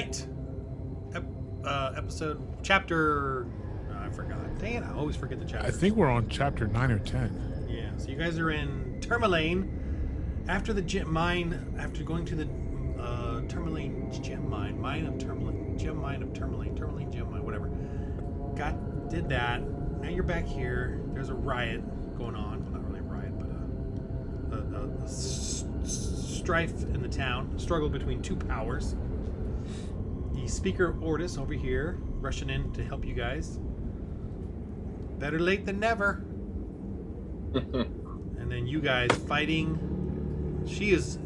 right. Episode, chapter, I forgot. Dang it, I always forget the chapter. I think we're on chapter 9 or 10. Yeah, so you guys are in Tourmaline. After the gem mine, after going to the Tourmaline gem mine, gem mine of Tourmaline, gem mine, whatever. Did that. Now you're back here. There's a riot going on. Well, not really a riot, but a strife in the town. A struggle between two powers. The Speaker Ortis over here, rushing in to help you guys. Better late than never. And then you guys fighting. She is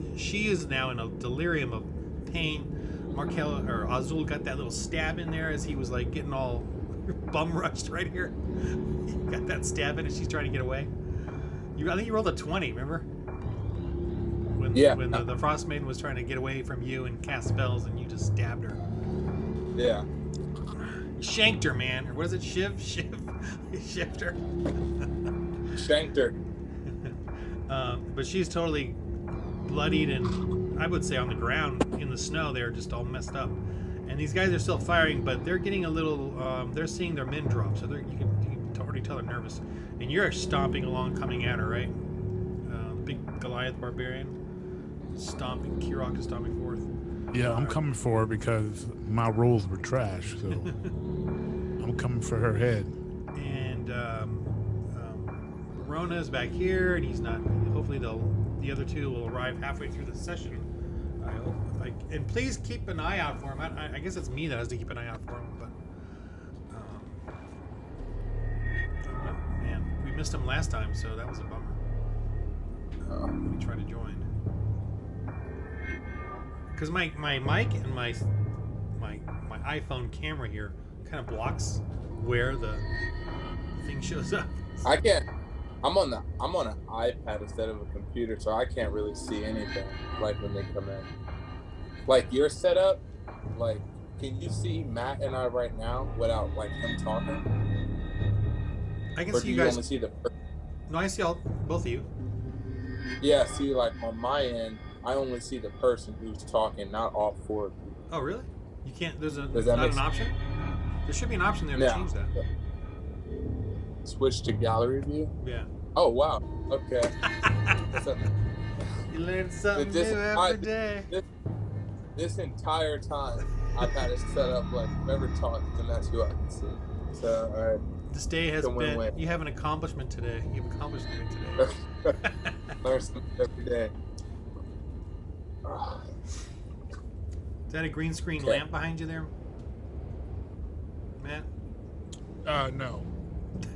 now in a delirium of pain. Markel or Azul got that little stab in there as he was like getting all bum rushed right here. He got that stab in and she's trying to get away. I think you rolled a 20, remember? When the Frostmaiden was trying to get away from you and cast spells and you just stabbed her. Yeah. Shanked her, man. Or what is it? Shiv? Shived her. Shanked her. But she's totally bloodied and I would say on the ground in the snow. They're just all messed up. And these guys are still firing, but they're getting a little, they're seeing their men drop. So you can already tell they're nervous. And you're stomping along coming at her, right? Big Goliath barbarian. Stomping, Kirok is stomping forth. Yeah, I'm coming for her because my rolls were trash, so I'm coming for her head. And Rona's back here, and he's not. Hopefully, the other two will arrive halfway through the session. I hope. And please keep an eye out for him. I guess it's me that has to keep an eye out for him, but man, we missed him last time, so that was a bummer. We tried to join. Because my mic and my iPhone camera here kind of blocks where the thing shows up. I can't. I'm on an iPad instead of a computer, so I can't really see anything. Like when they come in, like your setup. Like, can you see Matt and I right now without like him talking? I can or see do you guys. Only see the. No, I see both of you. Yeah, see, like on my end, I only see the person who's talking, not all four of you. Oh, really? You can't. There's not an option. There should be an option there to change that. Switch to gallery view. Yeah. Oh wow. Okay. You learn something new every day. This entire time, I've had it set up like whoever talks, and that's who I can see. So, all right. This day has been. You have an accomplishment today. You've accomplished something today. Learn something every day. Is that a green screen lamp behind you there, Matt? No.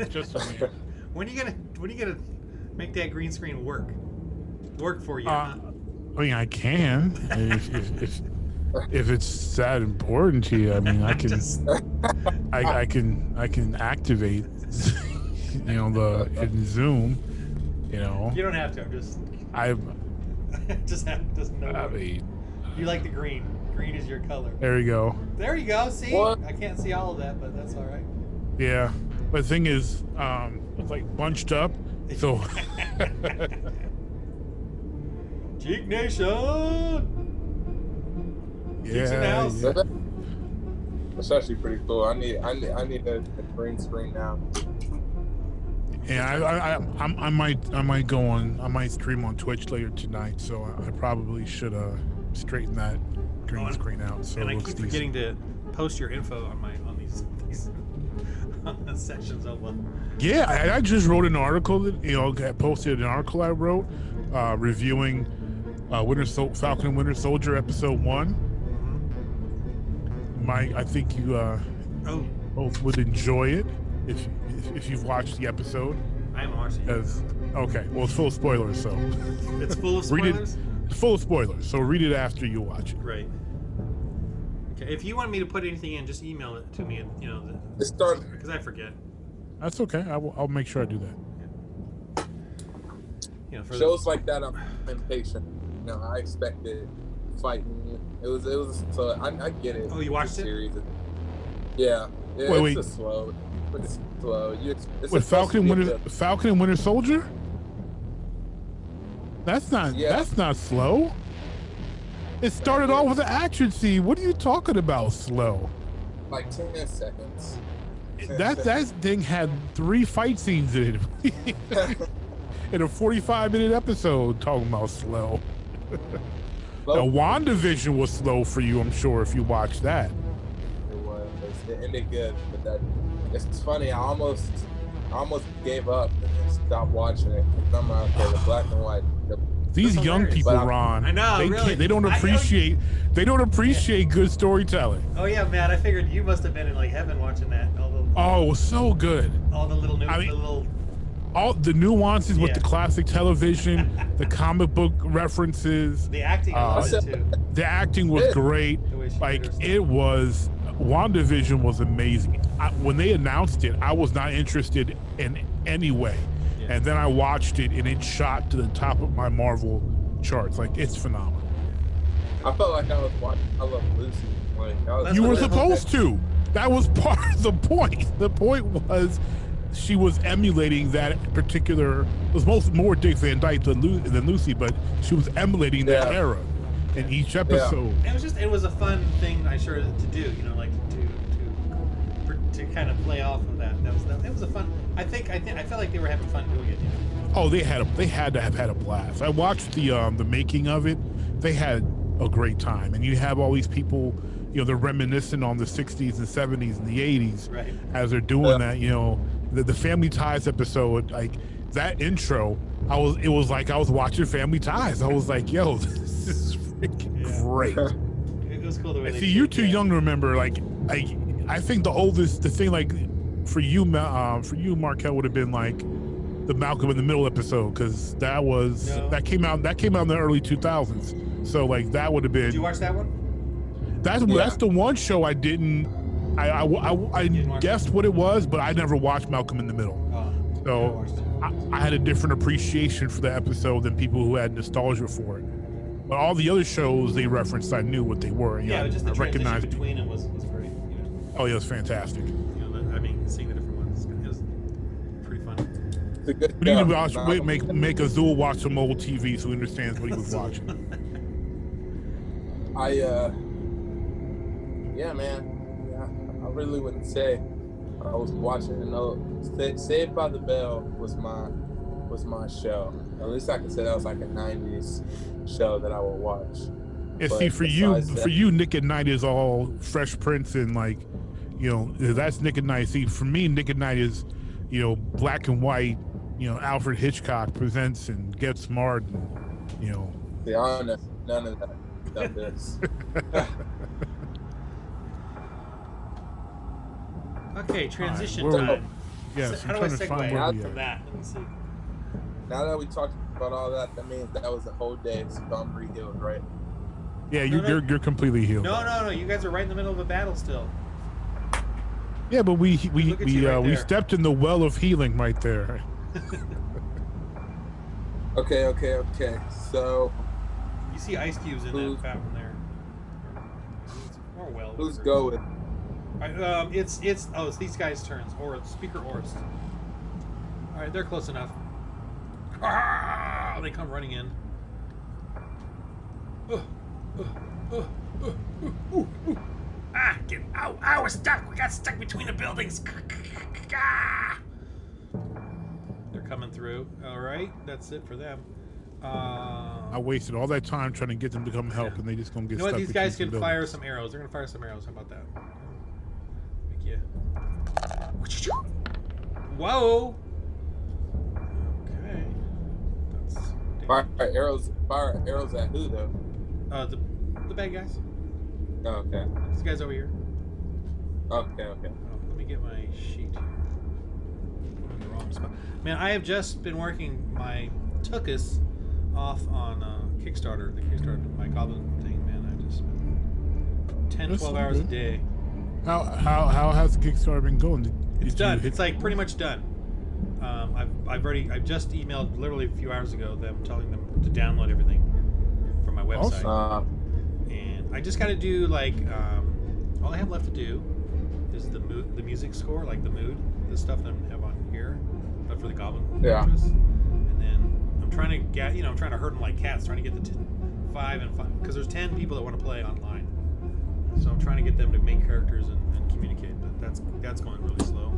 Just a lamp. When are you gonna make that green screen work for you? I mean, I can if it's that important to you. I mean, I can I can activate in Zoom. You don't have to. Just know. You like the green. Green is your color. There you go. There you go. See, what? I can't see all of that, but that's all right. Yeah, but the thing is, it's like bunched up, so. Jeek Nation. Yeah. House. Yeah. That's actually pretty cool. I need a green screen now. Yeah, I might go on. I might stream on Twitch later tonight, so I probably should straighten that green screen out. So and I keep forgetting to post your info on these on the sections of them. Yeah, I just wrote an article that posted an article I wrote reviewing Falcon and Winter Soldier episode 1. I think you both would enjoy it if you've watched the episode. I haven't watched it. Okay, well, it's full of spoilers, so. It's full of spoilers? It's full of spoilers, so read it after you watch it. Right. Okay, if you want me to put anything in, just email it to me, because I forget. That's okay. I'll make sure I do that. For shows like that, I'm impatient. I expected fighting. It was so I get it. Oh, you watched it? Series. Yeah. Wait. It's slow. It's slow. With Falcon and Winter Soldier? That's not slow. It started off with an action scene. What are you talking about? Slow. Like 10 seconds. That thing had 3 fight scenes in it. In a 45-minute episode, talking about slow. Now, WandaVision was slow for you, I'm sure, if you watched that. It was. It ended good, but it's funny. I almost gave up and then stopped watching it. I'm out there, the black and white. These young people, Ron, I know, they don't appreciate good storytelling. Oh yeah, Matt, I figured you must have been in like heaven watching that. Oh, it was so good. All the little all the nuances with the classic television, the comic book references. The acting was it too. The acting was great. Like it was. WandaVision was amazing. When they announced it, I was not interested in any way. Yeah. And then I watched it and it shot to the top of my Marvel charts. Like, it's phenomenal. I felt like I was watching I Love Lucy. Like, you were supposed to. That was part of the point. The point was she was emulating that particular, it was more Dick Van Dyke than Lucy, but she was emulating that era in each episode. Yeah. It was a fun thing, to do, like to kind of play off of that. It was a fun. I felt like they were having fun doing it. Oh, they had to have had a blast. I watched the making of it. They had a great time, and you have all these people, they're reminiscing on the 60s and 70s and the 80s as they're doing that. The Family Ties episode, like that intro, it was like I was watching Family Ties. I was like, yo, this is freaking great. It was cool the way. See, you're too young to remember. Like, I think the thing like for you, Markel, would have been like the Malcolm in the Middle episode, because that came out in the early 2000s. So like that would have been. Did you watch that one? That's the one show I didn't. I guessed what it was, but I never watched Malcolm in the Middle. So I had a different appreciation for the episode than people who had nostalgia for it. But all the other shows they referenced, I knew what they were. Just the transition between them was great. Oh, yeah, it was fantastic. Seeing the different ones, it was pretty fun. It's a good we need to make Azul watch some old TV so he understands what he was watching. Yeah, man. I really wouldn't say I was watching. Saved by the Bell was my show. At least I can say that was like a 90s show that I would watch. Yeah, see, for you, Nick at Night is all Fresh Prince and like, that's Nick at Night. See, for me, Nick at Night is, black and white. Alfred Hitchcock presents and Get Smart. Be honest, none of that. None of this. Okay, transition time. Yes, how do I segue from that? Let me see. Now that we talked about all that, that means that was the whole day. So I'm re-healed, right? Yeah, you're completely healed. No. You guys are right in the middle of a battle still. Yeah, but we stepped in the well of healing right there. Okay. So you see ice cubes in that fountain there. Who's going? It's these guys' turns. Speaker Orist. All right, they're close enough. They come running in. Get out! We're stuck. We got stuck between the buildings. They're coming through. All right, that's it for them. I wasted all that time trying to get them to come help, and they just gonna get stuck. These guys can fire some arrows. They're gonna fire some arrows. How about that? Whoa! Okay. Fire arrows at who though? The bad guys. Oh, okay. These guys over here. Okay. Oh, let me get my sheet here. I'm in the wrong spot. Man, I have just been working my Tuckus off on Kickstarter. The Kickstarter, my Goblin thing, man. I just spent 10, 12 hours a day. How has the Kickstarter been going? It's done. It's like pretty much done. I've just emailed literally a few hours ago them telling them to download everything from my website. Awesome. And I just got to do like all I have left to do is the music score, like the mood, the stuff that I have on here, but for the Goblin. Yeah. And then I'm trying to I'm trying to herd them like cats, trying to get the 5 and 5 because there's 10 people that want to play online. So I'm trying to get them to make characters and communicate, but that's going really slow.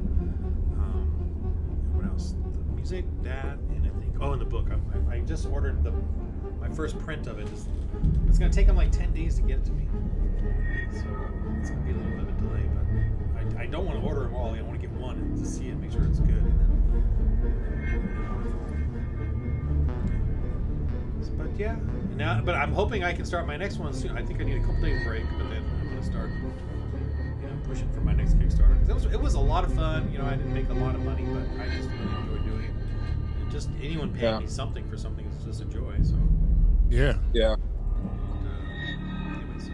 What else? The music, that, and I think and the book. I just ordered my first print of it. It's going to take them like 10 days to get it to me, so it's going to be a little bit of a delay. But I don't want to order them all. I want to get one and to see it, make sure it's good. And then, but yeah, but I'm hoping I can start my next one soon. I think I need a couple days break, but then I'm going to start, pushing for my next Kickstarter. It was a lot of fun. I didn't make a lot of money, but I just really enjoyed doing it. And just anyone paying me something for something is just a joy. So yeah. Anyways,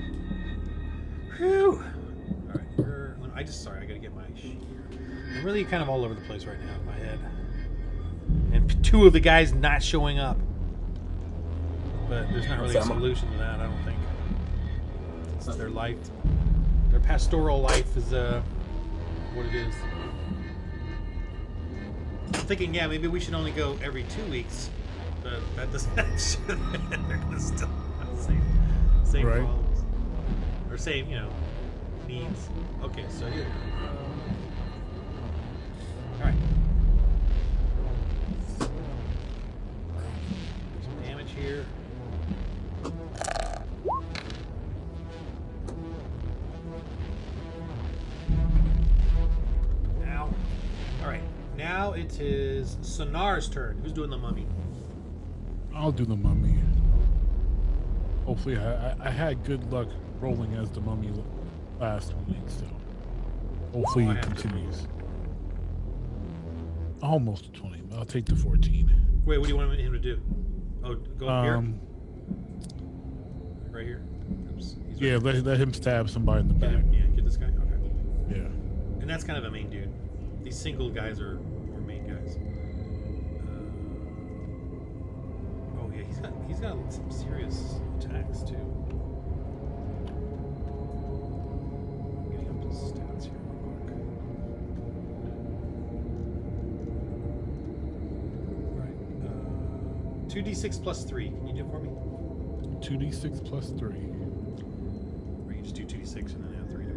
whew. All right, I got to get my sheet here. I'm really kind of all over the place right now in my head, and 2 of the guys not showing up. But there's not really a solution to that, I don't think. It's their life. Their pastoral life is what it is. I'm thinking, maybe we should only go every 2 weeks. But that doesn't... They're going to still have the same problems. Or same, needs. Okay, so here. Alright. Some damage here. Now it is Sonar's turn. Who's doing the mummy? I'll do the mummy. Hopefully, I had good luck rolling as the mummy last week, so hopefully it continues. Almost 20. I'll take the 14. Wait, what do you want him to do? Oh, go up here? Right here? Right let him stab somebody in the back. Get this guy? Okay. Yeah. And that's kind of a main dude. These single guys are more main guys. He's got some serious attacks too. I'm getting up his stats here real quick. Alright. 2d6 plus 3. Can you do it for me? 2d6 plus 3. Or you just do 2d6 and then add 3 to it.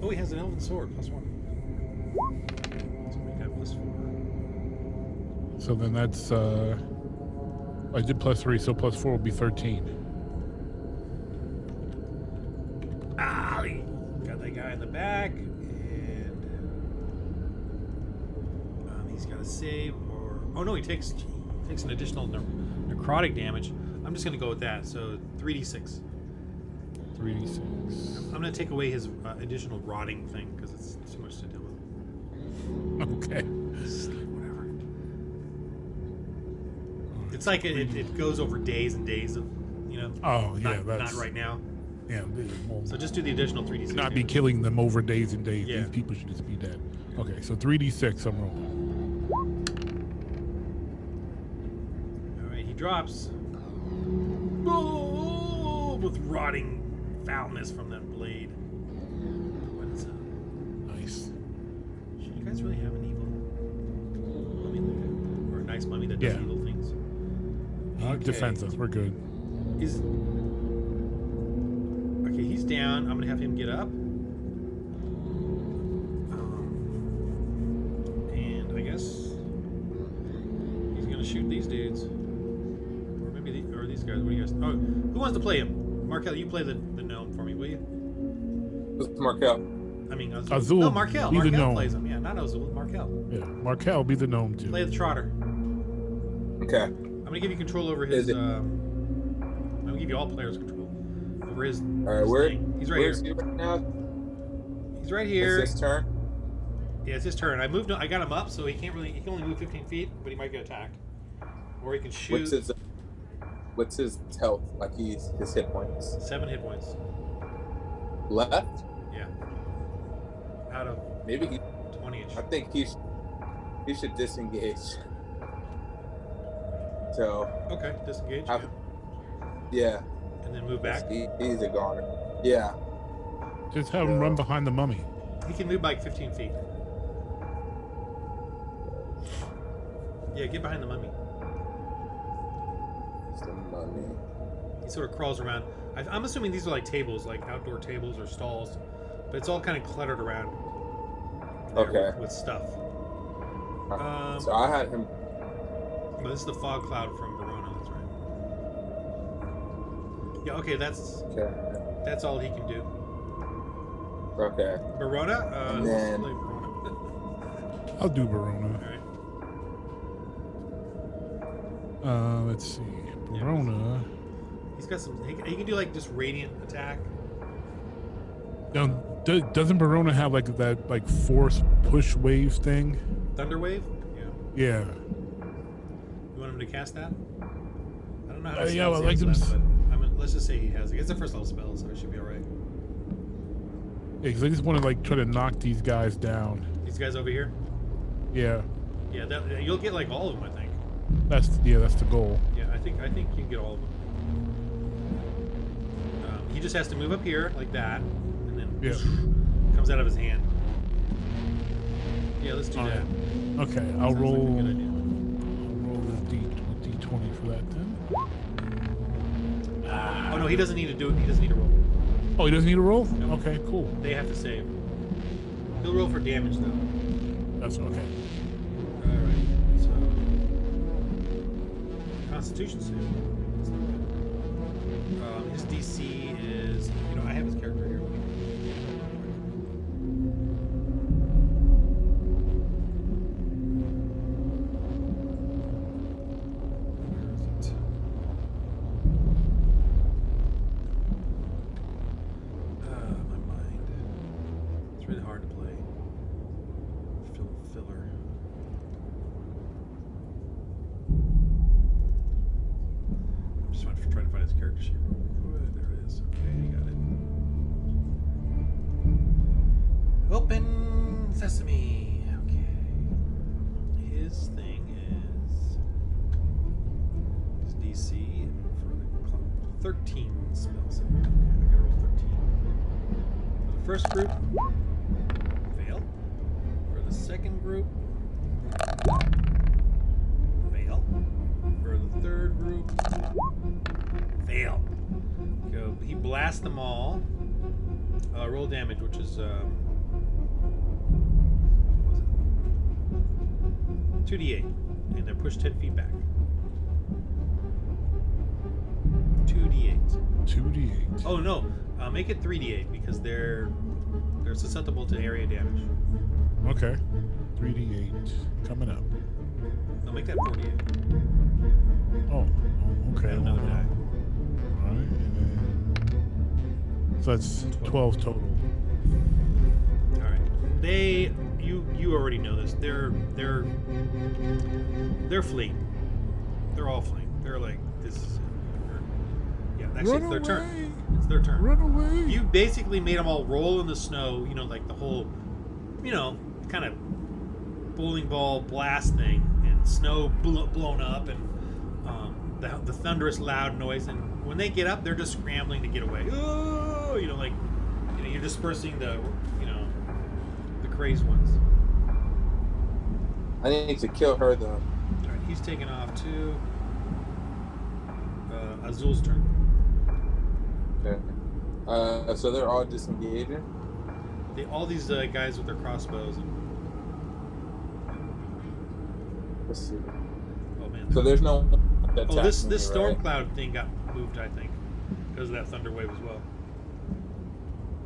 Oh, he has an elven sword, plus 1. So make that plus 4. So then that's, I did plus 3, so plus 4 will be 13. He got that guy in the back, and he's got to save, or... Oh no, he takes an additional necrotic damage. I'm just going to go with that, so 3d6. 3d6. I'm going to take away his additional rotting thing because it's too much to deal with. Okay. Whatever. It's like it goes over days and days of, Oh, yeah. Not right now. Yeah. So just do the additional 3d6. Not be killing them over days and days. Yeah. These people should just be dead. Okay, so 3d6, I'm rolling. All right, he drops. Oh, with rotting foulness from that blade. What's up? Nice. Should you guys really have an evil mummy or a nice mummy that does evil things? He defends us. We're good. Okay, he's down. I'm gonna have him get up. And I guess he's gonna shoot these dudes, or maybe these guys. What do you guys? Oh, who wants to play him? Markel, you play the gnome for me, will you? It's Markel. I mean, Azul. No, Markel. Be the Markel gnome. plays him. Yeah, not Azul. Markel. Yeah, Markel be the gnome too. Play the trotter. Okay. I'm gonna give you control over his. I'm gonna give you all players control over his. All right, where? He's right Where's here. he right now? He's right here. It's his turn. Yeah, it's his turn. I got him up, so he can only move 15 feet, but he might get attacked, or he can shoot. What's his health? Like his hit points? 7 hit points. Left? Yeah. Out of maybe 20-ish. I think he should disengage. So. Okay, disengage. Yeah. And then move back. He's a goner. Yeah. Just have him run behind the mummy. He can move like 15 feet. Yeah, get behind the mummy. It's the mummy. He sort of crawls around. I'm assuming these are like tables, like outdoor tables or stalls, but it's all kind of cluttered around. Okay. With stuff. So I had him. But this is the fog cloud from Verona. That's right. Yeah. Okay. That's all he can do. Okay. Verona. And then Verona. I'll do Verona. All right. Let's see. Verona. He's got some. He can do like just radiant attack. Doesn't Verona have like that like force push wave thing? Thunder wave. Yeah. You want him to cast that? I don't know how to yeah, well, like them. But I mean, let's just say he has it. It's a first level spell, so it should be all right. Yeah, because I just want to like try to knock these guys down. These guys over here. Yeah. Yeah, you'll get like all of them, I think. That's the goal. Yeah, I think you can get all of them. He just has to move up here like that, and then comes out of his hand. Yeah, let's do that. Okay, I'll roll. Like a good idea. I'll roll a d20 for that then. Oh no, he doesn't need to do it. He doesn't need to roll. Oh, he doesn't need to roll? No. Okay, cool. They have to save. He'll roll for damage though. That's okay. Alright, so Constitution save. That's not bad. His DC is, I have his character here. Where is it? My mind. It's really hard to play. Filler. I'm just trying to find his character sheet real quick. There it is. Okay, got it. Open sesame. Okay. His thing is his DC for the 13 spells. Okay, I gotta roll 13. For the first group, fail. For the second group, fail. For the third group, fail. Go. He blasts them all. Roll damage, which is what was it? 2d8, and they're pushed 10 feet back. 2d8. 2d8. Oh no, make it 3d8 because they're susceptible to area damage. Okay. 3d8 coming up. No, make that 4d8. Oh, okay. Add another die. All right, and then so that's 12 total. All right. You already know this. They're fleeing. They're all fleeing. They're like this. Yeah, actually, it's their turn. It's their turn. Run away! You basically made them all roll in the snow. Like the whole, kind of bowling ball blast thing, and snow blown up, and the thunderous loud noise. And when they get up, they're just scrambling to get away. Oh, you're dispersing the crazed ones. I need to kill her though. All right, he's taking off too. Azul's turn. Okay. So they're all disengaging. All these guys with their crossbows. Let's see. Oh man. So there's no. This storm cloud thing got moved, I think, because of that thunder wave as well.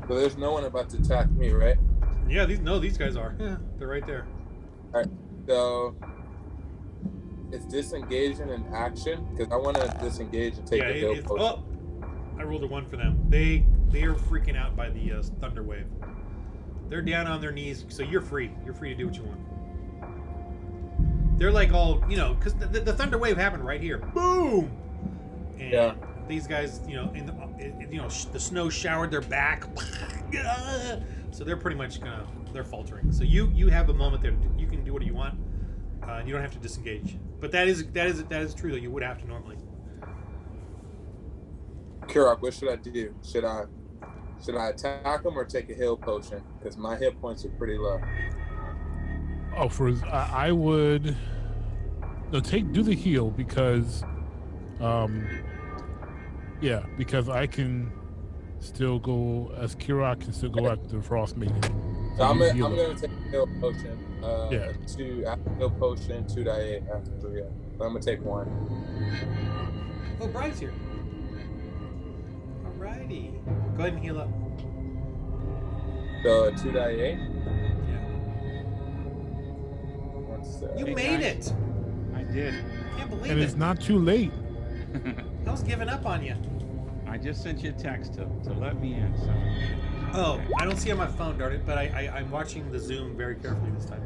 So there's no one about to attack me, right? Yeah, these guys are. Yeah, they're right there. All right. So it's disengaging in action because I want to disengage and take a heal potion. Oh, I rolled a 1 for them. They are freaking out by the thunder wave. They're down on their knees, so you're free. You're free to do what you want. They're like all, because the thunder wave happened right here. Boom! And these guys, the snow showered their back. So they're pretty much they're faltering. So you have a moment there. You can do what you want. You don't have to disengage. But that is true though. You would have to normally. Kirok, what should I do? Should I attack him or take a heal potion? Because my hit points are pretty low. Oh, I would. No, do the heal because, yeah, because I can still go as Kirok can still go after the Frostmaiden. So I'm gonna take a heal potion. Yeah. Heal potion 2.8 after yeah. So I'm gonna take 1. Oh, Brian's here. Alrighty. Go ahead and heal up. So 2.8. Yeah. You made it. I did. I can't believe it. And it's not too late. I was giving up on you. I just sent you a text to let me in. So. Oh, I don't see it on my phone, darn it. But I'm watching the Zoom very carefully this time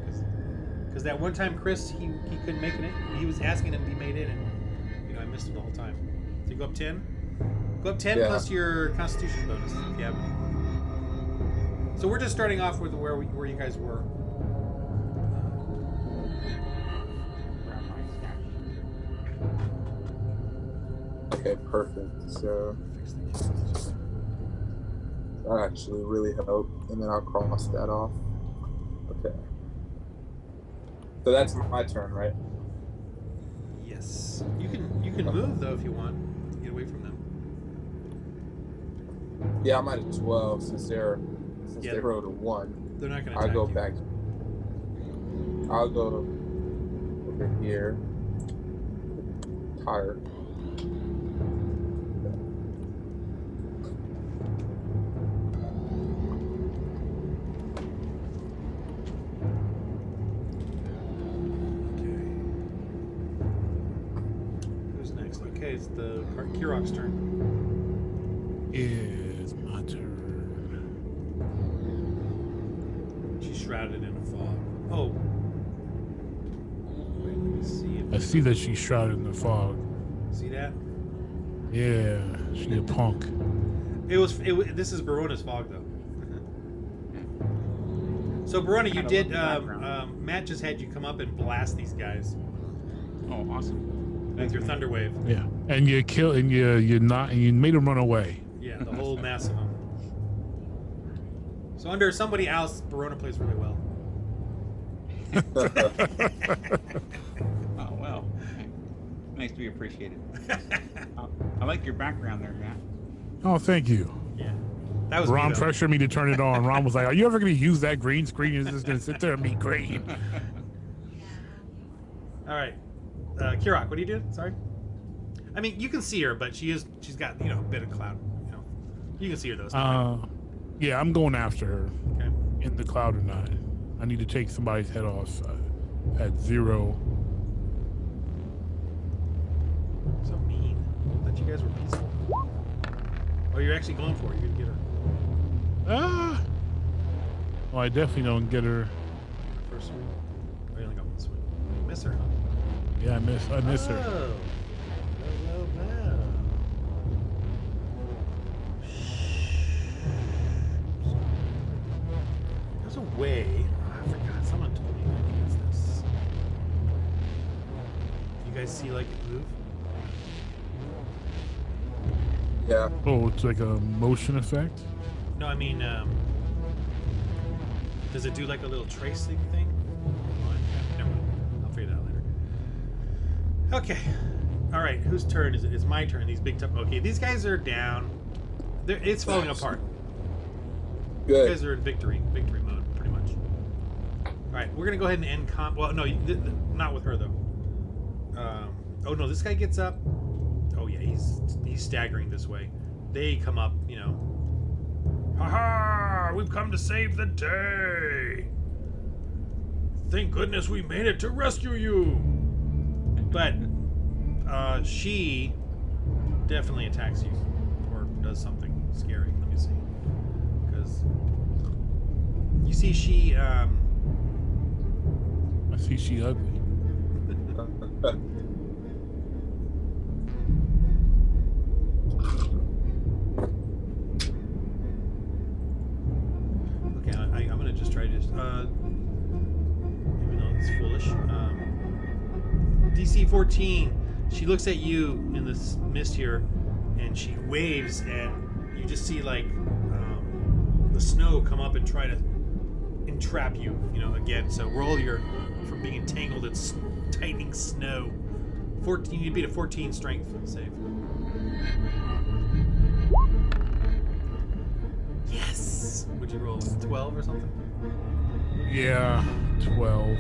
because that one time Chris he couldn't make it. He was asking him to be made in, and I missed him the whole time. So you go up 10. Go up 10 plus your Constitution bonus if you have any. So we're just starting off with where you guys were. Okay, perfect. So that actually really helped, and then I'll cross that off. Okay. So that's my turn, right? Yes. You can move though if you want to get away from them. Yeah, I might as well since they rolled a 1. They're not going to. I'll go back. I'll go over here. Tired. Okay, it's the Kirok's turn. It's my turn. She's shrouded in a fog. Oh. Wait, let me see. I see that she's shrouded in the fog. See that? Yeah, she a punk. This is Barona's fog, though. So, Barona, you did. Matt just had you come up and blast these guys. Oh, awesome. With your thunder wave. Yeah, and you you made them run away. Yeah, the whole mass of them. So under somebody else, Barona plays really well. Oh well, nice to be appreciated. I like your background there, Matt. Oh, thank you. Yeah, that was. Ron pressured me to turn it on. Ron was like, "Are you ever going to use that green screen? You're just going to sit there and be green." All right. Kirok, what are you doing? Sorry. I mean, you can see her, but she's got a bit of cloud. You can see her though. Yeah, I'm going after her. Okay. In the cloud or not. I need to take somebody's head off at 0. So mean. I thought you guys were peaceful. Oh, you're actually going for it. You're gonna get her. Well, I definitely don't get her. First swing. Oh, you only got one swing. You miss her, huh? Yeah, I miss her. Well. There's a way. I forgot. Someone told me that he has this. You guys see like it move? Yeah. Oh, it's like a motion effect? No, I mean, does it do like a little tracing thing? Never mind. I'll figure that out later. Okay. All right. Whose turn is it? It's my turn. These big tough. Okay, these guys are down. It's falling apart. Good. You guys are in victory mode, pretty much. All right, we're gonna go ahead and end Well, no, not with her though. Oh no, this guy gets up. Oh yeah, he's staggering this way. They come up, Ha ha! We've come to save the day. Thank goodness we made it to rescue you. But she definitely attacks you or does something scary. Let me see. Because you see she I see she ugly. Okay, I'm gonna just try to even though it's foolish. DC 14. She looks at you in this mist here, and she waves, and you just see like the snow come up and try to entrap you, again. So roll your for from being entangled in tightening snow. 14. You need to beat a 14 strength save. Yes. Would you roll 12 or something? Yeah, 12.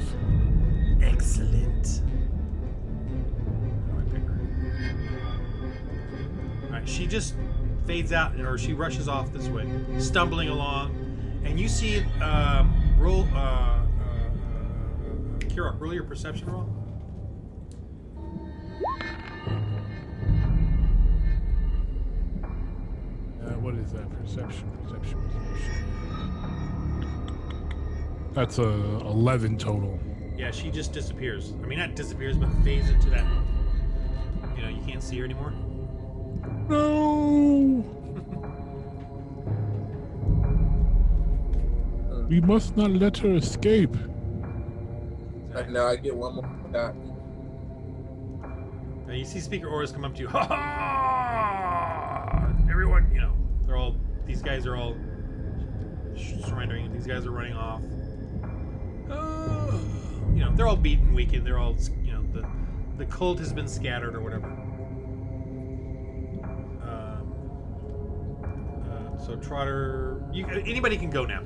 Excellent. How do I pick her? All right, she just fades out, or she rushes off this way, stumbling along, and you see Kirok, roll your perception roll. What is that? Perception. That's a 11 total. Yeah, she just disappears. I mean, not disappears, but fades into that. You know, you can't see her anymore. No! We must not let her escape. Now I get one more attack. Now you see Speaker Auras come up to you. Ha ha! Everyone, you know, these guys are all surrendering. These guys are running off. You know, they're all beaten, weakened. They're all, you know, the cult has been scattered or whatever. So Trotter, anybody can go now.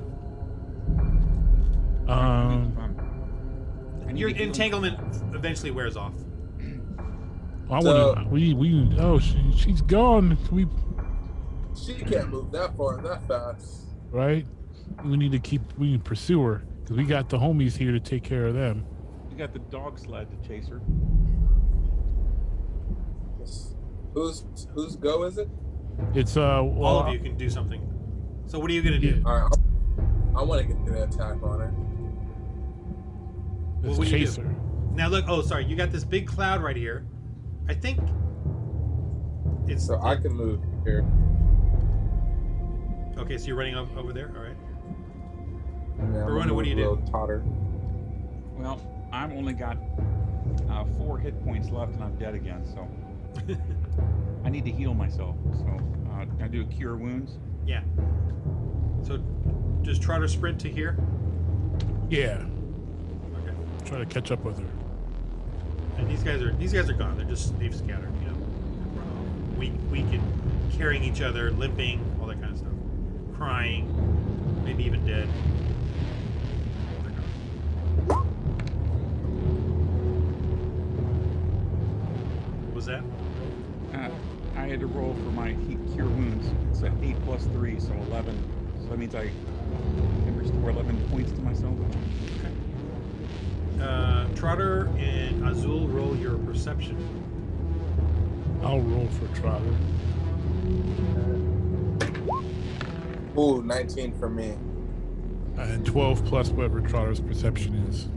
Your entanglement eventually wears off. She's gone. She can't move that far, that fast. Right? We need to pursue her because we got the homies here to take care of them. We got the dog sled to chase her. Whose go is it? It's all of you can do something. So what are you gonna do? All right, I want to get the attack on her. Let's chase her. Now look. Oh, sorry. You got this big cloud right here. I think it's. So I can move here. Okay, so you're running over there. All right. Yeah, Verona, what do you do? Totter. Well, I've only got 4 hit points left, and I'm dead again. So I need to heal myself. So I do a cure wounds. Yeah. So does Trotter sprint to here? Yeah. Okay. Try to catch up with her. And these guys are gone. They've scattered. You know, weak and carrying each other, limping, all that kind of stuff, crying, maybe even dead. What was that? I had to roll for my cure wounds. It's 8 plus 3, so 11. So that means I can restore 11 points to myself. Okay. Trotter and Azul, roll your perception. I'll roll for Trotter. Ooh, 19 for me. And 12 plus whatever Trotter's perception is.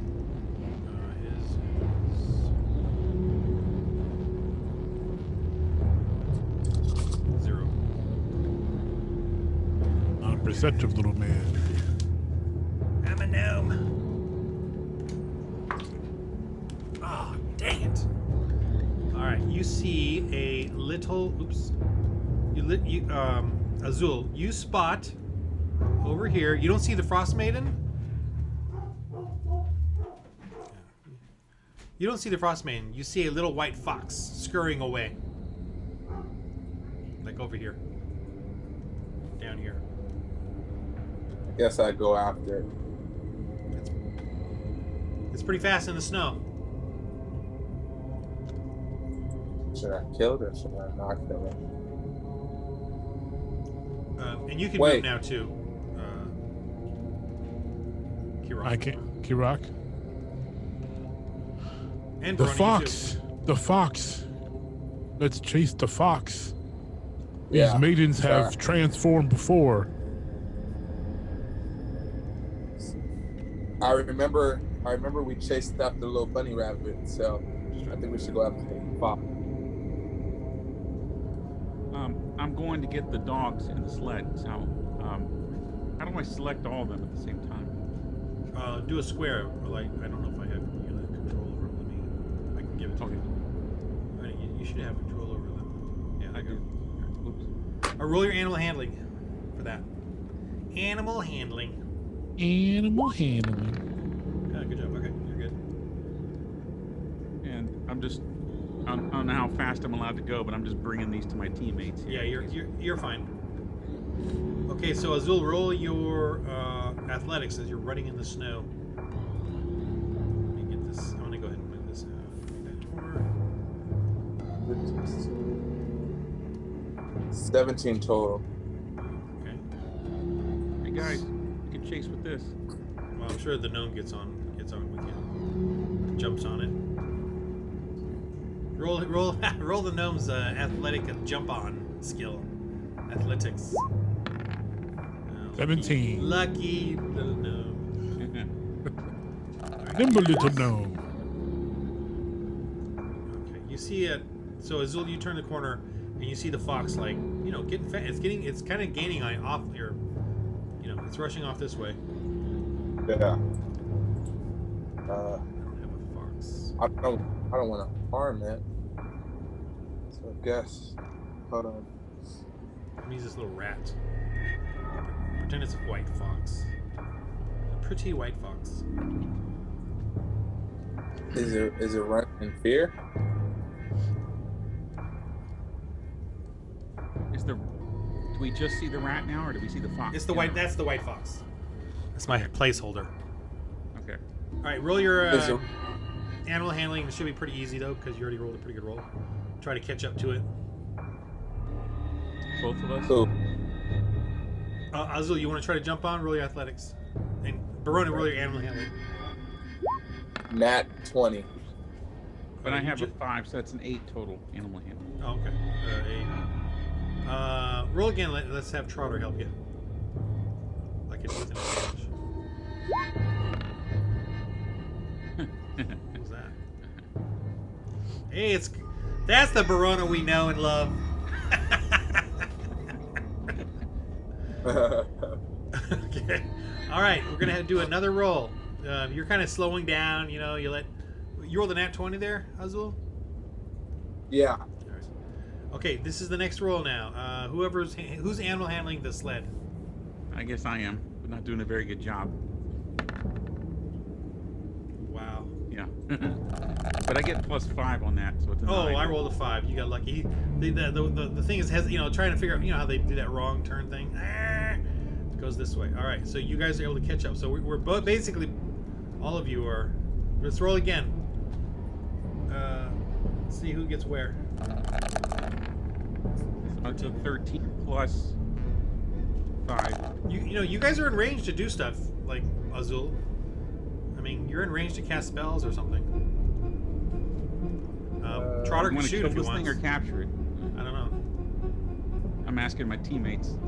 Perceptive little man. I'm a gnome. Oh, dang it. Alright, you see a little Azul, you spot over here. You don't see the Frostmaiden? You don't see the Frostmaiden. You see a little white fox scurrying away. Like over here. Down here. Guess I go after it. It's pretty fast in the snow. Should I kill it or should I not kill it? And you can move now too. Kirok. I can. Kirok. And the Verona, fox. The fox. Let's chase the fox. Yeah, These maidens have transformed before. I remember we chased after the little bunny rabbit, so I think we should go after the fox. I'm going to get the dogs in the sled, so how do I select all of them at the same time? Do a square. Like, I don't know if I have control over them. I can give it to you. You should have control over them. Yeah, I do. Oops. Roll your animal handling for that. Animal handling. Animal handling. Good job. Okay, you're good. I'm just. I don't know how fast I'm allowed to go, but I'm just bringing these to my teammates. Yeah, you're fine. Okay, so Azul, roll your athletics as you're running in the snow. Let me get this. I'm gonna go ahead and move this out. 17 total. Okay. Hey guys, you can chase with this. Well, I'm sure the gnome gets on with you. Jumps on it. Roll the gnome's athletic jump on skill. Athletics. 17. Lucky little gnome. Nimble little gnome. Okay, you see it. So Azul, you turn the corner and you see the fox, like, you know, getting fat. It's kind of gaining off your, you know, it's rushing off this way. Yeah. I don't have a fox. I don't want to harm it. So I guess. Hold on. Let me use this little rat. Pretend it's a white fox. A pretty white fox. Is it running in fear? Do we just see the rat now, or do we see the fox? It's the white. That's the white fox. That's my placeholder. Okay. All right, roll your animal handling. It should be pretty easy though, because you already rolled a pretty good roll. Try to catch up to it. Both of us. Cool. Azul, you want to try to jump on? Roll your athletics. And Barona, roll your animal handling. Nat 20. But I have a 5, so that's an 8 total animal handling. Oh, okay. 8. Roll again. Let's have Trotter help you. Like it's with an advantage. What was that? Hey, that's the Barona we know and love. Okay. All right, we're gonna do another roll. You're kind of slowing down. You know, you rolled a nat 20 there, Azul. Yeah. All right. Okay, this is the next roll now. Who's animal handling the sled? I guess I am, but not doing a very good job. Wow. Yeah. But I get +5 on that, so it's a 9. I rolled a 5. You got lucky. The thing is, trying to figure out, how they do that wrong turn thing. It goes this way. All right, so you guys are able to catch up. So we're both basically, all of you are. Let's roll again. Let's see who gets where. It's a 13 plus 5. You guys are in range to do stuff like Azul. I mean, you're in range to cast spells or something. Trotter can shoot if he wants. Thing or capture it. I don't know. I'm asking my teammates.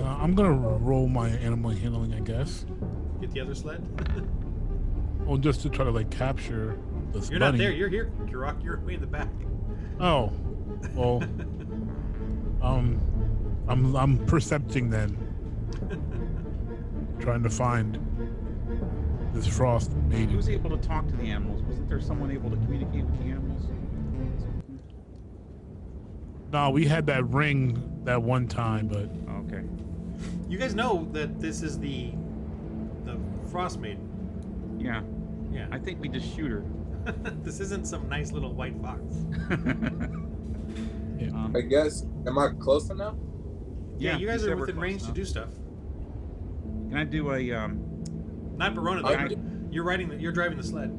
I'm gonna roll my animal handling, I guess. Get the other sled. Well, just to try to capture this. You're bunny. not there. You're here. You're way in the back. Oh, well, I'm percepting then, trying to find this Frostmaiden. Who was able to talk to the animals? Wasn't there someone able to communicate with the animals? No, we had that ring that one time, but Okay. You guys know that this is the Frostmaiden. Yeah. Yeah. I think we just shoot her. This isn't some nice little white fox. yeah. I guess. Am I close enough? Yeah, you guys said are we're within close range to enough. do stuff. Can I do a Not Barona. I- You're driving the sled.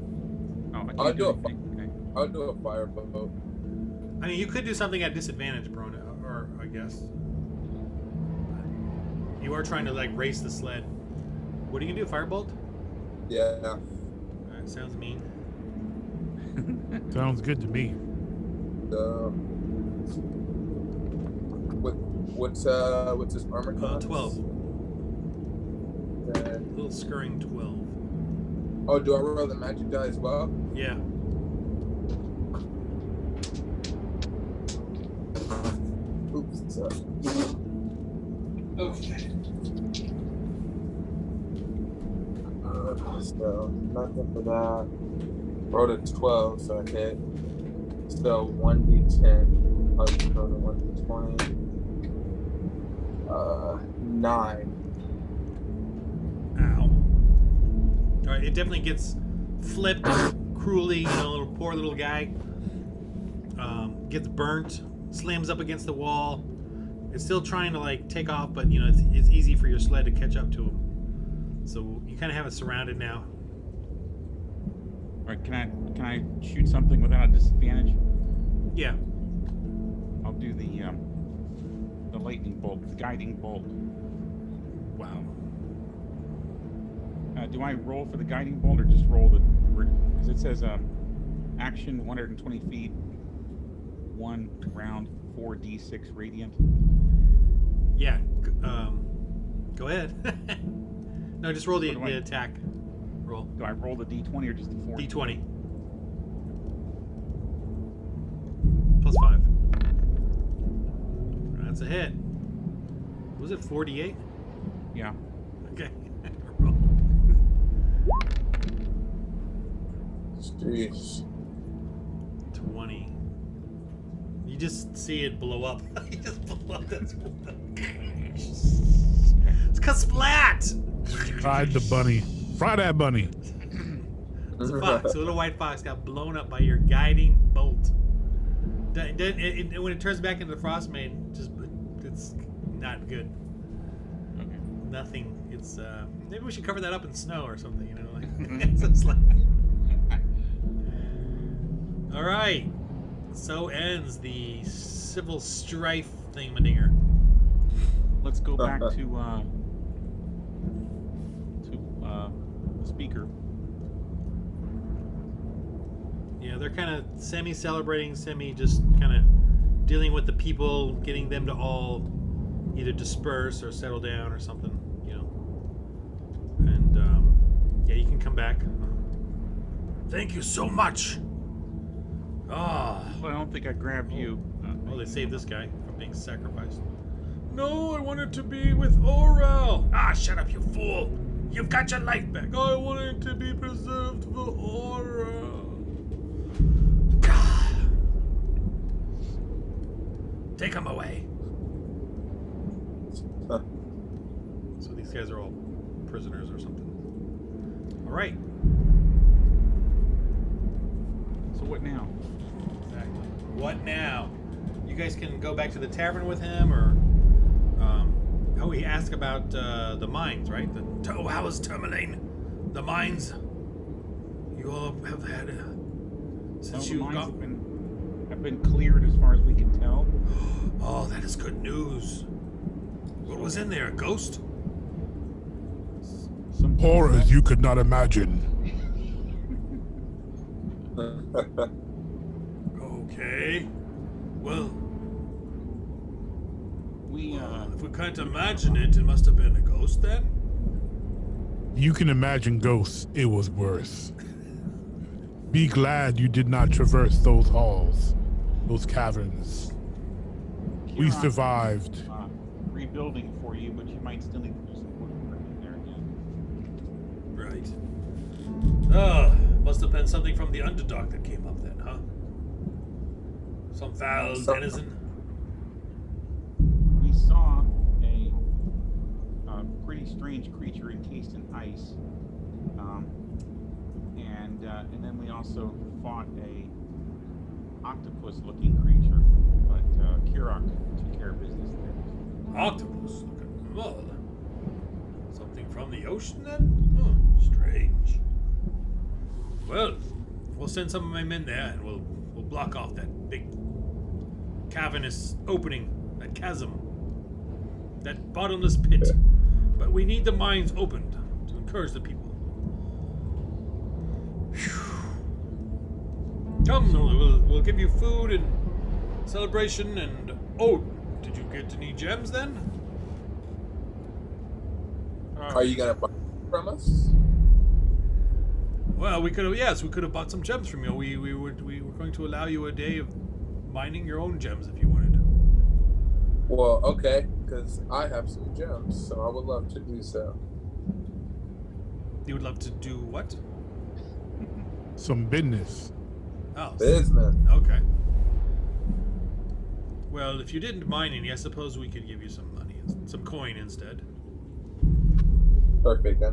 Oh, I can't I'll do a anything. Okay. I'll do a firebolt. I mean, you could do something at disadvantage, Barona, or I guess. You are trying to race the sled. What are you gonna do? Firebolt? Yeah. Alright, sounds mean. Sounds good to me. What's his armor class? 12. Okay. A little scurrying 12. Oh, do I roll the magic die as well? Yeah. Oops. Okay. So nothing for that. Rolled a 12, so I hit. So 1d10. I'll just roll the 1d20. 9. Ow. Alright, it definitely gets flipped cruelly. You know, little poor little guy gets burnt, slams up against the wall. It's still trying to like take off, but you know it's easy for your sled to catch up to him. So you kind of have it surrounded now. All right, can I shoot something without a disadvantage? Yeah. I'll do the lightning bolt, the guiding bolt. Wow. Do I roll for the guiding bolt or just roll the? Because it says action 120 feet, 1 round, 4d6 radiant. Yeah. Go ahead. No, just roll the attack. Roll. Do I roll the d20 or just the 4? D20. Plus 5. That's a hit. Was it 48? Yeah. Okay. Jeez. 20. You just see it blow up. You just blow up. That's it's cause splat. Fried the bunny. Fry that bunny. It's a fox. A little white fox got blown up by your guiding bolt. When it turns back into the Frostmaiden, it's not good. Okay. Nothing. It's maybe we should cover that up in snow or something. You know, like it's like. All right. So ends the civil strife thingamadigger. Let's go back to the speaker. Yeah, they're kind of semi-celebrating, just kind of dealing with the people, getting them to all either disperse or settle down or something, you know. And yeah, you can come back. Thank you so much. Ah. Well, I don't think I grabbed you. Oh, they saved this guy from being sacrificed. No, I wanted to be with Oral. Ah, shut up, you fool. You've got your life back. I wanted to be preserved for Oral. Take him away. So these guys are all prisoners or something. All right. So what now? Exactly. What now? You guys can go back to the tavern with him, or oh, he asked about the mines, right? How is Tourmaline? The mines. You all have had since The you mines got. have been cleared as far as we can tell. Oh, that is good news. What was in there? A ghost? Some Horrors you could not imagine. Okay. Well, we if we can't imagine it, it must have been a ghost then? You can imagine ghosts. It was worse. Be glad you did not traverse those halls, those caverns. We survived. Rebuilding for you, but you might still need to do some work in there again. Right. Must have been something from the Underdark that came up then, huh? Some foul denizen? We saw a pretty strange creature encased in ice, and then we also fought a octopus-looking creature, but Kirok took care of business there. Octopus looking. Well, something from the ocean then? Oh, strange. Well, we'll send some of my men there and we'll block off that big cavernous opening, that chasm, that bottomless pit. But we need the mines opened to encourage the people. Come, we'll give you food and celebration and... Oh, did you get any gems then? Are you gonna buy from us? Well, we could have bought some gems from you. We were going to allow you a day of mining your own gems if you wanted. Well, okay, because I have some gems, so I would love to do so. You would love to do what? Some business. Oh, Business. okay. Well, if you didn't mine any, I suppose we could give you some money, some coin instead. Perfect. I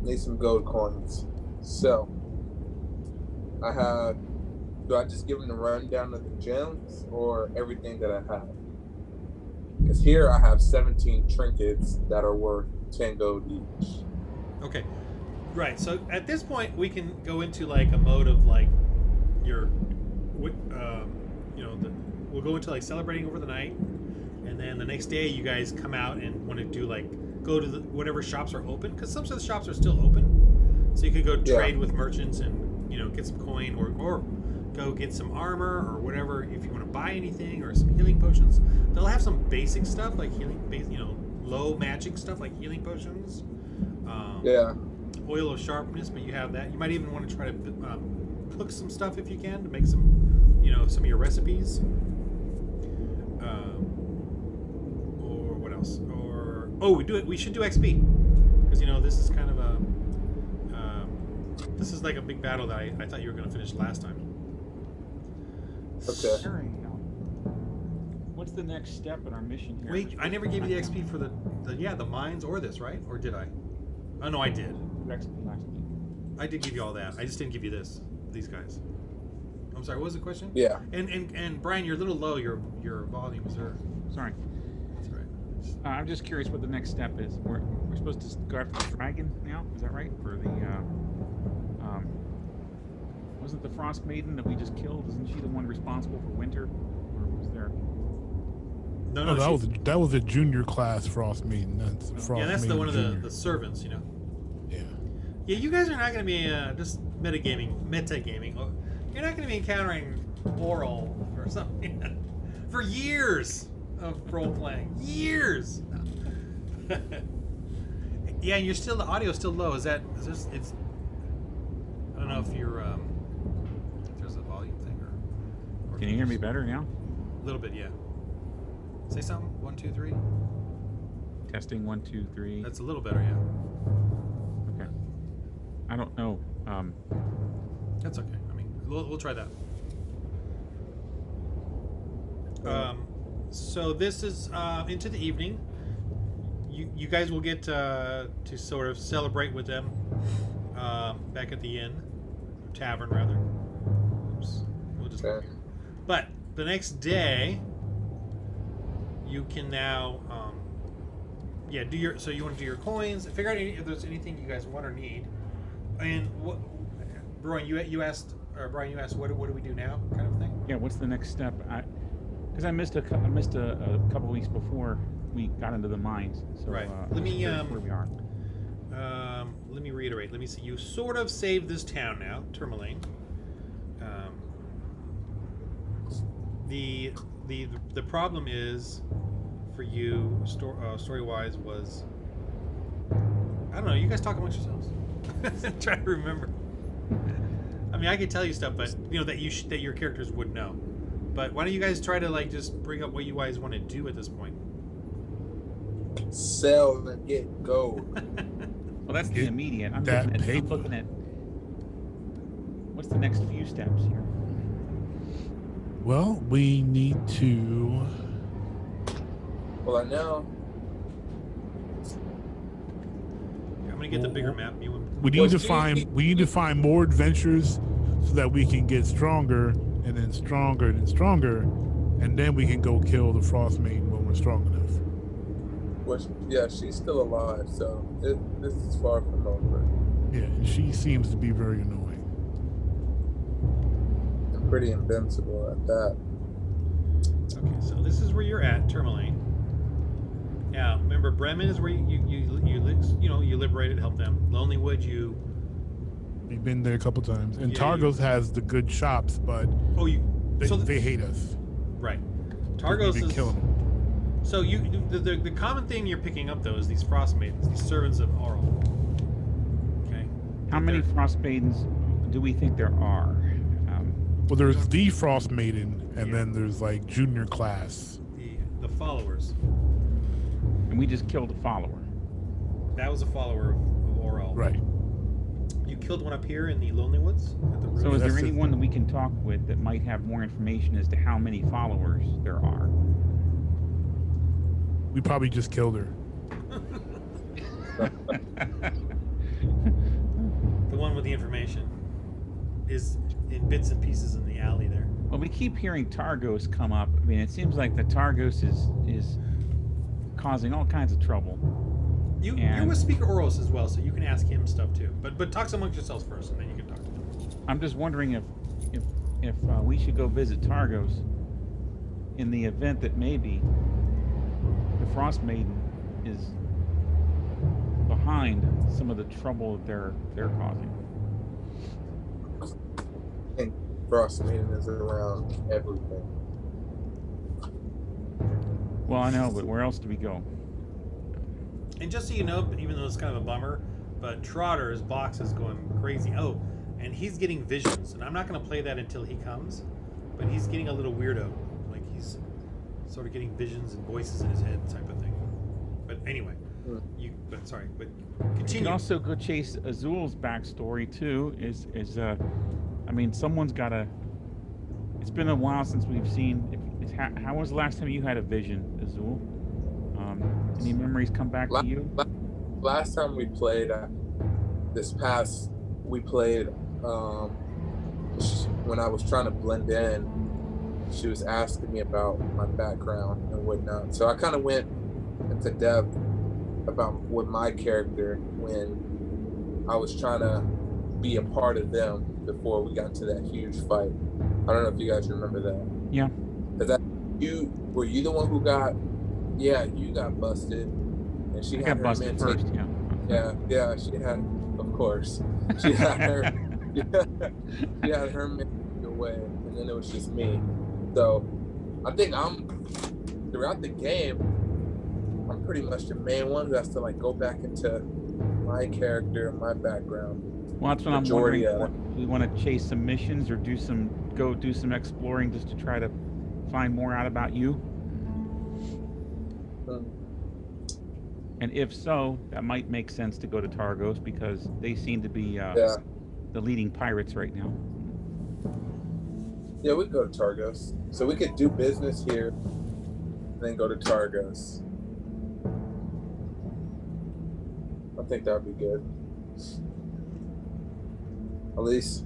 need some gold coins. So, I have. Do I just give them the rundown of the gems or everything that I have? Because here I have 17 trinkets that are worth 10 gold each. Okay. Right. So at this point, we can go into like a mode of like your, we'll go into like celebrating over the night, and then the next day you guys come out and want to do like go to whatever shops are open, because some of the shops are still open, so you could go trade with merchants and get some coin or go get some armor or whatever if you want to buy anything or some healing potions. They'll have some basic stuff like healing, low magic stuff like healing potions. Oil of sharpness, but you have that. You might even want to try to cook some stuff if you can to make some, some of your recipes. Or what else? Or we should do XP because this is kind of a this is like a big battle that I thought you were going to finish last time. Okay. What's the next step in our mission here? Wait, I never gave you the XP for the mines or this, right? Or did I? Oh no, I did. I did give you all that. I just didn't give you these guys. I'm sorry. What was the question? Yeah. And Brian, you're a little low. Your volume, sir. Sorry. That's all right. I'm just curious what the next step is. We're supposed to go after the dragon now. Is that right? For the wasn't the Frostmaiden that we just killed? Isn't she the one responsible for winter? Or was there? No, that was a junior class Frostmaiden. That's that's the one of the servants. Yeah. Yeah, you guys are not going to be just metagaming. You're not going to be encountering oral or something for years of role playing. Years. Yeah, and the audio's still low. It's. I don't know if you're. If there's a volume thing or Can you hear me better now? A little bit, yeah. Say something. 1, 2, 3. Testing 1, 2, 3. That's a little better, yeah. Okay. I don't know. That's okay. I mean, we'll try that. So this is into the evening. You guys will get to sort of celebrate with them back at the inn, tavern rather. Oops. We'll just. Okay. But the next day, you can now, do your. So you want to do your coins. Figure out if there's anything you guys want or need. And what, Brian, you asked, what do we do now, kind of thing. Yeah. What's the next step? Because I missed a couple weeks before we got into the mines. So, right. Let me where we are. Let me reiterate. Let me see. You sort of saved this town now, Tourmaline. The problem is for you story-wise was, I don't know. You guys talk amongst yourselves. I'm trying to remember. I mean, I could tell you stuff, but that your characters would know. But why don't you guys try to just bring up what you guys want to do at this point? Sell and get gold. Well, that's the immediate. I'm looking at what's the next few steps here. Well, we need to. Well, I know. I'm gonna get the bigger map. We need to find more adventures so that we can get stronger and then stronger and stronger, and then we can go kill the Frostmaiden when we're strong enough. Well, yeah, she's still alive, so this is far from over. Yeah, and she seems to be very annoying. And pretty invincible at that. Okay, so this is where you're at, Tourmaline. Now, remember, Bremen is where you liberated, helped them. Lonelywood, We've been there a couple times, and Targos has the good shops, but they hate us. Right, Targos is killing them. So the common theme you're picking up though is these Frostmaidens, these servants of Auril. Okay. How many Frostmaidens do we think there are? Well, there's the Frostmaiden, and then there's like junior class. The followers. And we just killed a follower. That was a follower of Auril. Right. You killed one up here in the Lonely Woods. So is there anyone that we can talk with that might have more information as to how many followers there are? We probably just killed her. The one with the information. is in bits and pieces in the alley there. Well, we keep hearing Targos come up. I mean, it seems like the Targos is causing all kinds of trouble. You're with Speaker Oros as well, so you can ask him stuff too. But talk amongst yourselves first, and then you can talk to him. I'm just wondering if we should go visit Targos in the event that maybe the Frostmaiden is behind some of the trouble that they're causing. I think Frostmaiden is around everything. Well, I know, but where else do we go? And just so you know, even though it's kind of a bummer, but Trotter's box is going crazy. Oh, and he's getting visions, and I'm not going to play that until he comes, but he's getting a little weirdo. Like he's sort of getting visions and voices in his head type of thing. But anyway, but continue. You can also go chase Azul's backstory too. I mean, someone's got to. It's been a while since we've seen. How was the last time you had a vision, Azul? Any memories come back to you? Last time we played, we played when I was trying to blend in. She was asking me about my background and whatnot. So I kind of went into depth with my character when I was trying to be a part of them before we got into that huge fight. I don't know if you guys remember that. Yeah. Were you the one who got? Yeah, you got busted, and she got busted first. Yeah. She had, of course, she had her. She had her men away, and then it was just me. So I think throughout the game, I'm pretty much the main one who has to like go back into my character and my background. Well, that's what I'm wondering. Do we want to chase some missions or do some exploring just to try to find more out about you? And if so, that might make sense to go to Targos because they seem to be the leading pirates right now. Yeah, we could go to Targos. So we could do business here, and then go to Targos. I think that would be good. At least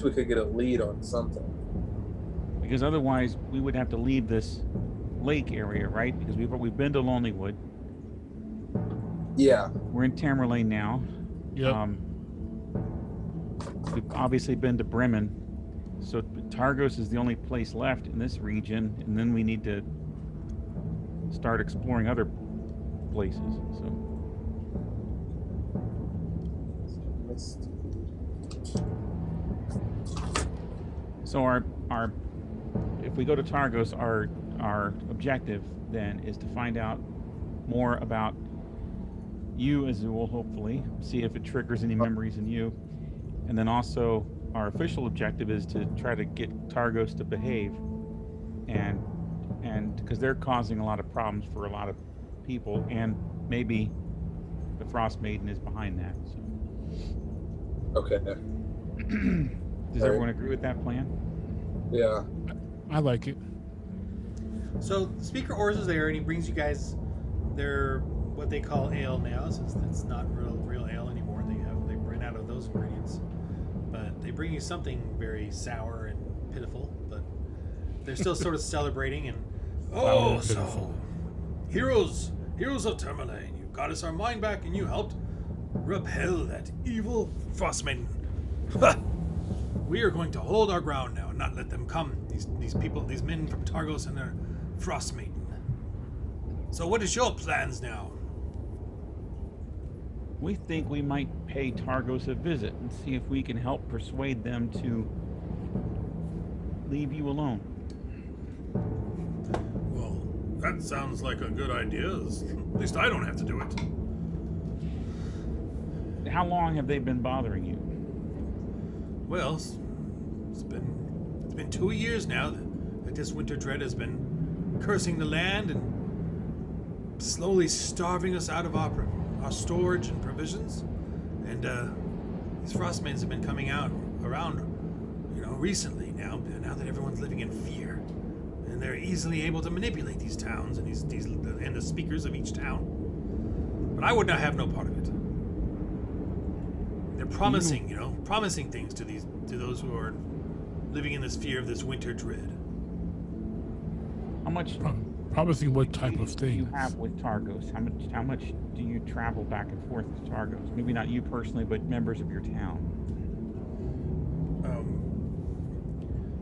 we could get a lead on something. Because otherwise, we would have to leave this lake area, right? Because we've been to Lonelywood. Yeah. We're in Tamerlane now. Yep. We've obviously been to Bremen. So Targos is the only place left in this region, and then we need to start exploring other places. So our if we go to Targos, our objective then is to find out more about you, Azul, hopefully, see if it triggers any memories in you. And then also our official objective is to try to get Targos to behave, and because they're causing a lot of problems for a lot of people, and maybe the Frostmaiden is behind that. So. Okay. Does everyone agree with that plan? Yeah. I like it. So Speaker Oars is there, and he brings you guys their what they call ale now, since it's not real ale anymore. They ran out of those ingredients, but they bring you something very sour and pitiful. But they're still sort of celebrating and so heroes of Tamerlane, you got us our mind back, and you helped repel that evil Frostmaiden. We are going to hold our ground now and not let them come. These people, these men from Targos and their Frostmaiden. So what is your plans now? We think we might pay Targos a visit and see if we can help persuade them to leave you alone. Well, that sounds like a good idea. At least I don't have to do it. How long have they been bothering you? Well, it's been 2 years now that this winter dread has been cursing the land and slowly starving us out of our storage and provisions. And these Frostmaidens have been coming around, recently now that everyone's living in fear, and they're easily able to manipulate these towns and the speakers of each town. But I would not have no part of it. They're promising, promising things to those who are living in this fear of this winter dread. How much? Promising what type of do you things? have with Targos? How much do you travel back and forth to Targos? Maybe not you personally, but members of your town.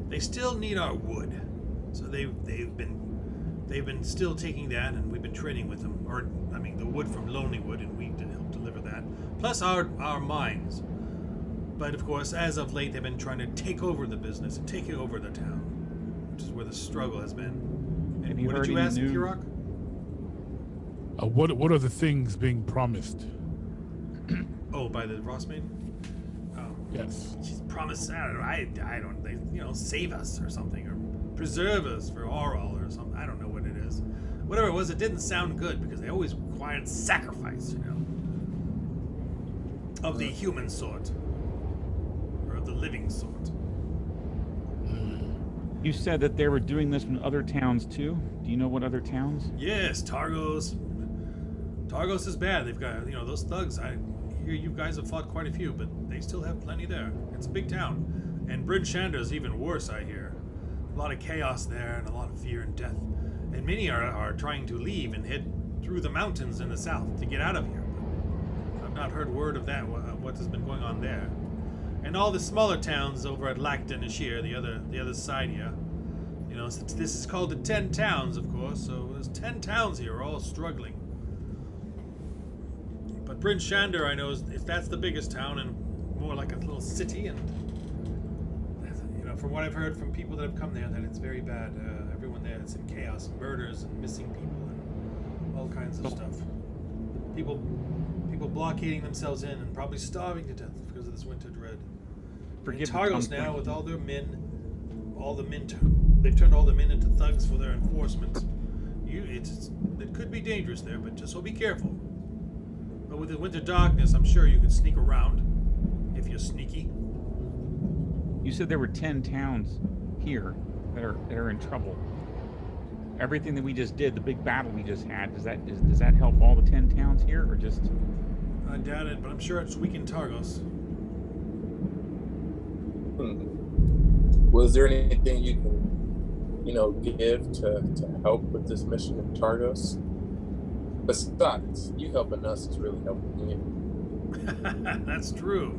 They still need our wood, so they've been still taking that, and we've been trading with them. Or I mean, the wood from Lonely Wood, and we did help deliver that. Plus our mines. But of course, as of late, they've been trying to take over the business and take over the town, which is where the struggle has been. Have you What heard did you any ask, new- Kirok? What are the things being promised? Oh, by the Frostmaiden? Yes. She's promised, I don't, they, save us or something, or preserve us for Oral or something. I don't know what it is. Whatever it was, it didn't sound good because they always required sacrifice, of the human sort, or of the living sort. You said that they were doing this in other towns too. Do you know what other towns? Yes, Targos. Targos is bad. They've got, those thugs. I hear you guys have fought quite a few, but they still have plenty there. It's a big town. And Bryn Shander's even worse, I hear. A lot of chaos there and a lot of fear and death. And many are trying to leave and head through the mountains in the south to get out of here. But I've not heard word of that, what has been going on there. And all the smaller towns over at Lacton Ashir, the other side here. This is called the 10 Towns, of course, so there's 10 towns here, all struggling. But Bryn Shander, I know, if that's the biggest town and more like a little city, and from what I've heard from people that have come there, that it's very bad. Everyone there is in chaos, murders and missing people and all kinds of stuff. People blockading themselves in and probably starving to death because of this winter dread. Forgive And Targos the now, with all their men, they've turned all the men into thugs for their enforcement. It could be dangerous there, but so be careful. But with the winter darkness, I'm sure you could sneak around if you're sneaky. You said there were 10 towns here that are in trouble. Everything that we just did, the big battle we just had, does that help all the 10 towns here, or just? I doubt it, but I'm sure it's weak in Targos. Was there anything you can, give to help with this mission in Targos? Besides, you helping us is really helping you. That's true.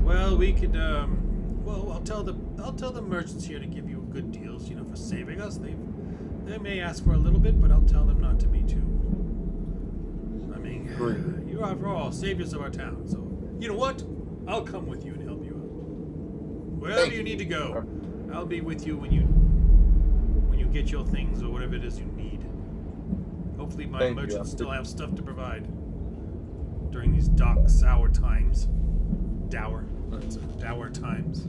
Well, we could. I'll tell the merchants here to give you good deals. For saving us. They may ask for a little bit, but I'll tell them not to be too. I mean, you are, after all, saviors of our town. So you know what? I'll come with you and help you out. Wherever you need to go, I'll be with you when you get your things or whatever it is you need. Hopefully my merchants still have stuff to provide during these dark, sour times. Dour times.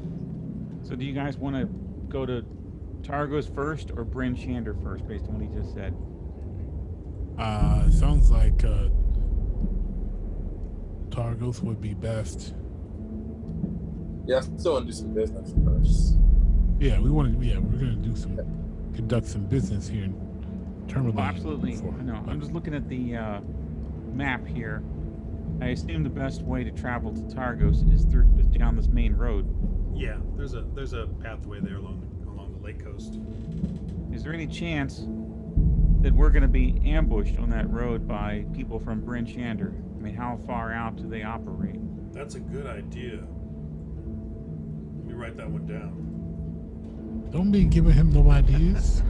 So do you guys want to go to Targos first or Bryn Shander first, based on what he just said? Sounds like Targos would be best. Yeah, I still want to do some business first. Yeah, we're gonna conduct some business here in Terminal. Oh, absolutely. I know. I'm just looking at the map here. I assume the best way to travel to Targos is down this main road. Yeah, there's a pathway there along the lake coast. Is there any chance that we're going to be ambushed on that road by people from Bryn Shander? I mean, how far out do they operate? That's a good idea. Let me write that one down. Don't be giving him no ideas.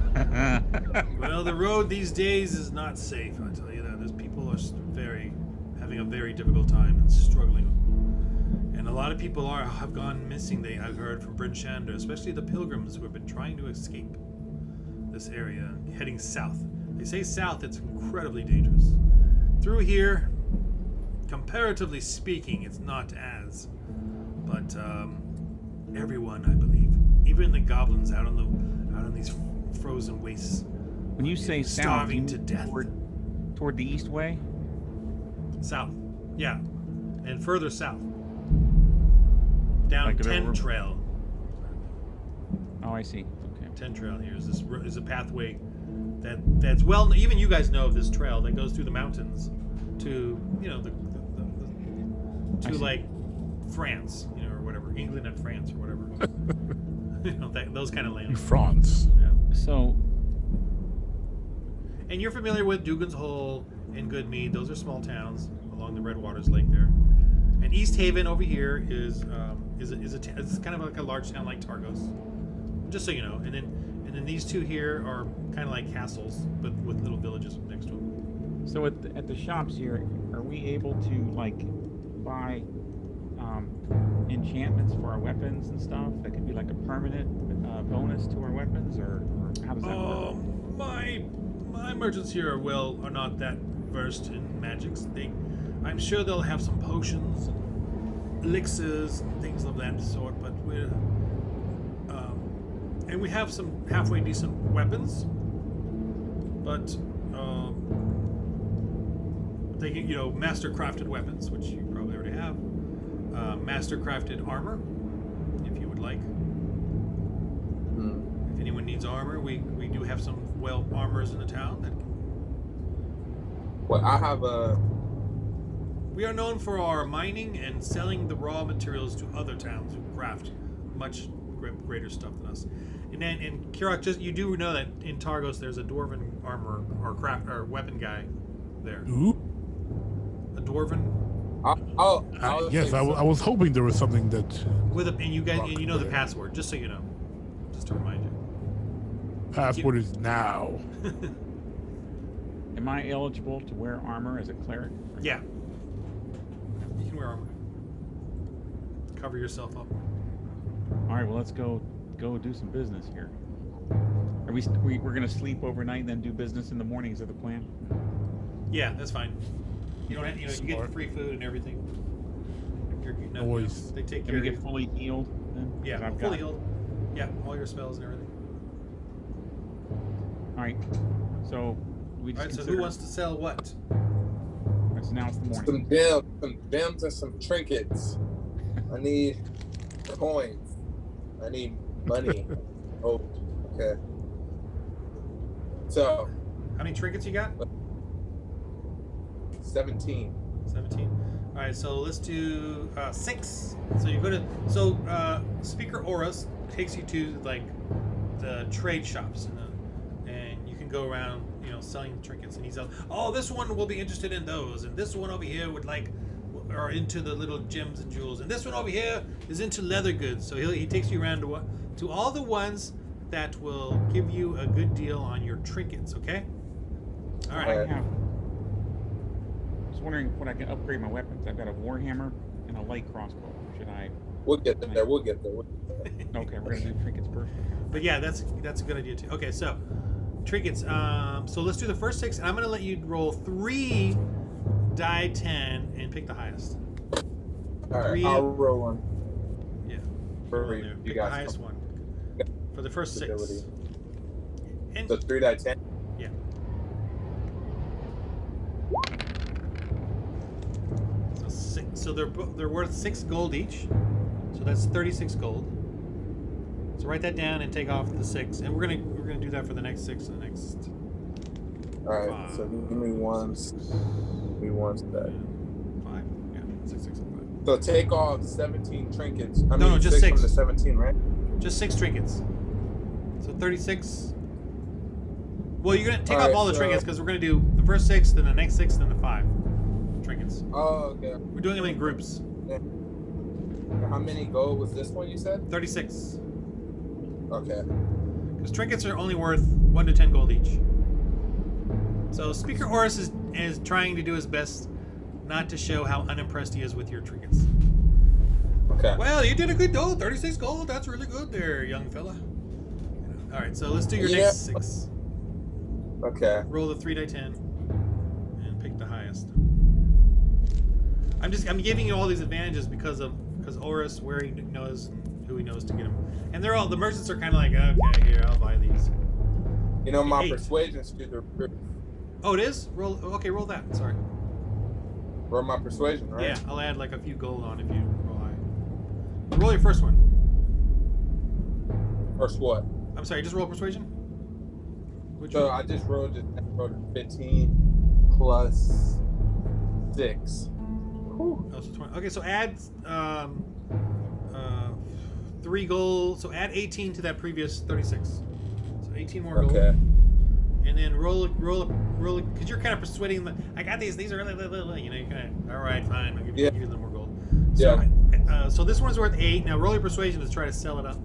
Well, the road these days is not safe, I tell you that. There's people are having a very difficult time and struggling. And a lot of people have gone missing, I've heard, from Bryn Shander, especially the pilgrims who have been trying to escape this area, heading south. They say south, it's incredibly dangerous. Through here, comparatively speaking, it's not as. But everyone, I believe, even the goblins out on these frozen wastes, When you say south, starving to death. Toward the east way? South, yeah, and further south, down Like 10 Trail. Oh, I see. Okay. 10 Trail here is a pathway that's well. Even you guys know of this trail that goes through the mountains to France, you know, or whatever, England and France or whatever. You know, those kind of lands. France. Yeah. So, And you're familiar with Dugan's Hole and Goodmead. Those are small towns along the Red Waters Lake there. And East Haven over here is it's kind of like a large town like Targos, just so you know. And then these two here are kind of like castles, but with little villages next to them. so at the shops here, are we able to like buy enchantments for our weapons and stuff? That could be like a permanent bonus to our weapons, or how does that work? My merchants here are not that versed in magics. I'm sure they'll have some potions, elixirs, and things of that sort. But and we have some halfway decent weapons. But they get, you know, master crafted weapons, which you probably already have. Master crafted armor, if you would like. If anyone needs armor, we do have some armors in the town. Well, I have a. We are known for our mining and selling the raw materials to other towns who craft much greater stuff than us. And then in Kirok, you do know that in Targos there's a dwarven armor or weapon guy there. Ooh. A dwarven. Yes, I was hoping there was something that. And you know the password, just so you know, just to remind you. Password is now. Am I eligible to wear armor as a cleric? Yeah. You can wear armor. Cover yourself up. All right, well, let's go do some business here. Are we're gonna sleep overnight and then do business in the morning? Is that the plan? Yeah, that's fine. You don't have, you get free food and everything. Always. They take Can care we of get you. fully healed then? Yeah, 'Cause I've fully got- healed. Yeah, all your spells and everything. All right, so we All just right, so consider. who wants to sell what? So now it's the morning. Some gems and some trinkets. I need coins. I need money. Oh, okay. So, How many trinkets you got? 17. 17. All right, so let's do 6. So you go to Speaker Oros takes you to like the trade shops and you can go around, you know, selling trinkets, and he's like, oh, this one will be interested in those, and this one over here are into the little gems and jewels, and this one over here is into leather goods. So he takes you around to all the ones that will give you a good deal on your trinkets. Okay. All right. I have. I was wondering what I can upgrade my weapons. I've got a warhammer and a light crossbow. Should I? We'll get there. We'll get there. Okay, we're gonna do trinkets first. But yeah, that's a good idea too. Okay, so trinkets. So let's do the first 6. I'm gonna let you roll 3 die 10 and pick the highest. All right, 3. I'll roll one. Yeah. For Roll in there. you Pick the guys. highest one for the first 6. Ability. And So 3 die 10. yeah. So 6. So they're worth 6 gold each. So that's 36 gold. So write that down and take off the 6, and we're gonna do that for the next 6 and the next. All right. So give me one. Give me one stack. 5. Yeah, 6, 6, and 5. So take off 17 trinkets. I No, mean, just 6 6. from the 17, right? Just 6 trinkets. So 36. Well, you're gonna take All off right, all the so- trinkets because we're gonna do the first 6, then the next 6, then the 5 trinkets. Oh, okay. We're doing them in groups. How many gold was this one you said? 36. Okay. Because trinkets are only worth 1 to 10 gold each. So Speaker Horus is trying to do his best not to show how unimpressed he is with your trinkets. Okay. Well, you did a good gold, 36 gold. That's really good there, young fella. All right, so let's do your next 6. Okay. Roll the 3 die 10 and pick the highest. I'm giving you all these advantages because Horus, where he knows and who he knows to get them. And the merchants are kind of like, okay, here, I'll buy these. You know, my 8. persuasion's through the roof. Oh, it is? Roll that. Sorry. Roll my persuasion, right? Yeah, I'll add like a few gold on if you roll high. Roll your first one. First what? I'm sorry, just roll persuasion. So I just rolled 15 plus 6. Oh, so 20. Okay, so add 3 gold. So add 18 to that previous 36. So 18 more gold. Okay. And then roll, because you're kind of persuading them. I got these. These are, you know, you kind of, all right, fine. I'll give you a little more gold. So, so this one's worth 8. Now roll your persuasion to try to sell it up.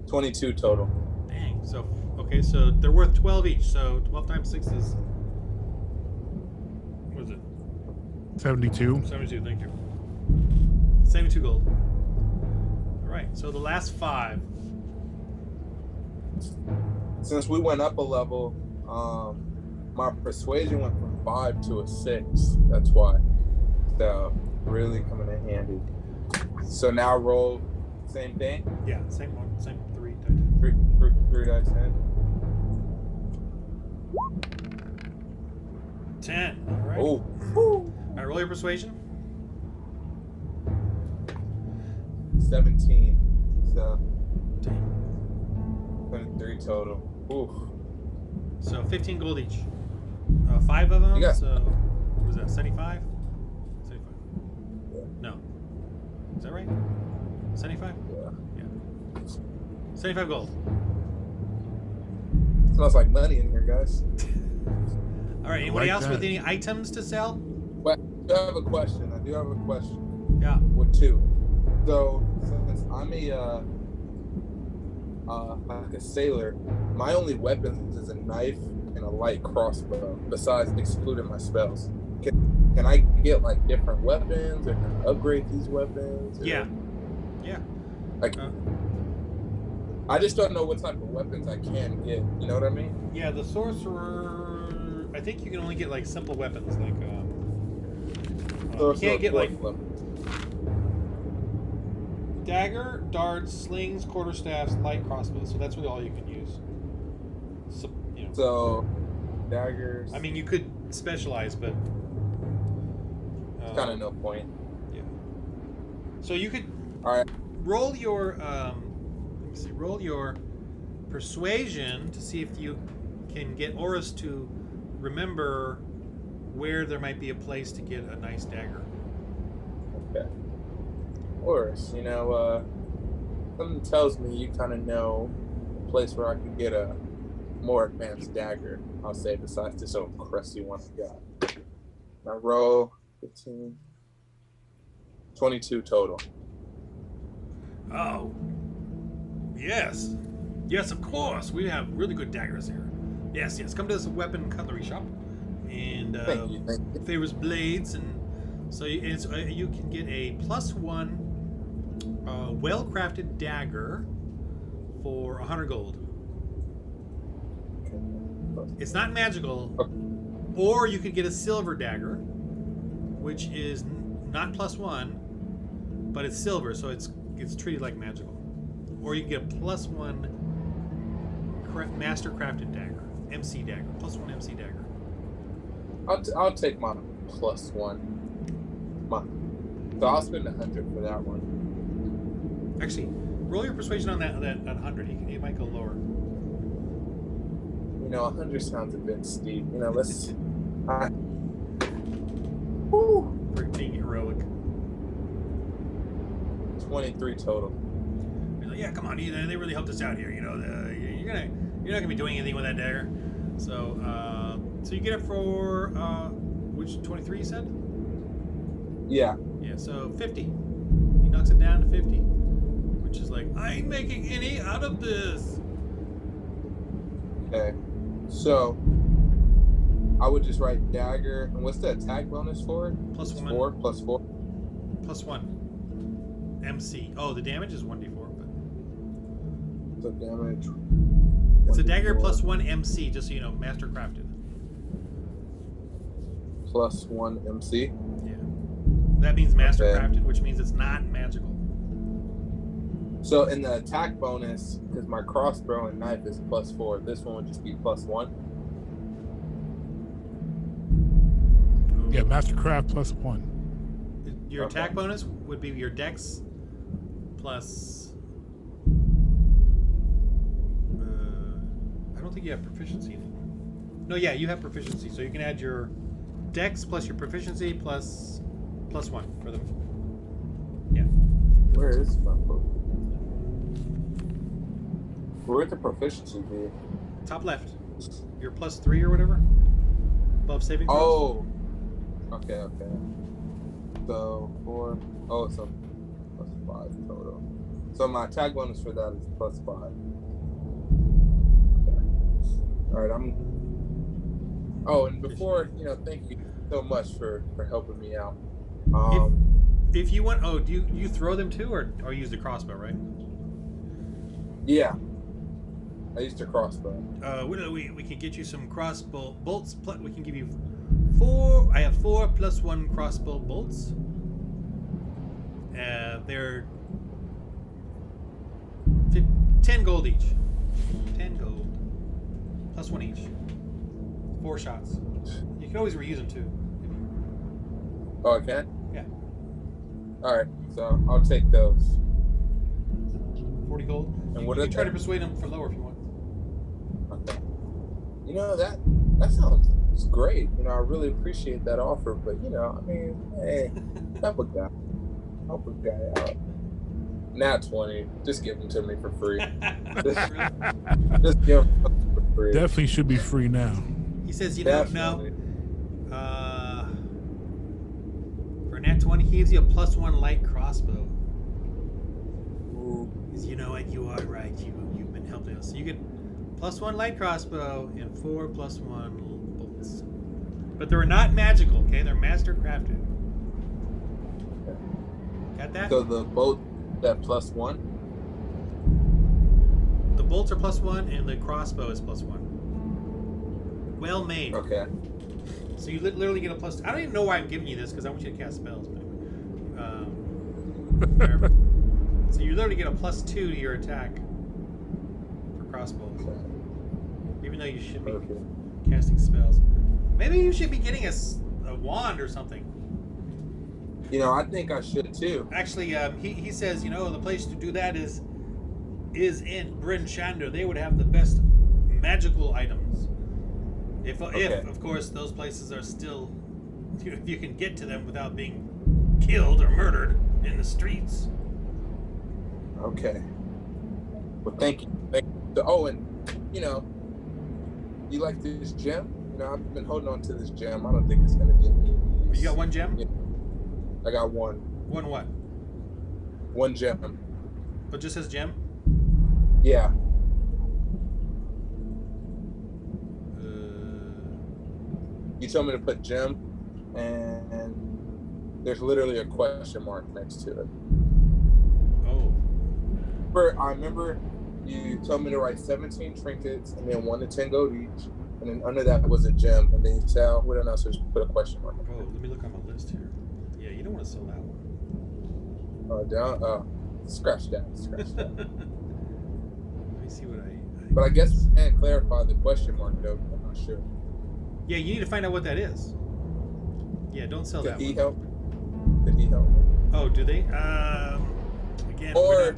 $22 total. Dang. So, okay, so they're worth 12 each. So 12 times 6 is, what is it? 72. 72, thank you. 72 gold. All right, so the last 5. Since we went up a level, my persuasion went from 5 to a 6. That's why. So really coming in handy. So now roll same thing. Yeah, same one, same 3 dice 10. 10. All right. Oh. All right, roll your persuasion. 17. So Dang. 23 total. Ooh. So 15 gold each. 5 of them. You got- So what was that? 75. 75. Yeah. No. Is that right? 75. Yeah. Yeah. 75 gold. Smells like money in here, guys. All right. Anybody like else that. with any items to sell? But I do have a question. Yeah. With 2. So since I'm like a sailor, my only weapons is a knife and a light crossbow. Besides excluding my spells, can I get like different weapons, or can I upgrade these weapons? Or, Yeah. Yeah. Like, I just don't know what type of weapons I can get. You know what I mean? Yeah. The sorcerer. I think you can only get like simple weapons, like you can't get like dagger, darts, slings, quarterstaffs, light crossbows. So that's really all you can use. So, you know. So daggers. I mean, you could specialize, but kind of no point. Yeah. So you could All right. roll your let me see, roll your persuasion to see if you can get Oris to remember where there might be a place to get a nice dagger. Okay. Or, you know, something tells me you kind of know a place where I could get a more advanced dagger, I'll say, besides this old crusty one I got. Now roll 15. 22 total. Oh. Yes. Yes, of course. We have really good daggers here. Yes, yes. Come to this weapon and cutlery shop. And Thank you. favors blades, and so you can get a +1 well-crafted dagger for 100 gold. It's not magical, or you could get a silver dagger, which is not +1, but it's silver, so it's treated like magical. Or you can get a +1 master crafted dagger, MC dagger, +1 MC dagger. I'll take my +1. So I'll spend 100 for that one. Actually, roll your persuasion on that 100. It might go lower. You know, 100 sounds a bit steep. You know, let's. For being heroic. 23 total. You're like, yeah, come on, they really helped us out here. You know, you're not gonna be doing anything with that dagger. So, so you get it for which 23 you said? Yeah. Yeah, so 50. He knocks it down to 50, which is like, I ain't making any out of this. Okay. So I would just write dagger. And what's the attack bonus for it? +1. 4 +4. +1. MC. Oh, the damage is 1d4, but So damage. it's a dagger 1d4 +1 MC, just so you know, master crafted. +1 MC. Yeah. That means master Okay. crafted, which means it's not magical. So in the attack bonus, because my crossbow and knife is +4, this one would just be +1. Yeah, Mastercraft +1. Your Okay. attack bonus would be your dex plus. I don't think you have proficiency anymore. No, yeah, you have proficiency, so you can add your dex plus your proficiency plus +1 for them. Yeah. Where is my proficiency? Where's the proficiency be? Top left. Your +3 or whatever. Above saving throws. Oh. Okay. So 4. Oh, so +5 total. So my attack bonus for that is +5. Okay. All right. Oh, and before thank you so much for helping me out. If you want, do you throw them too, or use the crossbow, right? Yeah. I used a crossbow. We can get you some crossbow bolts. We can give you 4. I have 4 + 1 crossbow bolts. They're 10 gold each. 10 gold. +1 each. 4 shots. You can always reuse them too. Oh, I can? Yeah. All right. So I'll take those. 40 gold. And You can try to persuade them for lower if you want. Okay. That sounds great. I really appreciate that offer, but hey, help a guy out. Nat 20. Just give them to me for free. Just give them for free. Definitely should be free now. He says, no. For Nat 20, he gives you a +1 light crossbow. Ooh. You know what? You are right. You've been helping us. So you get +1 light crossbow and 4 +1 bolts. But they're not magical, okay? They're master crafted. Got that? So the bolt that +1? The bolts are +1 and the crossbow is +1. Well made. Okay. So you literally get a +2. I don't even know why I'm giving you this because I want you to cast spells. But so you literally get a +2 to your attack for crossbows. Okay. Even though you should be casting spells. Maybe you should be getting a wand or something. I think I should too. Actually, he says, the place to do that is in Bryn Shander. They would have the best magical items. If of course those places are still, if you can get to them without being killed or murdered in the streets. Okay. Well, thank you. Oh, and you like this gem? I've been holding on to this gem. I don't think it's gonna get me. You got 1 gem? Yeah. I got 1. 1 what? 1 gem. It just says gem? Yeah. You told me to put gem, and there's literally a question mark next to it. Oh. I remember you told me to write 17 trinkets and then 1 to 10 gold each, and then under that was a gem, and then you said, "We don't know," so just put a question mark. Oh, let me look on my list here. Yeah, you don't want to sell that one. Scratch that. Let me see what I But I guess we can clarify the question mark though. I'm not sure. Yeah, you need to find out what that is. Yeah, don't sell that Could he one. help? Could he help? Oh, do they? Again, Or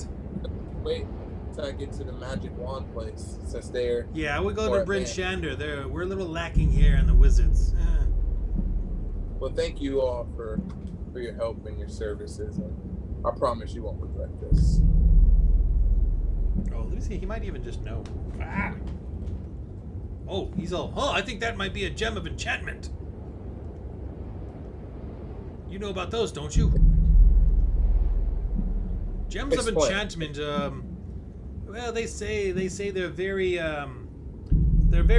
wait till I get to the magic wand place, since they're. Yeah, I would go to Bryn Shander. We're a little lacking here in the wizards. Well, thank you all for your help and your services, and I promise you won't regret this. Oh, let me see. He might even just know. Ah! Oh, he's all, I think that might be a gem of enchantment. You know about those, don't you? Gems of enchantment, well, they say they're very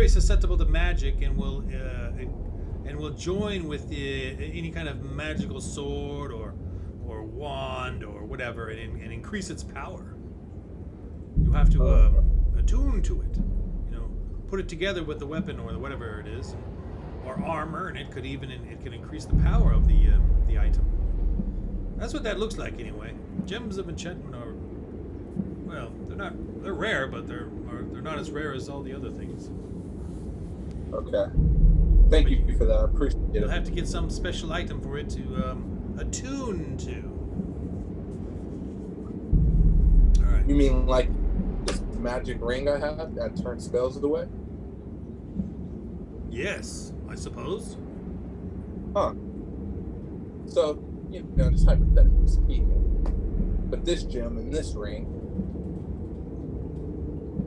susceptible to magic and will join with any kind of magical sword or wand or whatever and increase its power. You have to attune to it. Put it together with the weapon or whatever it is, or armor, and it could increase the power of the item. That's what that looks like anyway. Gems of enchantment are, well, they're rare, but they're not as rare as all the other things. Okay. Thank you for that. I appreciate it. You'll have to get some special item for it to attune to. All right. You mean like this magic ring I have that turns spells away? Yes, I suppose. Huh. So, just hypothetically speaking, but this gym in this ring,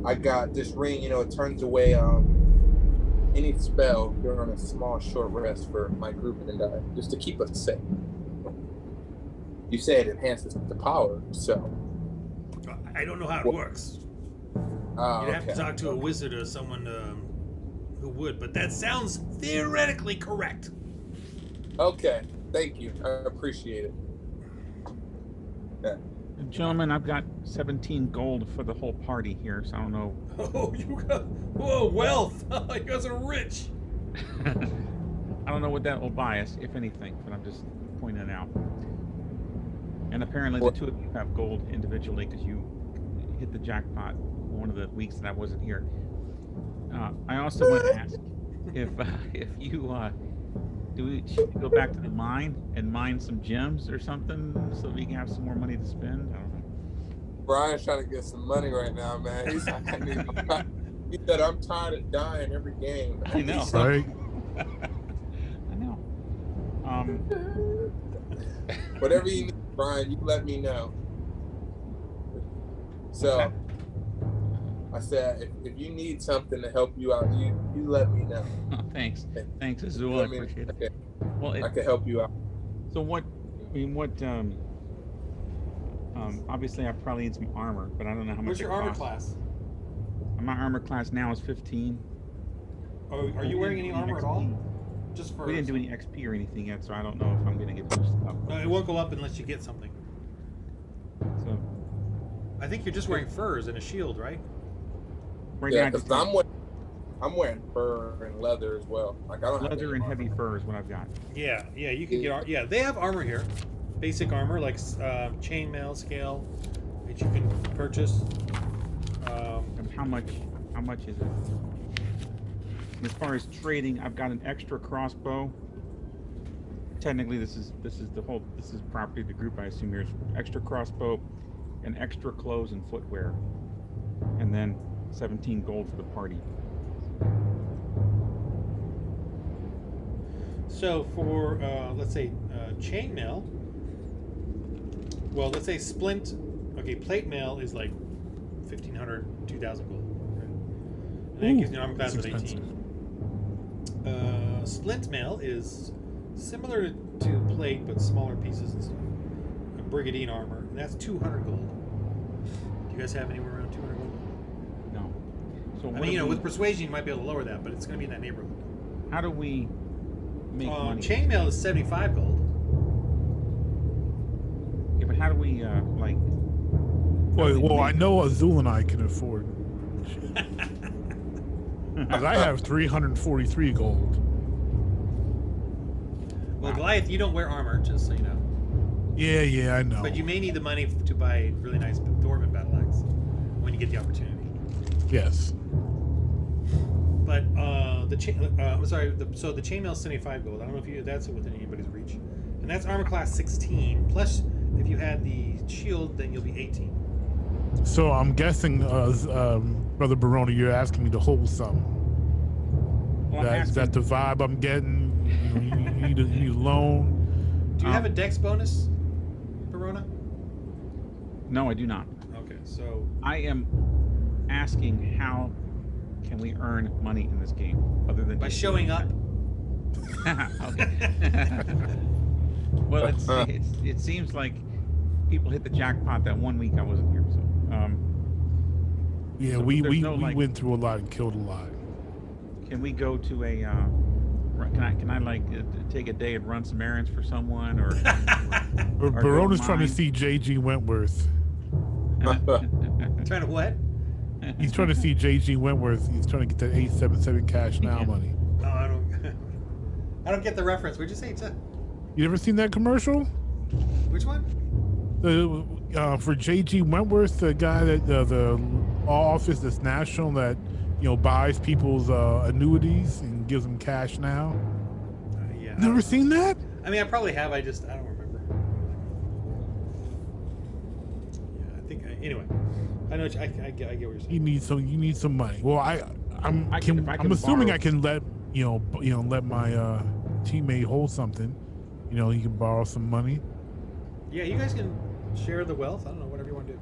I got this ring, it turns away any spell during a small short rest for my group and I, just to keep us safe. You say it enhances the power, so. I don't know how it works. You'd have to talk to a wizard or someone who would, but that sounds theoretically correct. Okay, thank you. I appreciate it. Yeah. Gentlemen, I've got 17 gold for the whole party here, so I don't know. Oh, you got wealth. You guys are rich. I don't know what that will buy us, if anything, but I'm just pointing it out. And apparently the two of you have gold individually because you hit the jackpot one of the weeks that I wasn't here. I also want to ask if you should we go back to the mine and mine some gems or something so we can have some more money to spend? I don't know. Brian's trying to get some money right now, man. He said, I'm tired of dying every game. I know. Right? I know. Whatever you need, Brian, you let me know. So, okay. I said, if you need something to help you out, you let me know. Oh, thanks, Azul. I appreciate it. Well, I can help you out. So obviously I probably need some armor, but I don't know how much. What's your armor class? My armor class now is 15. Oh, are you wearing any armor at all? Just for. We didn't do any XP or anything yet, so I don't know if I'm going to get boosted up. No, it won't go up unless you get something. So. I think you're just wearing furs and a shield, right? Yeah, because I'm wearing fur and leather as well. Like I don't have leather and heavy fur is what I've got. Yeah, you can get. Yeah, they have armor here, basic armor like chainmail, scale, that you can purchase. And how much is it? As far as trading, I've got an extra crossbow. Technically, this is property of the group. I assume here's extra crossbow, and extra clothes and footwear, and then 17 gold for the party. So for let's say chainmail, well, let's say splint. Okay, plate mail is like 1,500, 2,000 gold. Right? And that gives you an armor class of 18. Splint mail is similar to plate but smaller pieces and stuff. A brigandine armor, and that's 200 gold. Do you guys have anywhere around 200 gold? No. So I mean, with persuasion, you might be able to lower that, but it's going to be in that neighborhood. How do we make money? Chainmail is 75 gold. Yeah, but how do we like? Well, I know Azul and I can afford. Because I have 343 gold. Well, Goliath, you don't wear armor, just so you know. Yeah, I know. But you may need the money to buy a really nice dwarven battle axe when you get the opportunity. Yes. But the chainmail is 75 gold. I don't know if that's within anybody's reach, and that's armor class 16. Plus, if you had the shield, then you'll be 18. So I'm guessing, Brother Barona, you're asking me to hold some. Well, is that the vibe I'm getting? You need a loan. Do you have a dex bonus, Barona? No, I do not. Okay, so I am asking how can we earn money in this game other than by showing up. Okay. Well, it seems like people hit the jackpot that one week I wasn't here. So, yeah, so we went through a lot and killed a lot. Can we go to a? Can I like take a day and run some errands for someone or Barona's trying to see J.G. Wentworth. Trying to what? He's trying to see J.G. Wentworth. He's trying to get that 877 cash now money. Oh, I don't get the reference. What'd you say? You ever seen that commercial? Which one? For J.G. Wentworth, the guy that the office that's national that buys people's annuities and gives them cash now. Yeah. Never seen that? I mean, I probably have. I don't remember. Yeah, I think. Anyway, I know. I get what you're saying. You need some money. Well, I'm assuming I can let let my teammate hold something. He can borrow some money. Yeah, you guys can share the wealth. I don't know, whatever you want to do,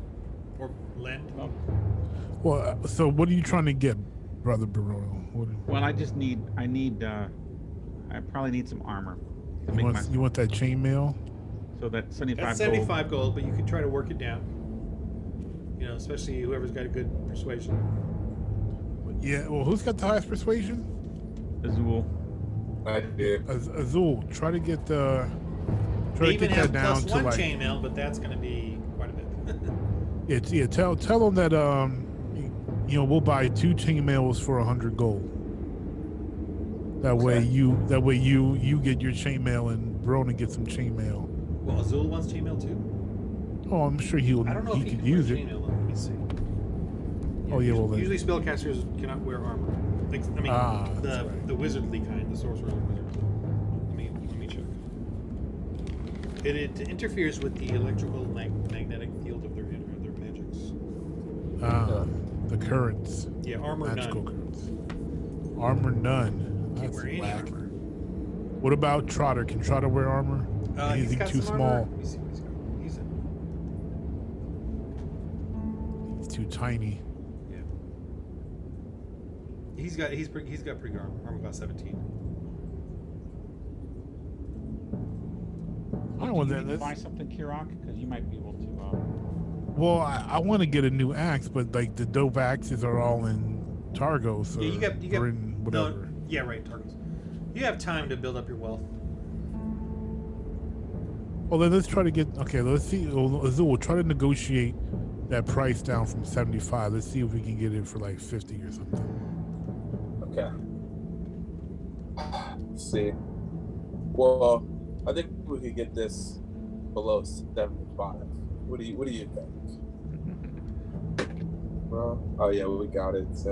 or lend. Oh. Well, so what are you trying to get, Brother Barolo? Well, I probably need some armor. You want that chainmail? So that 75 That's 75 gold, but you could try to work it down. Especially whoever's got a good persuasion. Yeah, well, who's got the highest persuasion? Azul. I did. Azul, try to get the. Try They to even get have that down plus to one like. chainmail, but that's going to be quite a bit. Yeah, tell them that we'll buy 2 chainmails for 100 gold. That way you get your chainmail and Broden gets some chainmail. Well, Azul wants chainmail too. Oh, I'm sure I don't know if he he could can use wear it. chainmail, though. Let me see. Oh yeah, well then. Usually spellcasters cannot wear armor. Like, the wizardly kind, the sorcerer wizard. Let me check. It interferes with the electrical magnetic field of their magics. The currents. Yeah, armor magical none. currents. Armor none. Can't That's wear any whack. armor. What about Trotter? Can Trotter wear armor? Is he got too some small? armor. Let me see what he's got. He's too tiny. Yeah. He's got pretty good armor. Armor class 17. I don't want You that. need to buy something, Kirok, because you might be able to. Well, I want to get a new axe, but like the dope axes are all in Targos. Yeah, you got or in whatever. No, yeah, right, Targos. You have time to build up your wealth. Well, then let's try to get. Okay, let's see. Azul, we'll try to negotiate that price down from 75. Let's see if we can get it for like 50 or something. Okay. Let's see. Well, I think we could get this below 75. What do you think? Bro? Oh yeah, we got it. So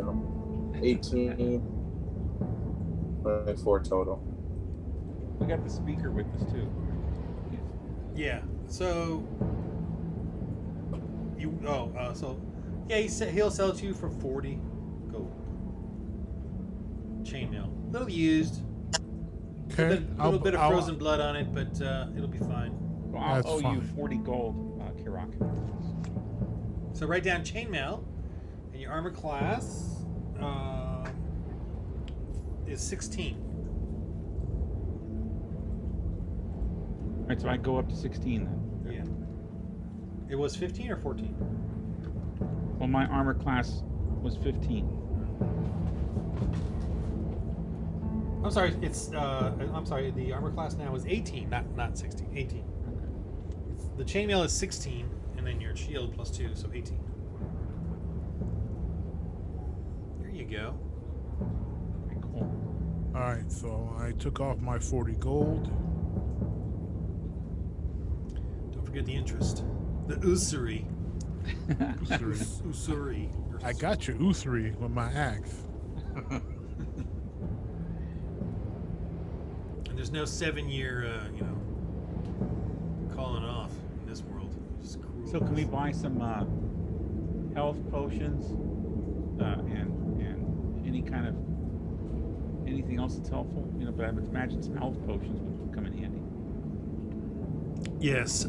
18, 24 total. We got the speaker with us too. Yeah. So he'll sell it to you for 40 gold. Chainmail. A little used. Okay. A little bit of frozen blood on it, but it'll be fine. Well, I'll owe fine. you 40 gold, Kirok. So write down chainmail, and your armor class is 16. All right, so I go up to 16 then. Yeah. It was 15 or 14? Well, my armor class was 15. I'm sorry. I'm sorry. The armor class now is 18, not 16. 18. The chainmail is 16, and then your shield plus 2, so 18. There you go. Okay, cool. All right, so I took off my 40 gold. Don't forget the interest. The usury. Usuri. Usury. I got your usuri with my axe. And there's no 7-year, calling off in this world. It's cruel. So can we buy some health potions and any kind of anything else that's helpful? But I would imagine some health potions would come in handy. Yes.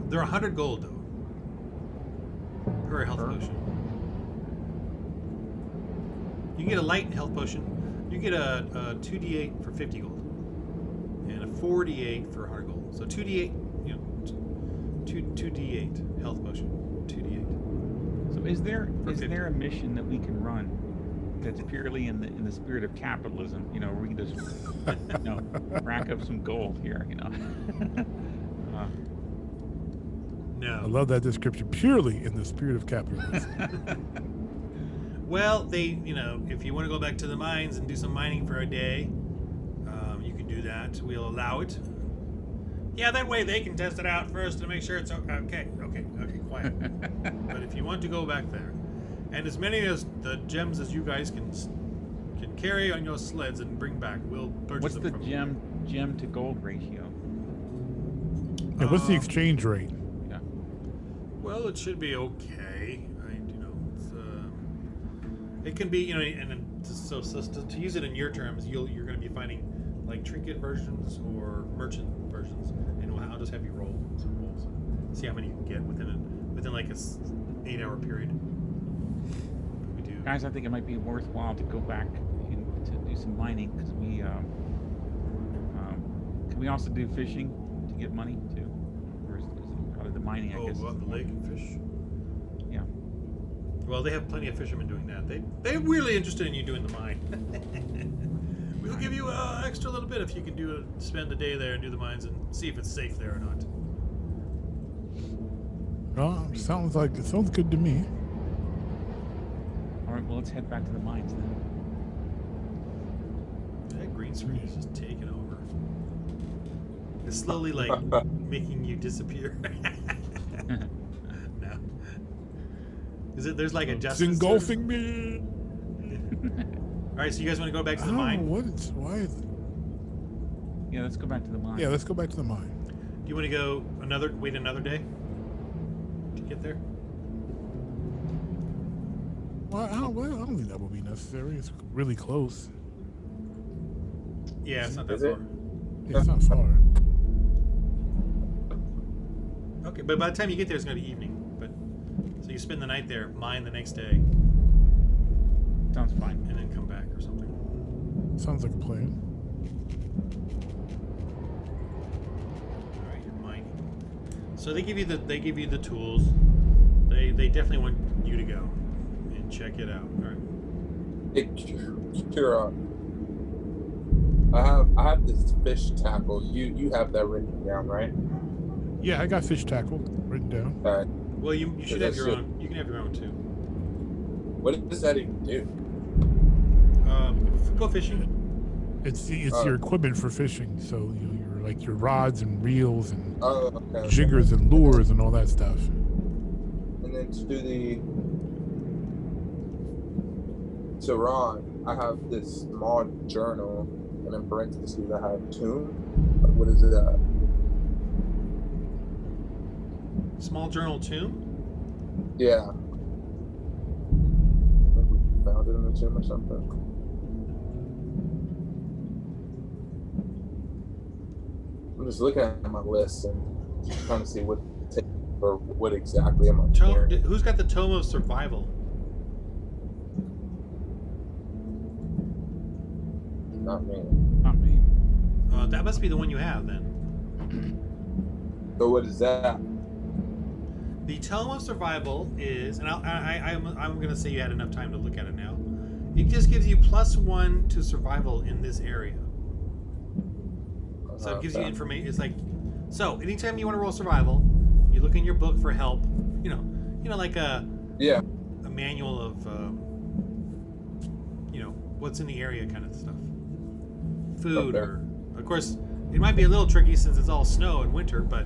They're 100 gold though. For a health potion. You can get a light health potion. You get a 2d8 for 50 gold, and a 4d8 for 100 gold. So 2d8, 2d8 health potion. 2d8. So is there a mission that we can run that's purely in the spirit of capitalism? Where we can just rack up some gold here. No. I love that description. Purely in the spirit of capitalism. Well, if you want to go back to the mines and do some mining for a day, you can do that. We'll allow it. Yeah, that way they can test it out first to make sure it's okay. Okay, quiet. But if you want to go back there, and as many as the gems as you guys can carry on your sleds and bring back, we'll purchase them from you. What's the gem to gold ratio? And what's the exchange rate? Well, it should be okay. It can be, and then so to use it in your terms, you're going to be finding like trinket versions or merchant versions, and I'll just have you roll some rolls, see how many you can get within like a 8-hour period. We do. Guys, I think it might be worthwhile to go back and to do some mining because we can we also do fishing to get money too, or is it probably the mining? I guess. Go out in the lake and fish. Yeah. Well, they have plenty of fishermen doing that. They're really interested in you doing the mine. We'll give you an extra little bit if you can spend a day there and do the mines and see if it's safe there or not. Well, sounds good to me. All right, well, let's head back to the mines then. That green screen is just taking over. It's slowly like making you disappear. No. There's like adjustments? It's engulfing me. All right, so you guys want to go back to the mine? Why is it? Yeah, let's go back to the mine. Yeah, let's go back to the mine. Do you want to go wait another day to get there? Well, I don't think that will be necessary. It's really close. Yeah, it's not that far. Yeah, it's not far. Okay, but by the time you get there, it's going to be evening. So you spend the night there, mine the next day. Sounds fine. And then come back or something. Sounds like a plan. All right, you're mining. So they give you the tools. They definitely want you to go and check it out. All right. Hey, Kira, I have this fish tackle. You have that written down, right? Yeah, I got fish tackle written down. All right. Well, you should have your own. You can have your own too. What does that even do? Go fishing. It's your equipment for fishing. So your rods and reels and Okay. jiggers and lures and all that stuff. And then to Ron, I have this small journal, and in parentheses I have tune. What is it? Small journal tomb? Yeah. I think we found it in the tomb or something. I'm just looking at my list and trying to see what exactly am I carrying. Who's got the Tome of Survival? Not me. Not me. That must be the one you have then. So what is that? The Tome of Survival is, and I'm going to say you had enough time to look at it now. It just gives you +1 to survival in this area. So it gives you information. It's like, so anytime you want to roll survival, you look in your book for help. Like a manual of what's in the area kind of stuff. Food or, of course, it might be a little tricky since it's all snow in winter, but.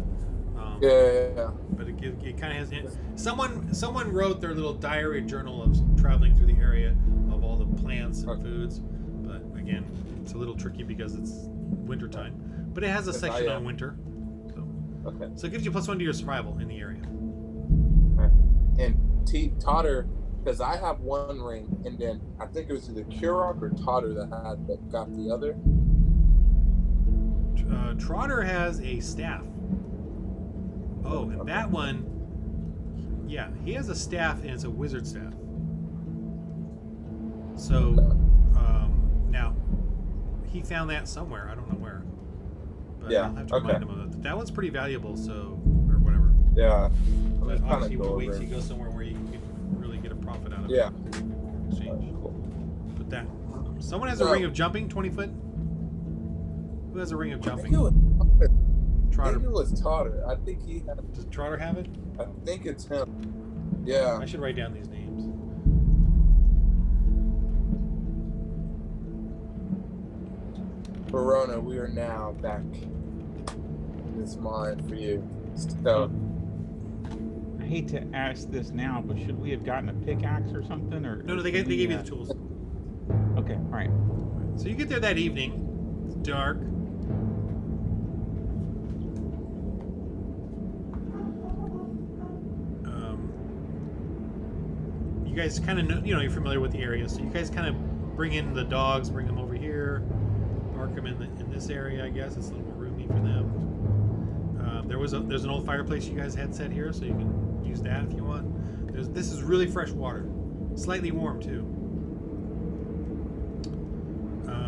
But it kind of has. Someone wrote their little diary journal of traveling through the area of all the plants and foods. But again, it's a little tricky because it's winter time. But it has a section on winter. So it gives you +1 to your survival in the area. And Totter, because I have one ring, and then I think it was either Kurok or Totter that got the other. Trotter has a staff. Oh, and that one, yeah, he has a staff, and it's a wizard staff. So, now, he found that somewhere. I don't know where. But I'll have to remind him of that. That one's pretty valuable, so, or whatever. Yeah. But obviously, we'll wait till you go somewhere where you can really get a profit out of it. Exchange. Cool. But that, someone has a ring of jumping, 20 foot? Who has a ring of jumping? Trotter. Maybe it was Totter. I think he had. Does Trotter have it? I think it's him. Yeah. I should write down these names. Verona, we are now back in this mine for you. So, I hate to ask this now, but should we have gotten a pickaxe or something? Or No, they gave you the tools. Okay, all right. So you get there that evening. It's dark. you guys kind of know, you're familiar with the area, so you guys kind of bring in the dogs, bring them over here, park them in this area. I guess it's a little more roomy for them. There's an old fireplace you guys had set here, so you can use that if you want. This is really fresh water, slightly warm too.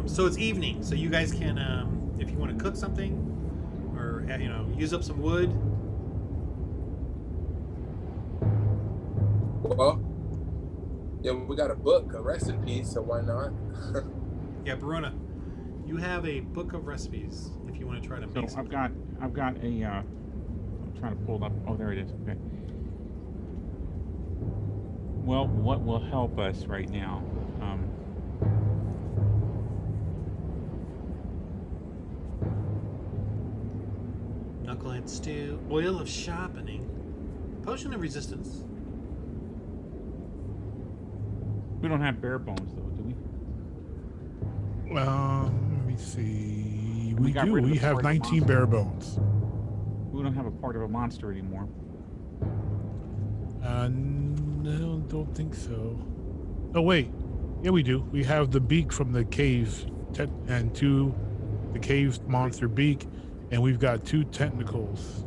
So it's evening, so you guys can, if you want to cook something, or use up some wood. Well, yeah, we got a book, a recipe, so why not? Yeah, Verona, you have a book of recipes if you want to try to make something. I've got a, I'm trying to pull it up. Oh, there it is. Okay. Well, what will help us right now? Knucklehead stew, oil of sharpening, potion of resistance. We don't have bare bones, though, do we? Let me see. We got do. rid of We the have part of 19 monster. bare bones. We don't have a part of a monster anymore. No, don't think so. Oh, wait. Yeah, we do. We have the beak from the cave and the cave monster beak, and we've got 2 tentacles.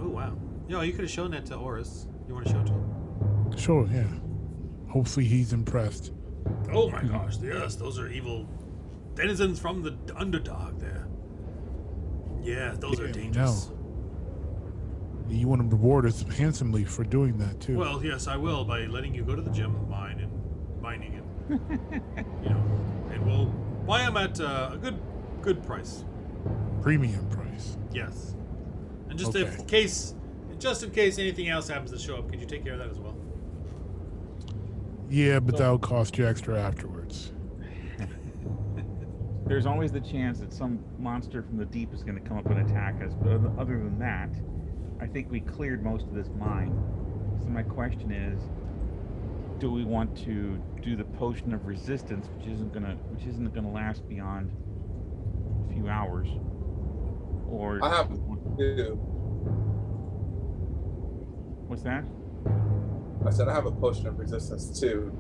Oh, wow. You could have shown that to Horus. You want to show it to him? Sure, yeah. Hopefully he's impressed. Oh my gosh, yes, those are evil denizens from the Underdark there. Yeah, those are dangerous. No. You want to reward us handsomely for doing that, too. Well, yes, I will, by letting you go to the gem mine and mining it. And we'll buy them at a good price. Premium price. Yes. And just Okay. in case anything else happens to show up, could you take care of that as well? Yeah, but that'll cost you extra afterwards. There's always the chance that some monster from the deep is going to come up and attack us. But other than that, I think we cleared most of this mine. So my question is, do we want to do the potion of resistance, which isn't gonna last beyond a few hours, or I have 2. What's that? I said I have a potion of resistance too.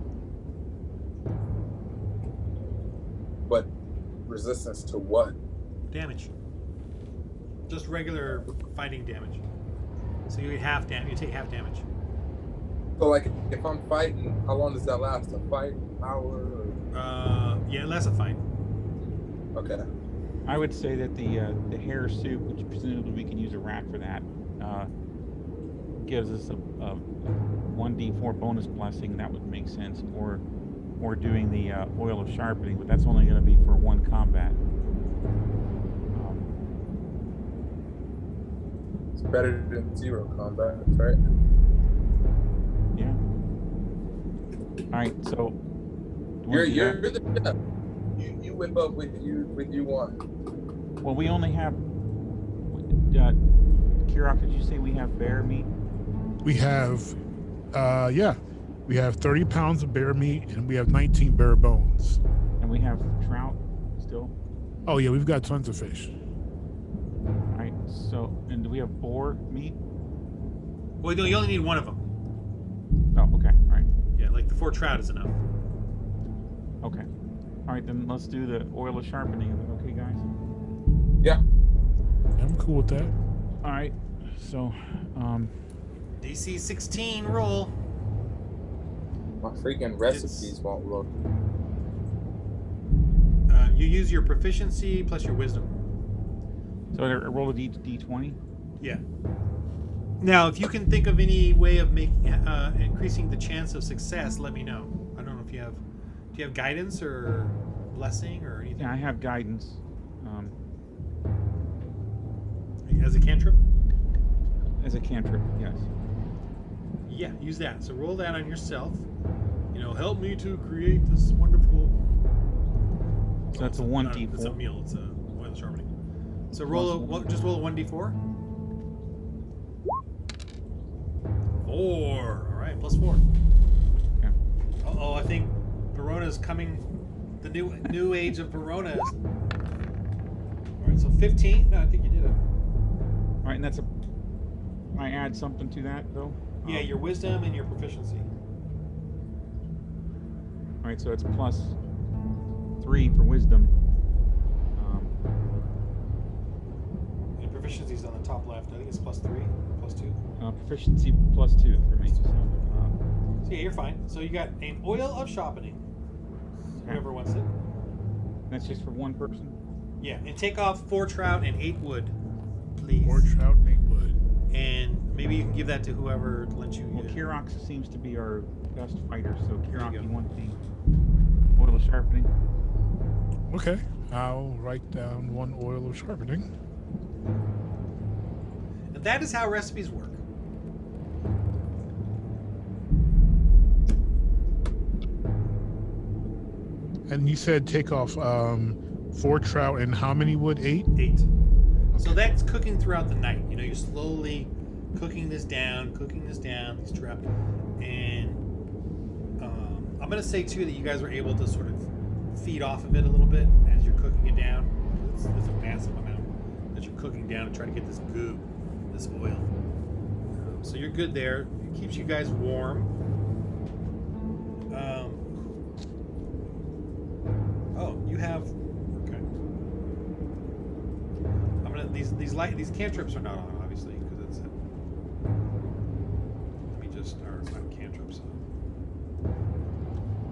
But resistance to what? Damage. Just regular fighting damage. So you take half damage. So like if I'm fighting, how long does that last? A fight? An hour? Or... Yeah, less a fight. Okay. I would say that the hair soup, which presumably we can use a rat for that, gives us a 1d4 bonus blessing. That would make sense. Or doing the oil of sharpening, but that's only going to be for 1 combat. It's better than 0 combat, right? Yeah. All right. So you're the chef. You whip up with you want. Well, we only have. Kirok, did you say we have bear meat? We have, we have 30 pounds of bear meat and we have 19 bare bones. And we have trout still? Oh, yeah, we've got tons of fish. All right, so, and do we have boar meat? Well, you only need 1 of them. Oh, okay, all right. Yeah, like the 4 trout is enough. Okay. All right, then let's do the oil of sharpening. Is that okay, guys? Yeah. I'm cool with that. All right, so, DC 16 roll. My freaking recipes won't look. You use your proficiency plus your wisdom. so I roll a D20? Yeah. Now, if you can think of any way of increasing the chance of success, let me know. I don't know if you have. Do you have guidance or blessing or anything? Yeah, I have guidance. As a cantrip? As a cantrip, yes. Yeah, use that. So roll that on yourself. Help me to create this wonderful. So that's a 1d4. It's a meal. It's a oil sharpening. So just roll a 1d4. 4. All right, plus 4. Okay. Uh-oh, I think Verona's coming. The new age of Verona is. All right, so 15. No, I think you did it. All right, and that's I add something to that, though? Yeah, your wisdom and your proficiency. All right, so it's +3 for wisdom. And proficiency's on the top left. I think it's +3, +2. Proficiency +2 for me. So yeah, you're fine. So you got an oil of sharpening. Whoever wants it. That's just for one person? Yeah, and take off 4 trout and 8 wood, please. 4 trout and 8 wood. And maybe you can give that to whoever lets you. Well, Kirok seems to be our best fighter, so Kirok, you you go. want the oil of sharpening? Okay, I'll write down 1 oil of sharpening. And that is how recipes work. And you said take off 4 trout and how many wood? 8? 8. So that's cooking throughout the night. You know, you're slowly cooking this down, these trout. And I'm going to say, too, that you guys were able to sort of feed off of it a little bit as you're cooking it down. It's a massive amount that you're cooking down to try to get this goo, this oil. So you're good there. It keeps you guys warm. Oh, you have... Okay. I'm gonna... These cantrips are not on, obviously, because it's... Let me just... Or not cantrips.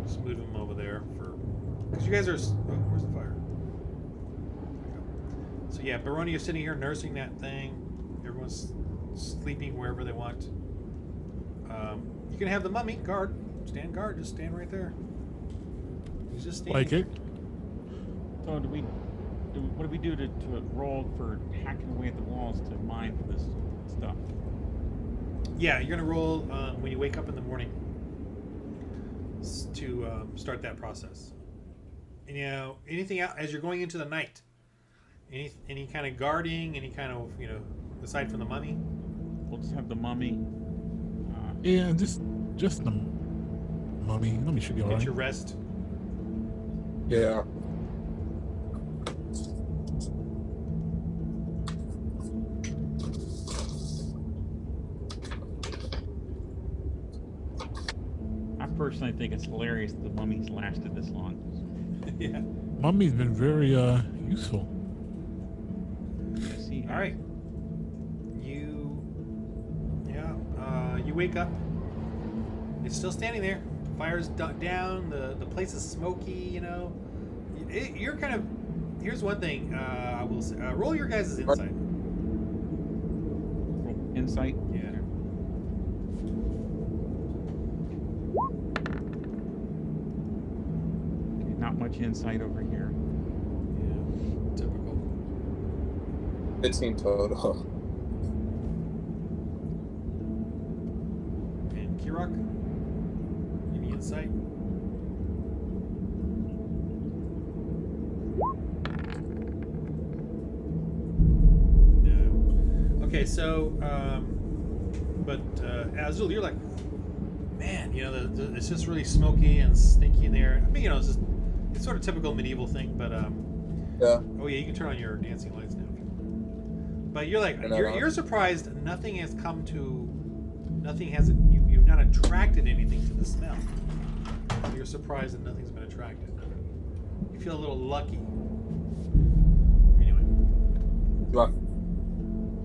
Just move them over there for... Because you guys are... Oh, where's the fire? There you go. So yeah, Baroni is sitting here nursing that thing. Everyone's sleeping wherever they want. You can have the mummy guard. Stand guard. Just stand right there. He's just standing. Like it. So what do we do to roll for hacking away at the walls to mine for this stuff? Yeah, you're gonna roll when you wake up in the morning to start that process. And, you know, anything out as you're going into the night, any kind of guarding, any kind of, you know, aside from the mummy. We'll just have the mummy. Yeah, just the mummy. Let me should be all Get right. your rest. Yeah. I personally think it's hilarious that the mummy's lasted this long. Yeah. Mummy's been very useful. See, All right. You wake up. It's still standing there. Fire's down. The place is smoky. You know. You're kind of. Here's one thing. I will say. Roll your guys' insight. Insight. Yeah. Okay, not much insight over here. Yeah. Typical. 15 total. And Kirok, any insight? No. Okay, so, but Azul, you're like, man, you know, it's just really smoky and stinky in there. I mean, you know, it's sort of typical medieval thing, but Yeah. oh yeah, you can turn on your dancing lights now. But you're like, you're surprised nothing has you've not attracted anything to the smell. You're surprised that nothing's been attracted. You feel a little lucky. Anyway.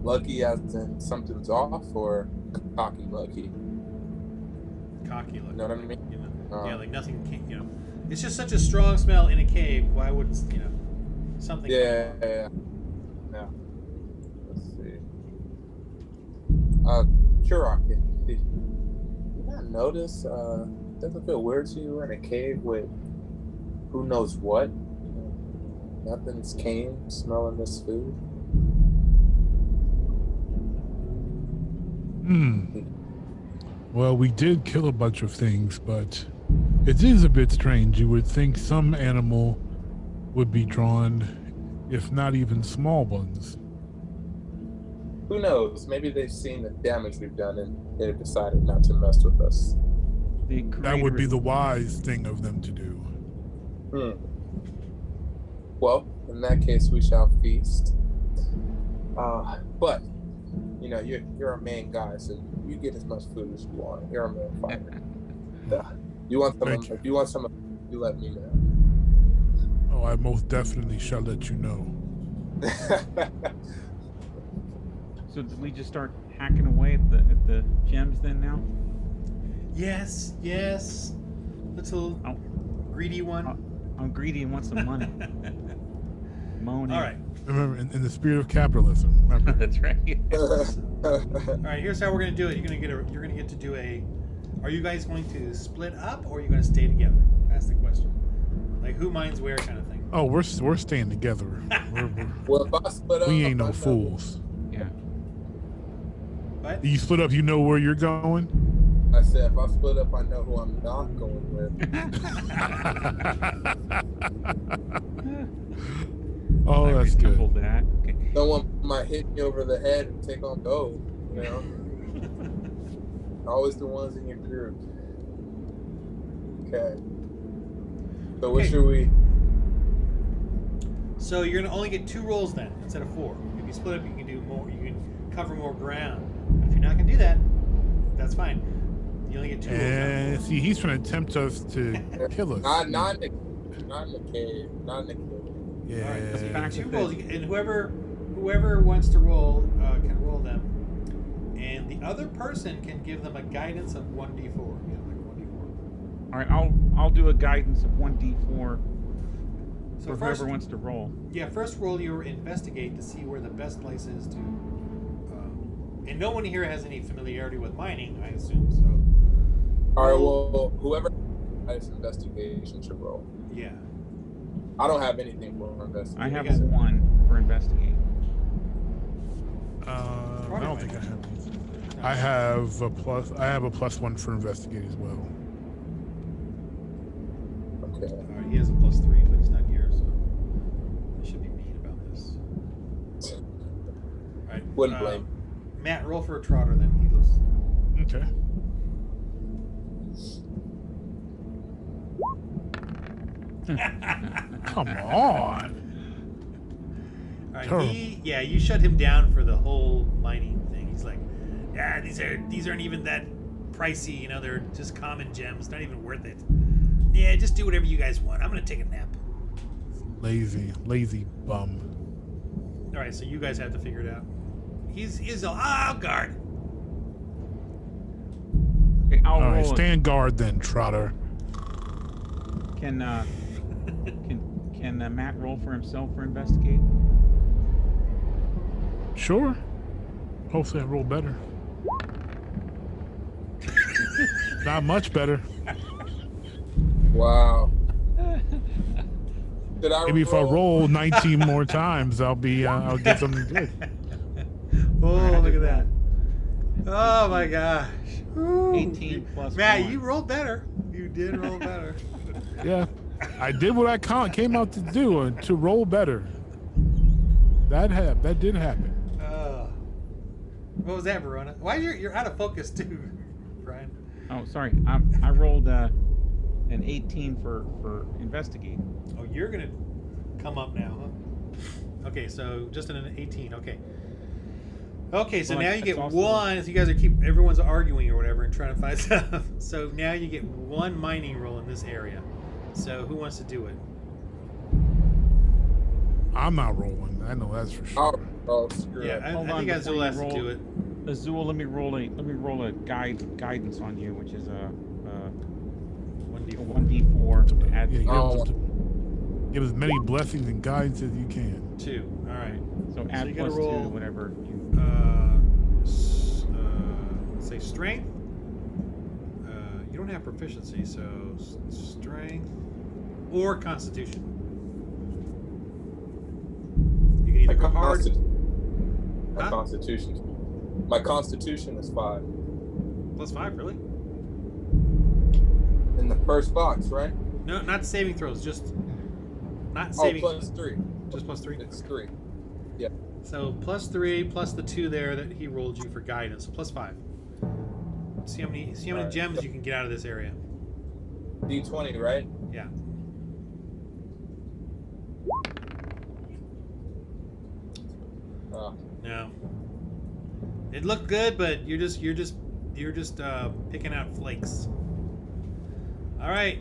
Lucky as in something's off, or cocky lucky? Cocky lucky. You know what I mean? You know? Yeah, like nothing came, you know. It's just such a strong smell in a cave. Why would, you know, something Yeah. Let's see. Kurok, did you not notice? Doesn't feel weird to you in a cave with who knows what? Nothing's came smelling this food. Well, we did kill a bunch of things, but it is a bit strange. You would think some animal would be drawn, if not even small ones. Who knows? Maybe they've seen the damage we've done and they've decided not to mess with us. That would be the wise thing of them to do. Well, in that case, we shall feast. But you know, you're a main guy, so you get as much food as you want. You're a main fighter. You want some? Thank you. If you want some you let me know. Oh, I most definitely shall let you know. So did we just start hacking away at the gems then now? Yes, yes. Little greedy one. I'm greedy and want some money. Moaning. All right. Remember, in the spirit of capitalism. Remember. That's right. All right. Here's how we're gonna do it. You're gonna get to do a. Are you guys going to split up or are you gonna stay together? That's the question. Like who mines where, kind of thing. Oh, we're staying together. Well, if I split up, We ain't no fools. Yeah. What? You split up, you know where you're going? I said, if I split up, I know who I'm not going with. Oh, I that's good. resembled that. Okay. Someone might hit me over the head and take on gold, you know? Always the ones in your group. Okay. So what should we... So you're gonna only get 2 rolls then instead of 4. If you split up, you can do more. You can cover more ground. But if you're not gonna do that, that's fine. You only get 2 rolls. And see, he's trying to tempt us to kill us. Not in the cave. Not in the cave. Yeah. All right, so you Back get 2 to rolls, and whoever wants to roll can roll them, and the other person can give them a guidance of 1d4. Yeah, like 1d4. All right, I'll do a guidance of 1d4 So for first, whoever wants to roll. yeah, first roll you investigate to see where the best place is to. And no one here has any familiarity with mining, I assume. So. All right, well, whoever has investigation should roll. Yeah. I don't have anything for investigation. I have a 1 for investigate. I don't think I have anything. I have a plus. I have a +1 for investigate as well. Okay. All right, he has a +3, but he's not here, so I should be mean about this. All right. Wouldn't blame. Matt, roll for a trotter then. He looks. Okay. Come on. All Terrible. right, you shut him down for the whole mining thing. He's like, yeah, these aren't even that pricey. You know, they're just common gems. Not even worth it. Yeah, just do whatever you guys want. I'm gonna take a nap. Lazy bum. All right, so you guys have to figure it out. He's I'll guard. Okay, I'll All roll. right, stand guard then, Trotter. Can Matt roll for himself for investigate? Sure. Hopefully I roll better. Not much better. Wow. Maybe if I roll 19 more times, I'll get something good. Oh, look at that. Oh my gosh. Ooh. 18 plus Matt, 1. you rolled better. You did roll better. Yeah, I did what I came out to do, to roll better. That did happen. What was that, Verona? Why you're out of focus too, Brian? Oh, sorry. I rolled an 18 for investigate. Oh, you're gonna come up now, huh? Okay, so just an 18. Okay. Okay, so Well, now you get also- 1. So you guys everyone's arguing or whatever and trying to find stuff. So now you get 1 mining roll in this area. So who wants to do it? I'm not rolling. I know that's for sure. Oh, screw Yeah, it. I Hold on, think before Azul you has to roll. do it. Azul, let me roll a guidance on you, which is a 1d4 to add. Yeah, give as many blessings and guidance as you can. 2. All right. So you add gotta plus roll, 2 whatever you. Let's say strength. You don't have proficiency, so strength or constitution. You can either go hard. My Huh? constitution. My constitution is 5. +5, really? In the first box, right? No, not saving throws. Just not Oh, saving. +3. Just +3. It's 3. So +3 plus the 2 there that he rolled you for guidance. So +5. See how many Alright. gems you can get out of this area. D20, right? Yeah. No. It looked good, but you're just picking out flakes. All right,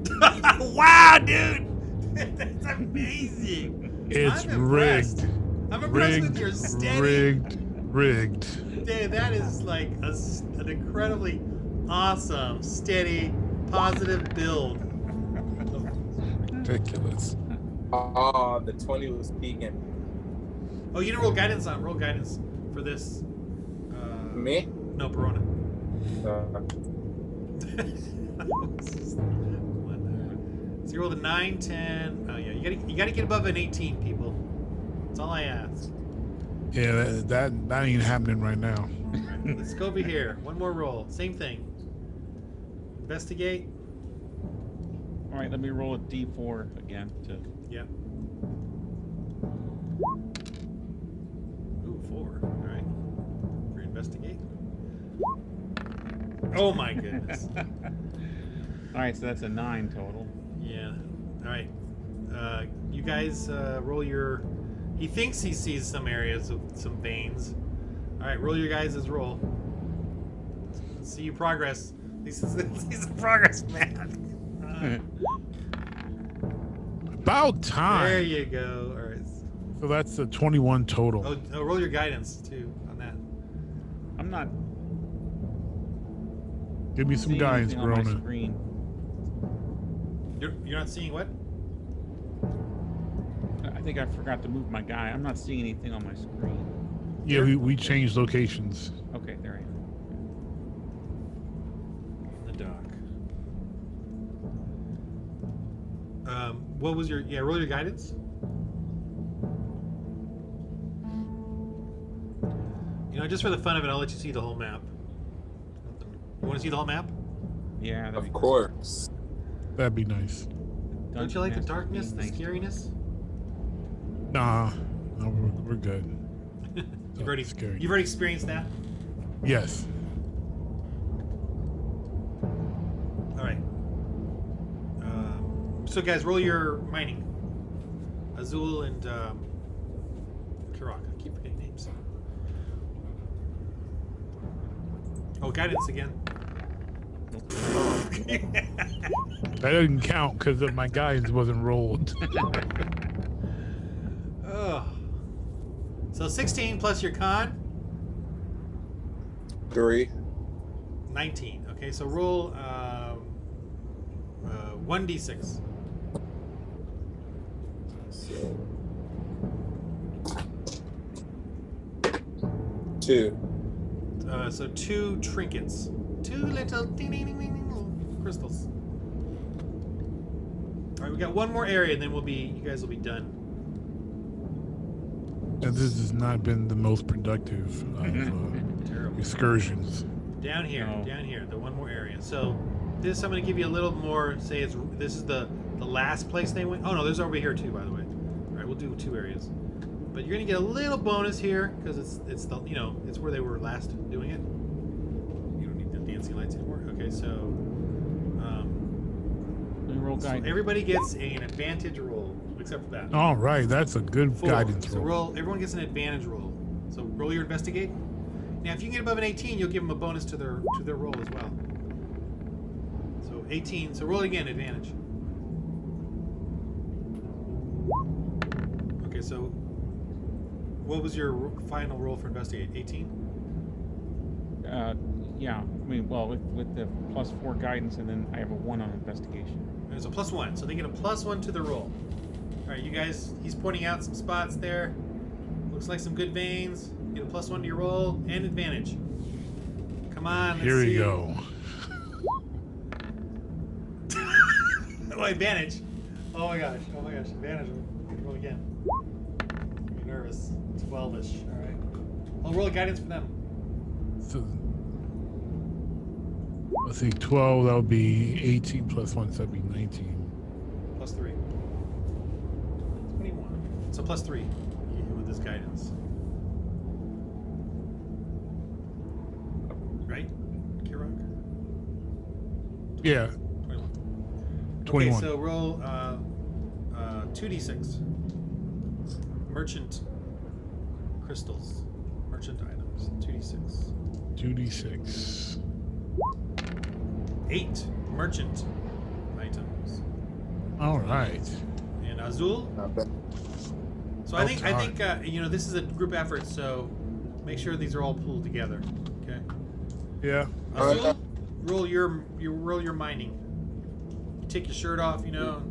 Wow, dude! That's amazing. It's I'm impressed. rigged. I'm impressed with your steady. Rigged. Dude, that is like an incredibly awesome, steady, positive build. Ridiculous. Oh, the 20 was peaking. Oh, you didn't roll guidance on. Roll guidance for this. Me? No, Barona. So you rolled a 9, 10. Oh yeah, you gotta get above an 18, people. That's all I ask. Yeah, that ain't happening right now. Right, let's go over here. One more roll. Same thing. Investigate. All right, let me roll a d4 again. Yeah. Ooh, 4. All right. Investigate. Oh my goodness. All right, so that's a 9 total. Yeah. All right. You guys roll your. He thinks he sees some areas of some veins. All right, roll your guys' roll. Let's see you progress. This is progress, man. About time. There you go. All right. So that's a 21 total. Oh, roll your guidance too on that. I'm not. Give me some seeing guidance, anything on my Barona. screen. You're not seeing what? I think I forgot to move my guy. I'm not seeing anything on my screen. Yeah, we changed locations. Okay, there I am. The dock. What was your roll your guidance? You know, just for the fun of it, I'll let you see the whole map. You want to see the whole map? Yeah, that'd Of be course. That'd be nice. Don't you like the Master darkness, the Chief, thanks. scariness? Nah, no, we're good. You've already Scary. experienced that. Yes. All right. So guys, roll your mining. Azul and Kirok. I keep forgetting names. Oh, guidance again. That doesn't count because my guidance wasn't rolled. Oh. So 16 plus your con, 3. 19. Okay, so roll 1d6. So 2. So 2 trinkets. 2 little ding, ding, ding, ding, ding, crystals. All right, we got one more area, and then you guys will be done. And this has not been the most productive of Terrible. excursions. Down here, No. down here, the one more area. So this, I'm going to give you a little more. Say this is the last place they went. Oh no, there's over here too, by the way. All right, we'll do 2 areas. But you're going to get a little bonus here because it's the it's where they were last doing it. You don't need the dancing lights anymore. Okay, so. Let me roll So guidance. everybody gets an advantage roll, except for that. All right, that's a good 4. guidance So roll. everyone gets an advantage roll. So roll your investigate. Now, if you can get above an 18, you'll give them a bonus to their roll as well. So 18. So roll it again, advantage. Okay, so what was your final roll for investigate? 18. Yeah, I mean, well, with the +4 guidance, and then I have a 1 on investigation. There's a +1, so they get a +1 to the roll. All right, you guys. He's pointing out some spots there. Looks like some good veins. Get a +1 to your roll and advantage. Come on. Let's Here we see. go. Oh, advantage. Oh my gosh. Advantage. Roll again. You're nervous. 12-ish. All right. I'll roll a guidance for them. So, let's see, 12, that would be 18 plus 1, so that'd be 19. +3. 21. So +3 with this guidance. Right? Kirok? Yeah, 21. 21. Okay, so roll 2d6. Merchant crystals. Merchant items. 2d6. 2d6. 8 merchant items. All right. And Azul. Not bad. So I think you know, this is a group effort, so make sure these are all pulled together. Okay. Yeah. Azul, roll your mining. You take your shirt off, you know.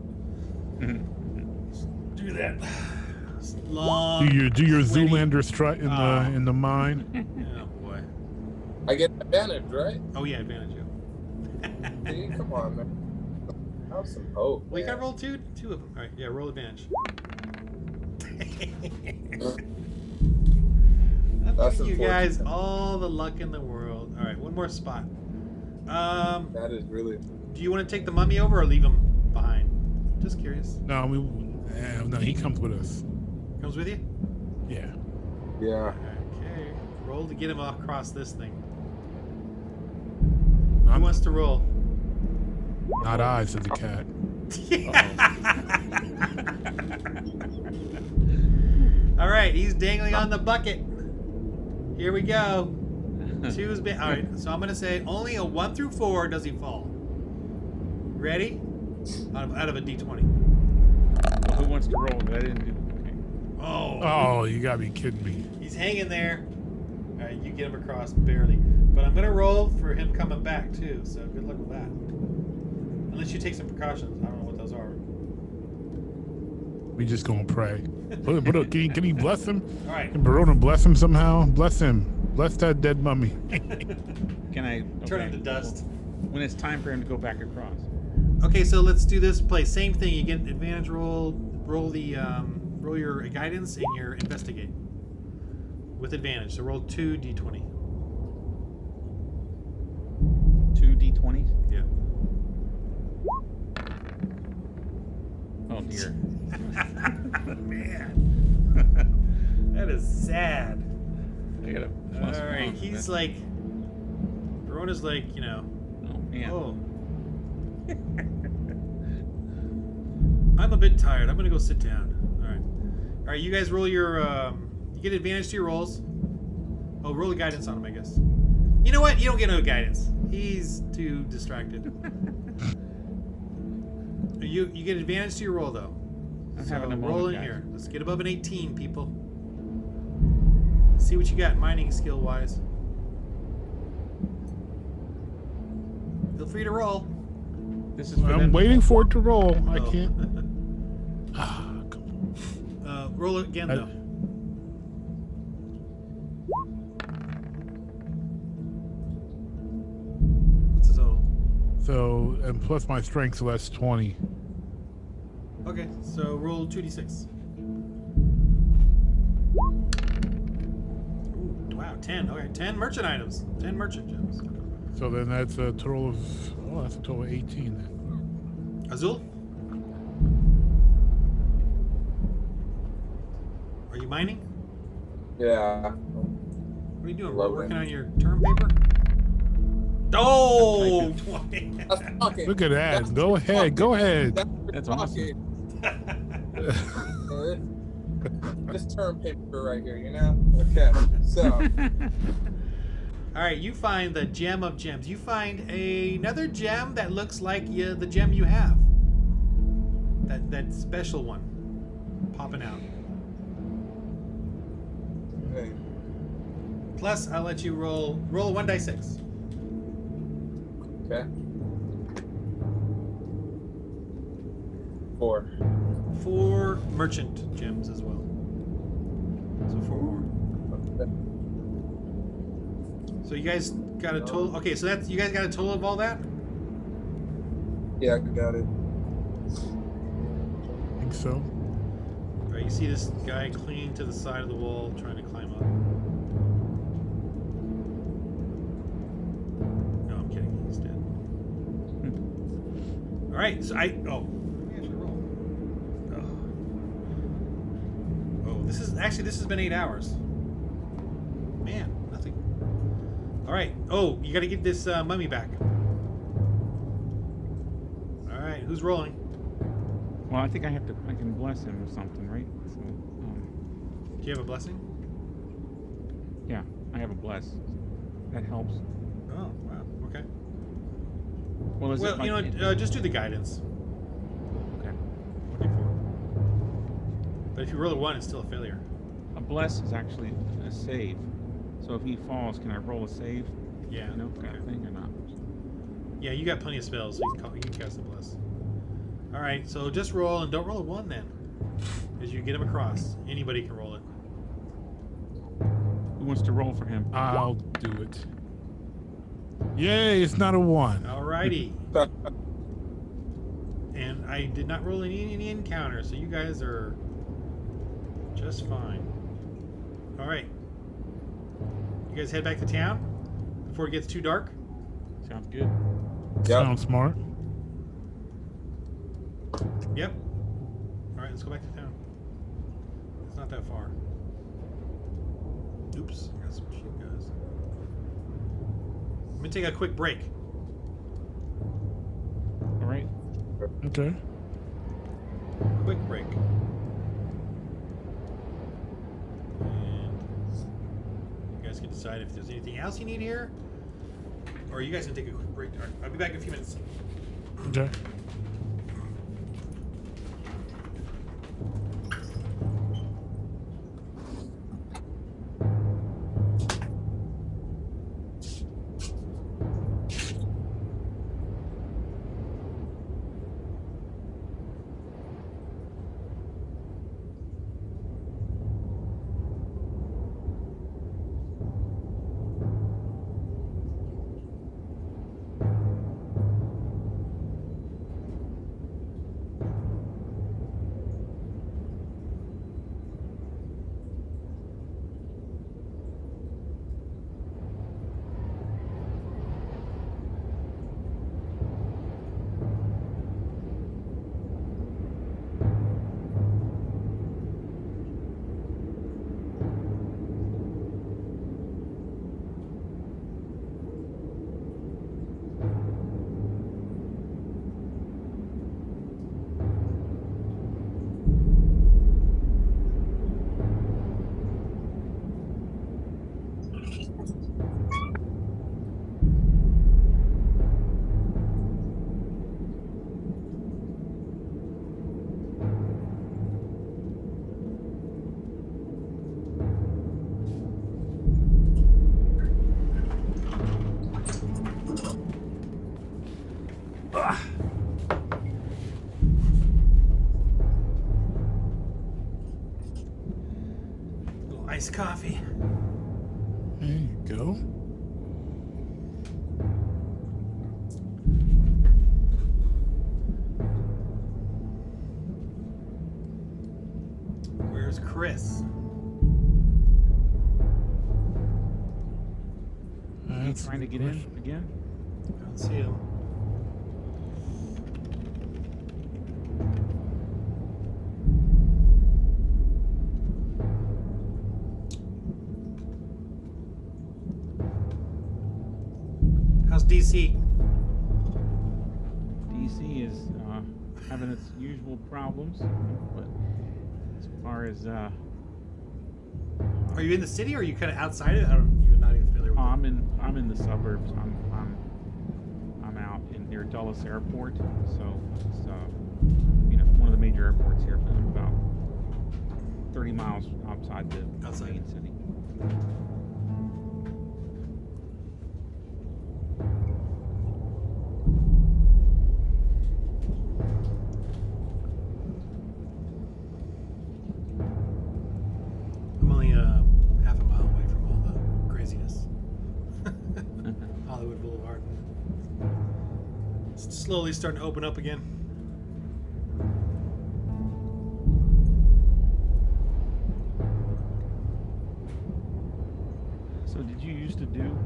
Do that. Long. Do your sweaty- Zoolander strut in the mine. Oh boy. I get advantage, right? Oh yeah, advantage. Yeah. See, come on, man. Have some hope. Well, you man. gotta roll two of them. All right, yeah, roll advantage. I'm That's giving you guys unfortunate. all the luck in the world. All right, one more spot. That is really. Do you want to take the mummy over or leave him behind? Just curious. No, no, he comes with us. Comes with you? Yeah. Yeah. Okay. Roll to get him across this thing. I'm Who wants to roll? not I, says the cat. All right, he's dangling on the bucket. Here we go. Two's been. All right, so I'm gonna say only a 1 through 4 does he fall. Ready? Out of a D20. Well, who wants to roll? I didn't do. Okay. Oh, you gotta be kidding me. He's hanging there. All right, you get him across barely, but I'm gonna roll for him coming back too. So good luck with that. Unless you take some precautions. I don't know what those are. We just gonna pray. Can you bless him? All right. Can Barona bless him somehow? Bless him. Bless that dead mummy. Can I Turn him to dust. When it's time for him to go back across. Okay, so let's do this play. Same thing. You get advantage roll. Roll your guidance and your investigate with advantage. So roll 2 d20. 2 d20s. Yeah. Oh dear. Man, that is sad. I got a All plus right, one. he's like, Verona's like, you know, Oh man. oh. I'm a bit tired. I'm gonna go sit down. All right, you guys roll your. You get advantage to your rolls. Oh, roll a guidance on him, I guess. You know what? You don't get no guidance. He's too distracted. You get advantage to your roll though. I'm So having a roll moment, in guys. here. Let's get above an 18, people. See what you got mining skill wise. Feel free to roll. This is for I'm them. waiting for it to roll. I Oh. can't. Come on. Roll it again though. What's the total? So, and plus my strength, so that's 20. Okay, so roll 2d6. Ooh, wow, 10. Okay, 10 merchant items. 10 merchant gems. So then that's a total of, oh, that's a total of 18 then. Azul? Are you mining? Yeah. What are you doing? Love Working it. on your term paper? Oh! 20. That's talking. Look at that. That's Go ahead. Go ahead. That's talking. This term paper right here, you know? Okay. So, All right, you find the gem of gems. You find another gem that looks like the gem you have. That special one popping out. hey, Plus, I'll let you roll 1d6. okay. 4. 4 merchant gems as well. So 4 more. Okay. So you guys got a total. Okay, so that's you guys got a total of all that. Yeah, I got it. I think so. All right, you see this guy clinging to the side of the wall, trying to climb up. No, I'm kidding. He's dead. All right, so maybe I should roll. Oh, this has been 8 hours. Man, nothing. All right. Oh, you got to get this mummy back. All right, who's rolling? Well, I think I can bless him or something, right? So, Do you have a blessing? yeah, I have a bless. That helps. Oh, wow. Okay. Well, is it Well, like, you know, just do the guidance. okay. But if you roll a 1, it's still a failure. A bless is actually a save. So if he falls, can I roll a save? Yeah. You know, kind of thing or not? Yeah, you got plenty of spells, so you can cast a bless. All right, so just roll and don't roll a 1 then, because you get him across. Anybody can roll it. Who wants to roll for him? I'll do it. Yay! It's not a 1. All righty. And I did not roll any encounter, so you guys are just fine. All right. You guys head back to town before it gets too dark. Sounds good. Sounds smart. Yep. All right, let's go back to town. It's not that far. Oops, I got some shit, guys. I'm gonna take a quick break. All right. Okay. Quick break. And you guys can decide if there's anything else you need here, or you guys can take a quick break. All right, I'll be back in a few minutes. Okay. Iced coffee. There you go. Where's Chris? That's Trying to get in again? I don't see him. How's DC? DC is having its usual problems, but as far as Are you in the city, or are you kind of outside of it? You're not even familiar with it. I'm in the suburbs. I'm out near Dulles Airport, so it's one of the major airports here, but I'm about 30 miles outside the main city. I'm only half a mile away from all the craziness. Hollywood Boulevard. It's slowly starting to open up again. So did you used to do,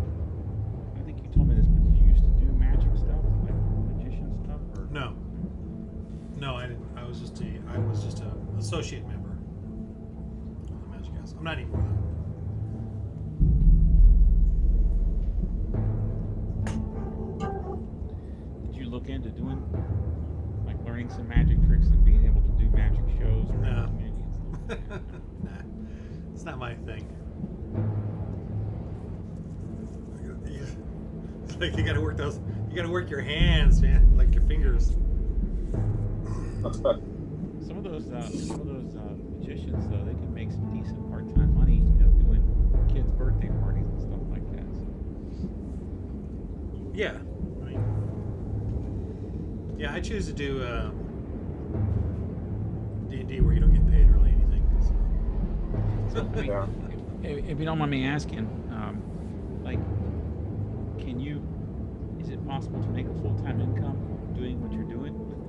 I think you told me this, but did you used to do magic stuff, like magician stuff? Or? No, I didn't. I was just an associate member of the Magic House. I'm not anymore though. Did you look into doing, like learning some magic tricks and being able to do magic shows around No. the community and stuff like that? Nah, it's not my thing. It's like you gotta work those. You gotta work your hands, man, like your fingers. Some of those magicians though, they can make some decent part-time money, doing kids' birthday parties and stuff like that. So. Yeah, I mean, yeah, I choose to do D&D where you don't get paid really anything. So. Yeah. If you don't mind me asking, like, is it possible to make a full-time income doing what you're doing with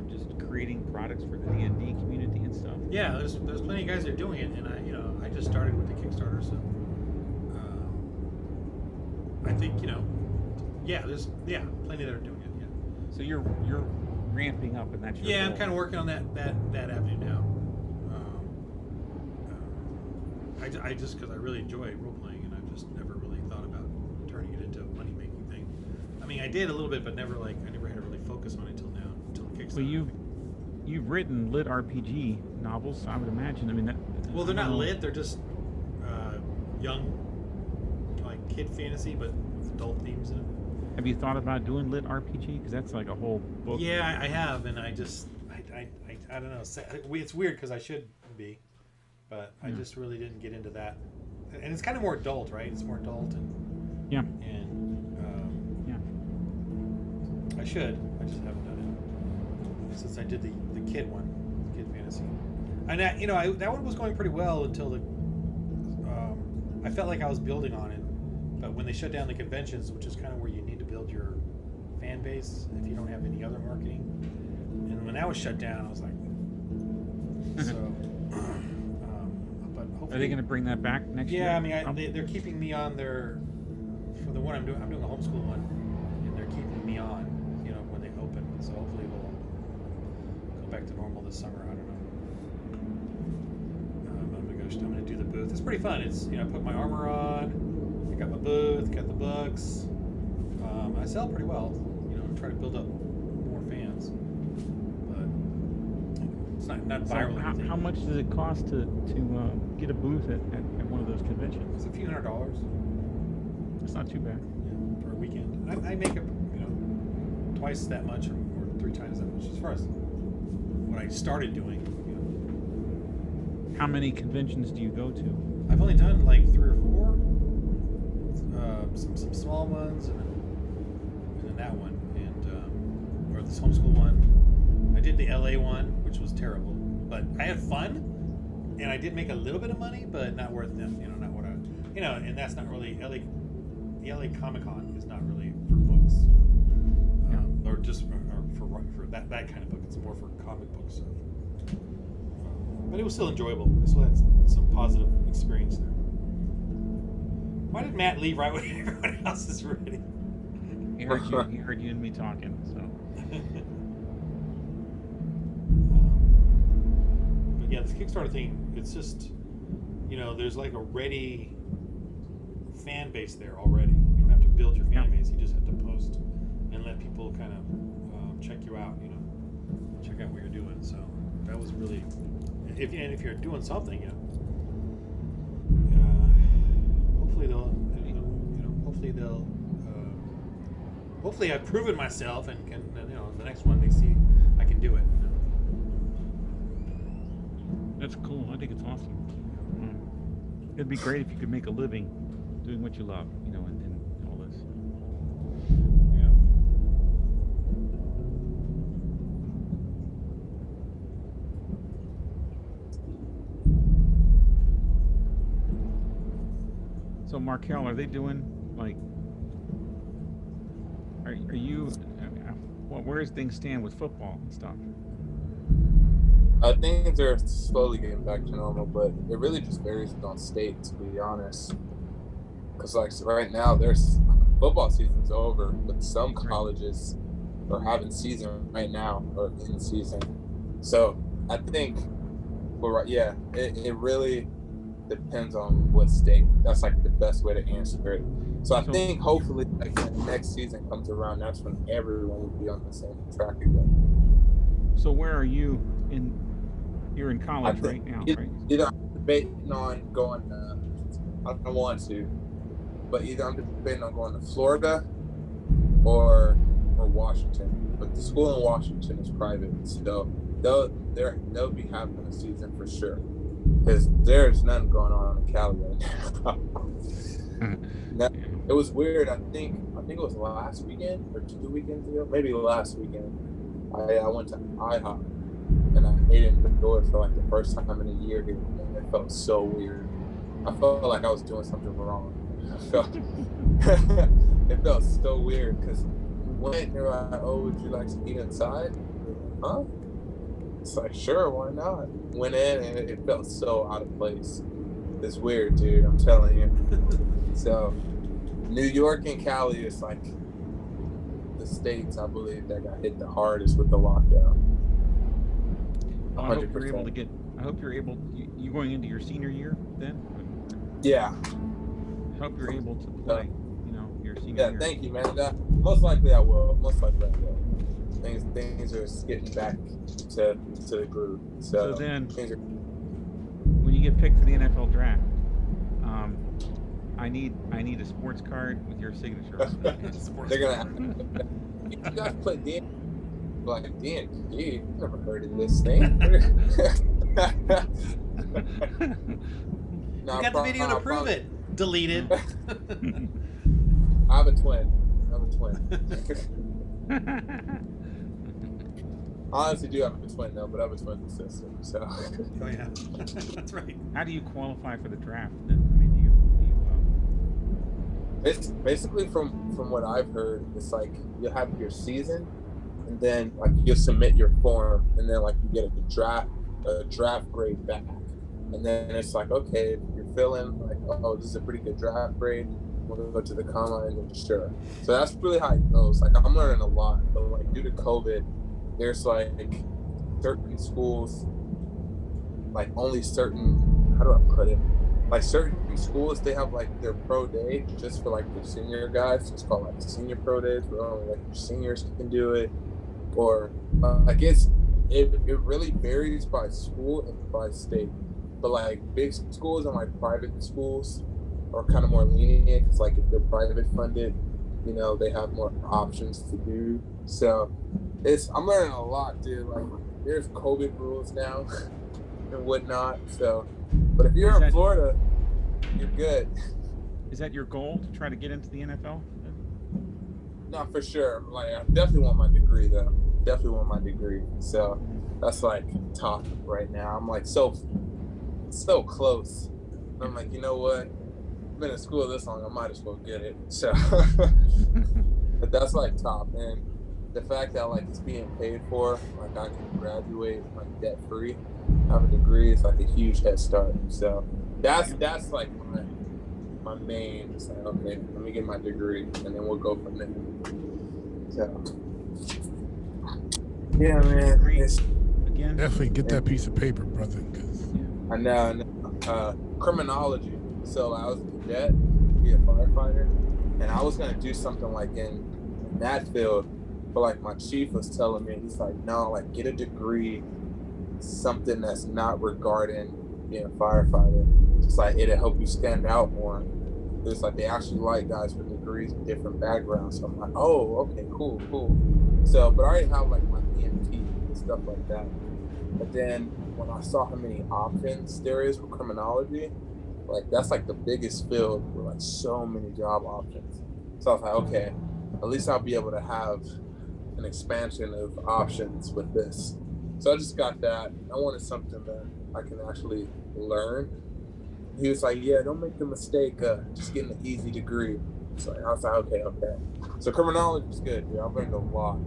just creating products for the D&D community and stuff? Yeah, there's plenty of guys that are doing it, and I just started with the Kickstarter, so I think there's plenty that are doing it. Yeah. So you're ramping up, and that's your I'm goal. kind of working on that avenue now. I just because I really enjoy role playing, and I've just never really thought about turning it into a money making thing. I mean, I did a little bit, but I never had to really focus on it until now, until Kickstarter. Well, you've written lit RPG novels, I would imagine. I mean, well, they're not lit; they're just young, like kid fantasy, but with adult themes in it. Have you thought about doing lit RPG? Because that's like a whole book. Yeah, I have, and I don't know. It's weird because I should be, but I just really didn't get into that. And it's kind of more adult, right? It's more adult, and yeah. I should. I just haven't done it since I did the kid one, kid fantasy. And that one was going pretty well until I felt like I was building on it. But when they shut down the conventions, which is kind of where you need to build your fan base if you don't have any other marketing, and when that was shut down, I was like, so. But hopefully, are they going to bring that back next year? Yeah, I mean, they're keeping me on their for the one I'm doing. I'm doing a homeschool one, and they're keeping me on, when they open. So hopefully we'll go back to normal this summer. I don't know. I'm gonna do the booth. It's pretty fun. It's I put my armor on. I got my booth. Got the books. I sell pretty well. Try to build up more fans. But it's not viral. So how much does it cost to get a booth at one of those conventions? It's a few $100s. That's not too bad. Yeah, for a weekend. I make it, twice that much or 3 times that much as far as what I started doing. How many conventions do you go to? I've only done like 3 or 4. Some small ones, and then that one, and or this homeschool one. I did the LA one, which was terrible, but I had fun, and I did make a little bit of money, but not worth them. Not what I, and that's not really LA. The LA Comic-Con is not really for books, or just for that kind of book. It's more for comic book stuff. But it was still enjoyable. I still had some positive experience there. Why did Matt leave right when everyone else is ready? He heard you and me talking, so. But yeah, this Kickstarter thing, it's just, there's like a ready fan base there already. You don't have to build your fan base. You just have to post and let people kind of check you out, check out what you're doing. So that was really, if you're doing something, hopefully I've proven myself, and can, the next one they see I can do it. That's cool. I think it's awesome. It'd be great if you could make a living doing what you love, and all this. Yeah. So Markel, are they doing like? Are you? Where does things stand with football and stuff? I think they're slowly getting back to normal, but it really just varies on state, to be honest. Because right now, there's football season's over, but some colleges are having season right now or in season. So I think, it really depends on what state. That's like the best way to answer it. So I think hopefully when the next season comes around, that's when everyone will be on the same track again. So where are you in? You're in college right now, right? Either I'm debating on going. I don't want to, but either I'm debating on going to Florida or Washington. But the school in Washington is private, so they'll be having a season for sure, because there's nothing going on in Cali right now. It was weird. I think it was last weekend or 2 weekends ago, maybe last weekend. I went to IHOP and I ate indoors for like the first time in a year here, and it felt so weird. I felt like I was doing something wrong. It felt so weird because when they were like, "Oh, would you like to eat inside?" Huh? It's like, sure, why not? Went in and it felt so out of place. It's weird, dude. I'm telling you. So, New York and Cali is like the states, I believe, that got hit the hardest with the lockdown. Well, I hope you're able to get. I hope you're able. You going into your senior year then? Yeah. I hope you're able to play. You know, your senior year. Yeah. Thank you, man. Most likely I will. Most likely I will. Things are getting back to the groove. So then, when you get picked for the NFL draft, I need a sports card with your signature on it. They're gonna. You guys play D&D? Like D&D? Never heard of this thing. No, got the video to prove it. Deleted. I have a twin. I honestly do have a twin though, but I have a twin sister. So. Oh yeah, that's right. How do you qualify for the draft then? I mean, do you It's basically from what I've heard, it's like you'll have your season, and then like you'll submit your form, and then like you get a draft grade back, and then it's like, okay, if you're feeling like, oh, this is a pretty good draft grade, we're gonna go to the combine, and sure. So that's really how it goes. Like I'm learning a lot, but like due to COVID, there's like certain schools, like only certain, how do I put it? Like certain schools, they have like their pro day just for like the senior guys. It's called like senior pro days, where only like your seniors can do it. Or I guess it really varies by school and by state. But like big schools and like private schools are kind of more lenient, because like if they're private funded, you know, they have more options to do. So I'm learning a lot, dude. Like there's COVID rules now and whatnot. So, but if you're in Florida, you're good. Is that your goal, to try to get into the NFL? No, for sure. Like I definitely want my degree though. Definitely want my degree. So that's like top right now. I'm like so close. I'm like, you know what? I've been in school this long, I might as well get it. So but that's like top, and the fact that like it's being paid for, like I can graduate like debt free, have a degree, is like a huge head start. So that's like my main. It's like, okay, let me get my degree, and then we'll go from there. So yeah, man. Again, definitely get that piece of paper, brother. I know. Criminology. So I was a cadet, be a firefighter, and I was gonna do something like in that field. But like my chief was telling me, he's like, no, like get a degree, something that's not regarding being a firefighter. Just like it'll help you stand out more. It's like they actually like guys with degrees in different backgrounds. So I'm like, oh, okay, cool. So, but I already have like my EMT and stuff like that. But then when I saw how many options there is for criminology, like that's like the biggest field with like so many job options. So I was like, okay, at least I'll be able to have an expansion of options with this. So I just got that. I wanted something that I can actually learn. He was like, yeah, don't make the mistake of just getting an easy degree. So I was like, okay. So criminology is good, dude. I've learned a lot.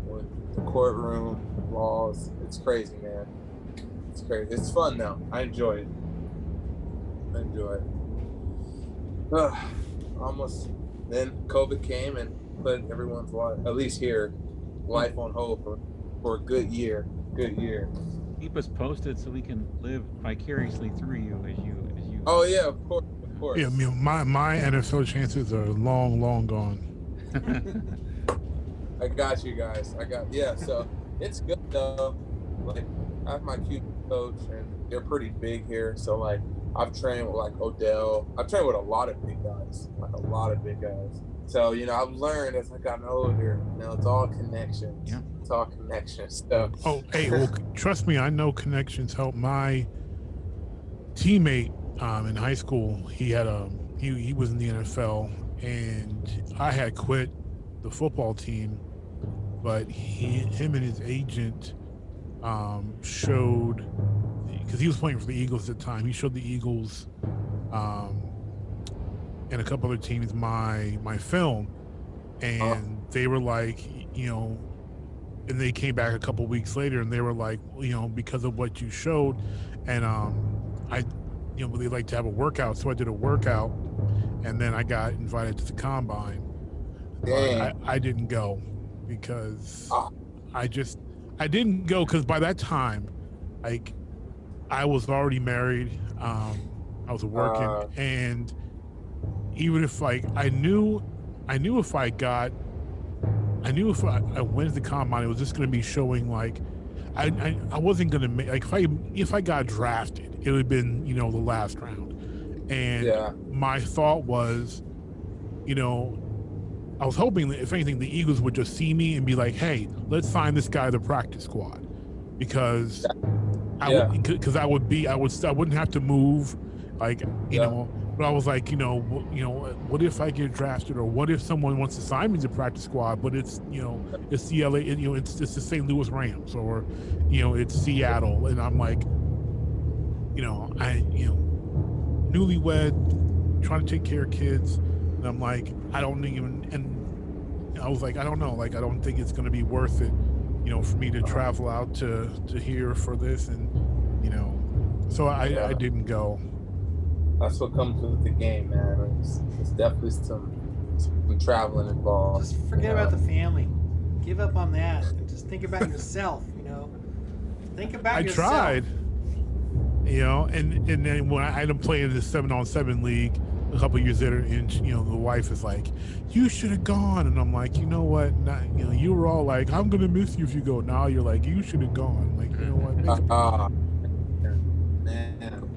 With the courtroom, laws, it's crazy, man. It's crazy. It's fun though. I enjoy it. Almost. Then COVID came and put everyone's life, at least here, life on hold for a good year. Keep us posted so we can live vicariously through you as you. Oh yeah, of course. Yeah, I mean, my NFL chances are long gone. I got you guys. So it's good though. Like I have my QB coach, and they're pretty big here. So like I've trained with like Odell. I've trained with a lot of big guys, So, you know, I've learned as I gotten older, you know, it's all connections. Yeah. It's all connections. So, Oh, hey, well, trust me, I know connections help. My teammate in high school, he had he was in the NFL, and I had quit the football team, but him and his agent showed, because he was playing for the Eagles at the time. He showed the Eagles and a couple other teams my film, and they were like, you know, and they came back a couple weeks later and they were like, you know, because of what you showed, and I, you know, really like to have a workout, so I did a workout, and then I got invited to the combine. I didn't go because I didn't go because by that time, like, I was already married. I was working, and even if like I knew if I went to the combine, it was just going to be showing like I wasn't going to make, like, if I got drafted, it would have been, you know, the last round. And my thought was, you know, I was hoping that if anything, the Eagles would just see me and be like, hey, let's sign this guy to the practice squad, because I wouldn't have to move, like, you know. But I was like, you know, what if I get drafted, or what if someone wants to sign me to practice squad, but it's, you know, it's the LA, you know, it's the St. Louis Rams, or, you know, it's Seattle, and I'm like, you know, newlywed, trying to take care of kids, and I'm like, I don't even, and I was like, I don't know, like, I don't think it's going to be worth it, you know, for me to travel out to here for this, and, you know, so I didn't go. That's what comes with the game, man. It's definitely some traveling involved. Just forget about the family. Give up on that. And just think about yourself, you know. Think about yourself. I tried. You know, and then when I ended up playing this 7-on-7 league a couple of years later, and, you know, the wife is like, you should have gone. And I'm like, you know what? You know, you were all like, I'm going to miss you if you go. Now you're like, you should have gone. Like, you know what? Man.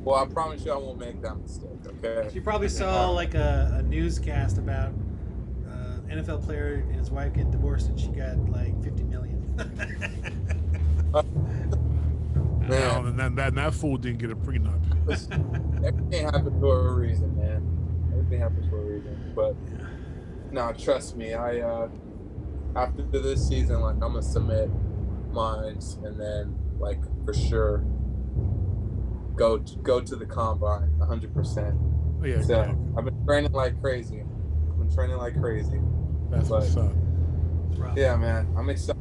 Well, I promise you I won't make that mistake, okay? She probably saw like a newscast about NFL player and his wife get divorced, and she got like $50 million. Man, and that fool didn't get a prenup. Everything happens for a reason, man. Everything happens for a reason. But no, trust me, I after this season, like, I'm gonna submit mines, and then, like, for sure go to the combine 100%. Yeah, so I've been training like crazy. That's what's up. Yeah, man, I'm excited.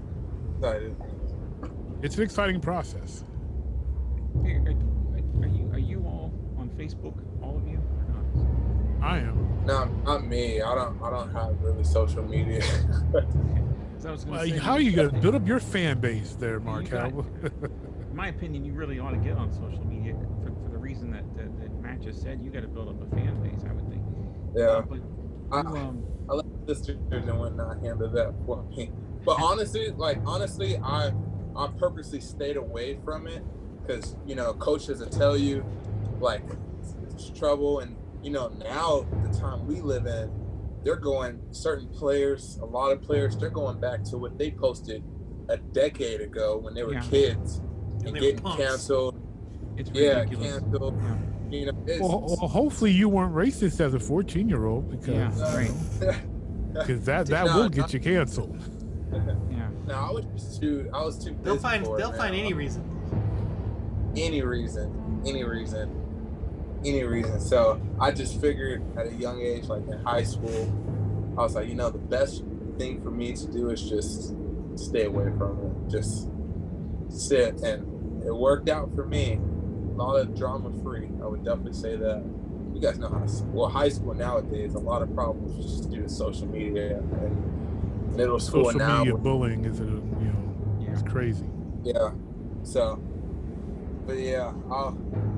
It's an exciting process. Hey, are you all on Facebook, all of you, or not? I am. No, not me. I don't have really social media. How are you gonna build up your fan base there, Mark? In my opinion, you really ought to get on social media for the reason that Matt just said. You got to build up a fan base, I would think. Yeah. I let sisters and whatnot handle that for me. But honestly, I purposely stayed away from it because, you know, coaches will tell you, like, it's trouble. And, you know, now the time we live in, they're going, a lot of players, they're going back to what they posted a decade ago when they were kids. And getting canceled. It's ridiculous. Canceled. Yeah. You know, well, hopefully you weren't racist as a 14-year-old, because that will get you canceled. Yeah. No, I was too busy. They'll find any reason. Any reason. So I just figured at a young age, like in high school, I was like, you know, the best thing for me to do is just stay away from it. Just sit, and it worked out for me. A lot of drama free. I would definitely say that. You guys know high school nowadays, a lot of problems just due to social media, and middle school social now. Social media bullying is, it's crazy. Yeah. So, but yeah,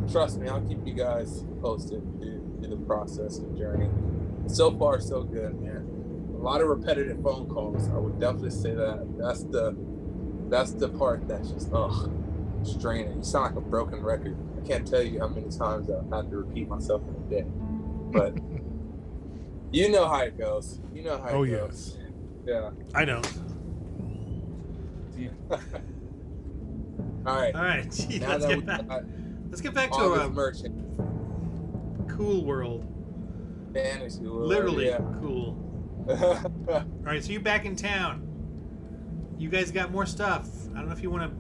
trust me, I'll keep you guys posted through the process and journey. So far, so good, man. A lot of repetitive phone calls. I would definitely say that. That's the part that's just straining. You sound like a broken record. I can't tell you how many times I've had to repeat myself in a day. But You know how it goes. You know how Oh, it yes. goes. Yeah. I don't. Yeah. All right. All right. Gee, Now let's that get we back. got Let's get back to all a this merchant cool world. fantasy world. Literally Yeah. cool. All right. So you're back in town. You guys got more stuff. I don't know if you want to,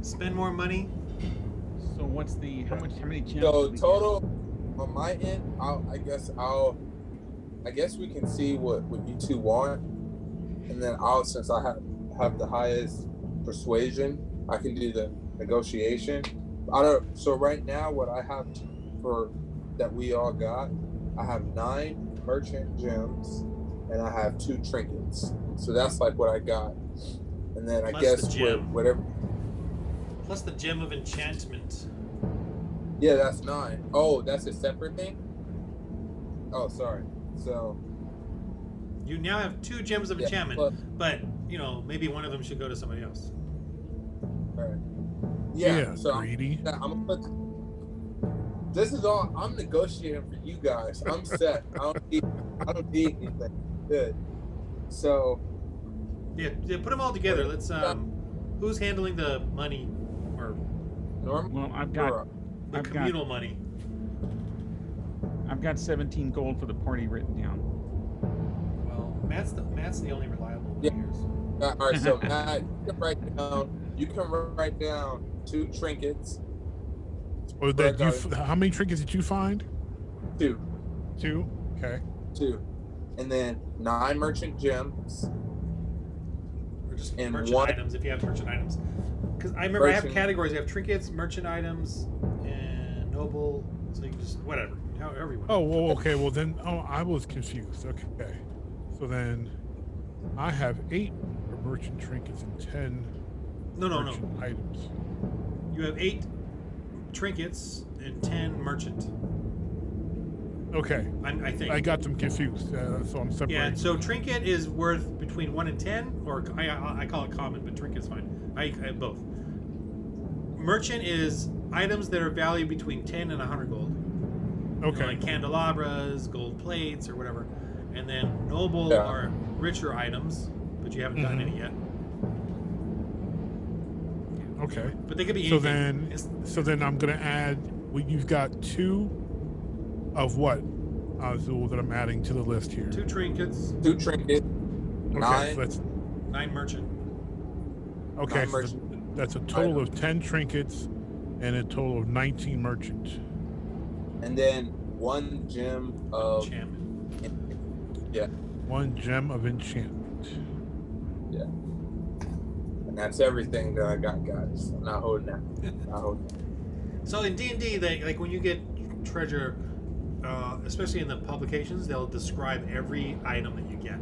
spend more money. So what's the how many gems? So do we total on my end, I guess we can see what you two want, and then since I have the highest persuasion, I can do the negotiation. So right now what I have for that we all got, I have 9 merchant gems and I have 2 trinkets. So that's like what I got. And then I Plus guess the gem. whatever. Plus the gem of enchantment. Yeah, that's 9. Oh, that's a separate thing? Oh, sorry. So You now have 2 gems of Yeah, enchantment, but maybe one of them should go to somebody else. all right. Yeah, so greedy. I'm gonna put. This is all I'm negotiating for you guys. I'm set. I don't need anything. Good. So Yeah, put them all together. Let's. Who's handling the money or Norm, Well, I've got the communal money? I've got 17 gold for the party written down. Well, Matt's the only reliable one Yeah. here. all right. So Matt, you can write down 2 trinkets. Or how many trinkets did you find? 2. 2. Okay. 2, and then 9 merchant gems. Or just And merchant 1 items if you have merchant items. Because I remember I have merchant- categories. I have trinkets, merchant items, and noble. So you can just whatever, however you want. Oh, well, okay. Well, then, I was confused. Okay. So then I have 8 merchant trinkets and 10 No. merchant items. You have 8 trinkets and 10 merchant. Okay. I think. I got them confused. So I'm separating. Yeah, so trinket is worth between 1 and 10, or I call it common, but trinket's fine. I have both. Merchant is items that are valued between 10 and 100 gold. Okay. Like candelabras, gold plates, or whatever. And then noble are richer items, but you haven't gotten any yet. Okay. But they could be So anything. so then I'm gonna add. Well, you've got 2 of what, Azul, that I'm adding to the list here. 2 trinkets, 2 trinkets. Okay, 9. so that's 9 merchant. okay. 9 So merchant. that's a total of 10 trinkets and a total of 19 merchant. And then 1 gem of Enchantment. yeah, 1 gem of enchantment. yeah. And that's everything that I got, guys. I'm not holding that. Not holding that. So in D&D, like when you get treasure, especially in the publications, they'll describe every item that you get.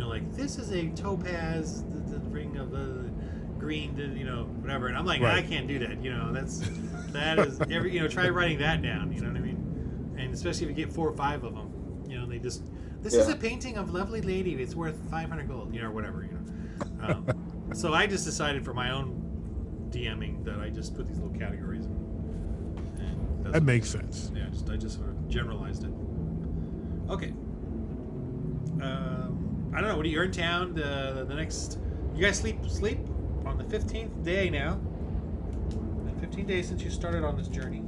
Like this is a topaz, the ring of the green, whatever. And I'm like, Right. I can't do that. That is every. Try writing that down. You know what I mean? And especially if you get 4 or 5 of them, they just. This is a painting of lovely lady. It's worth 500 gold. Or whatever. So I just decided for my own DMing that I just put these little categories in. That makes sense. Yeah, I just sort of generalized it. Okay. I don't know. You're in town. The next. You guys sleep on the 15th day now. 15 days since you started on this journey.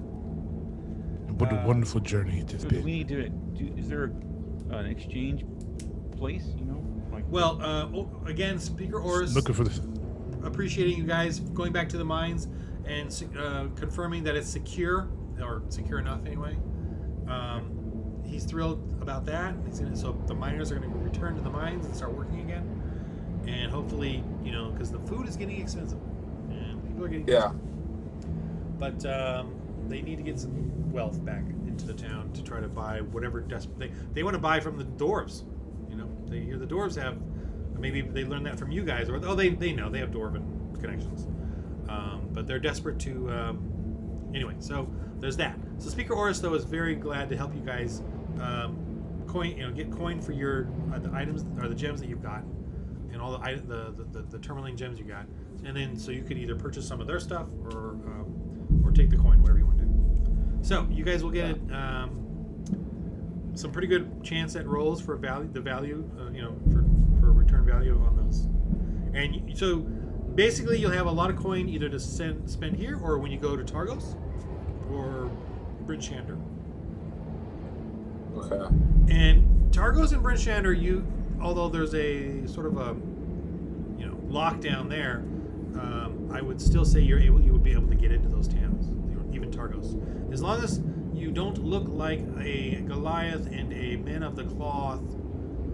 What a wonderful journey it has So do been. we need to? Is there an exchange place? Well, again, Speaker Oris Looking for this. appreciating you guys going back to the mines and confirming that it's secure, or secure enough anyway. He's thrilled about that. So the miners are going to return to the mines and start working again. And hopefully, because the food is getting expensive. And people are getting expensive. But they need to get some wealth back into the town to try to buy whatever they want to buy from the dwarves. They hear the dwarves have, maybe they learned that from you guys, or they know they have dwarven connections. But they're desperate to. Anyway, so there's that. So Speaker Oris though is very glad to help you guys get coin for your the items or the gems that you've got, and all the tourmaline gems you got, and then so you could either purchase some of their stuff or take the coin, whatever you want to do. So you guys will get some pretty good chance at rolls for value, the value, for return value on those. And so basically you'll have a lot of coin either to spend here or when you go to Targos or Bryn Shander. Okay. And Targos and Bryn Shander, although there's a sort of a lockdown there, I would still say you would be able to get into those towns, even Targos, as long as you don't look like a Goliath and a man of the cloth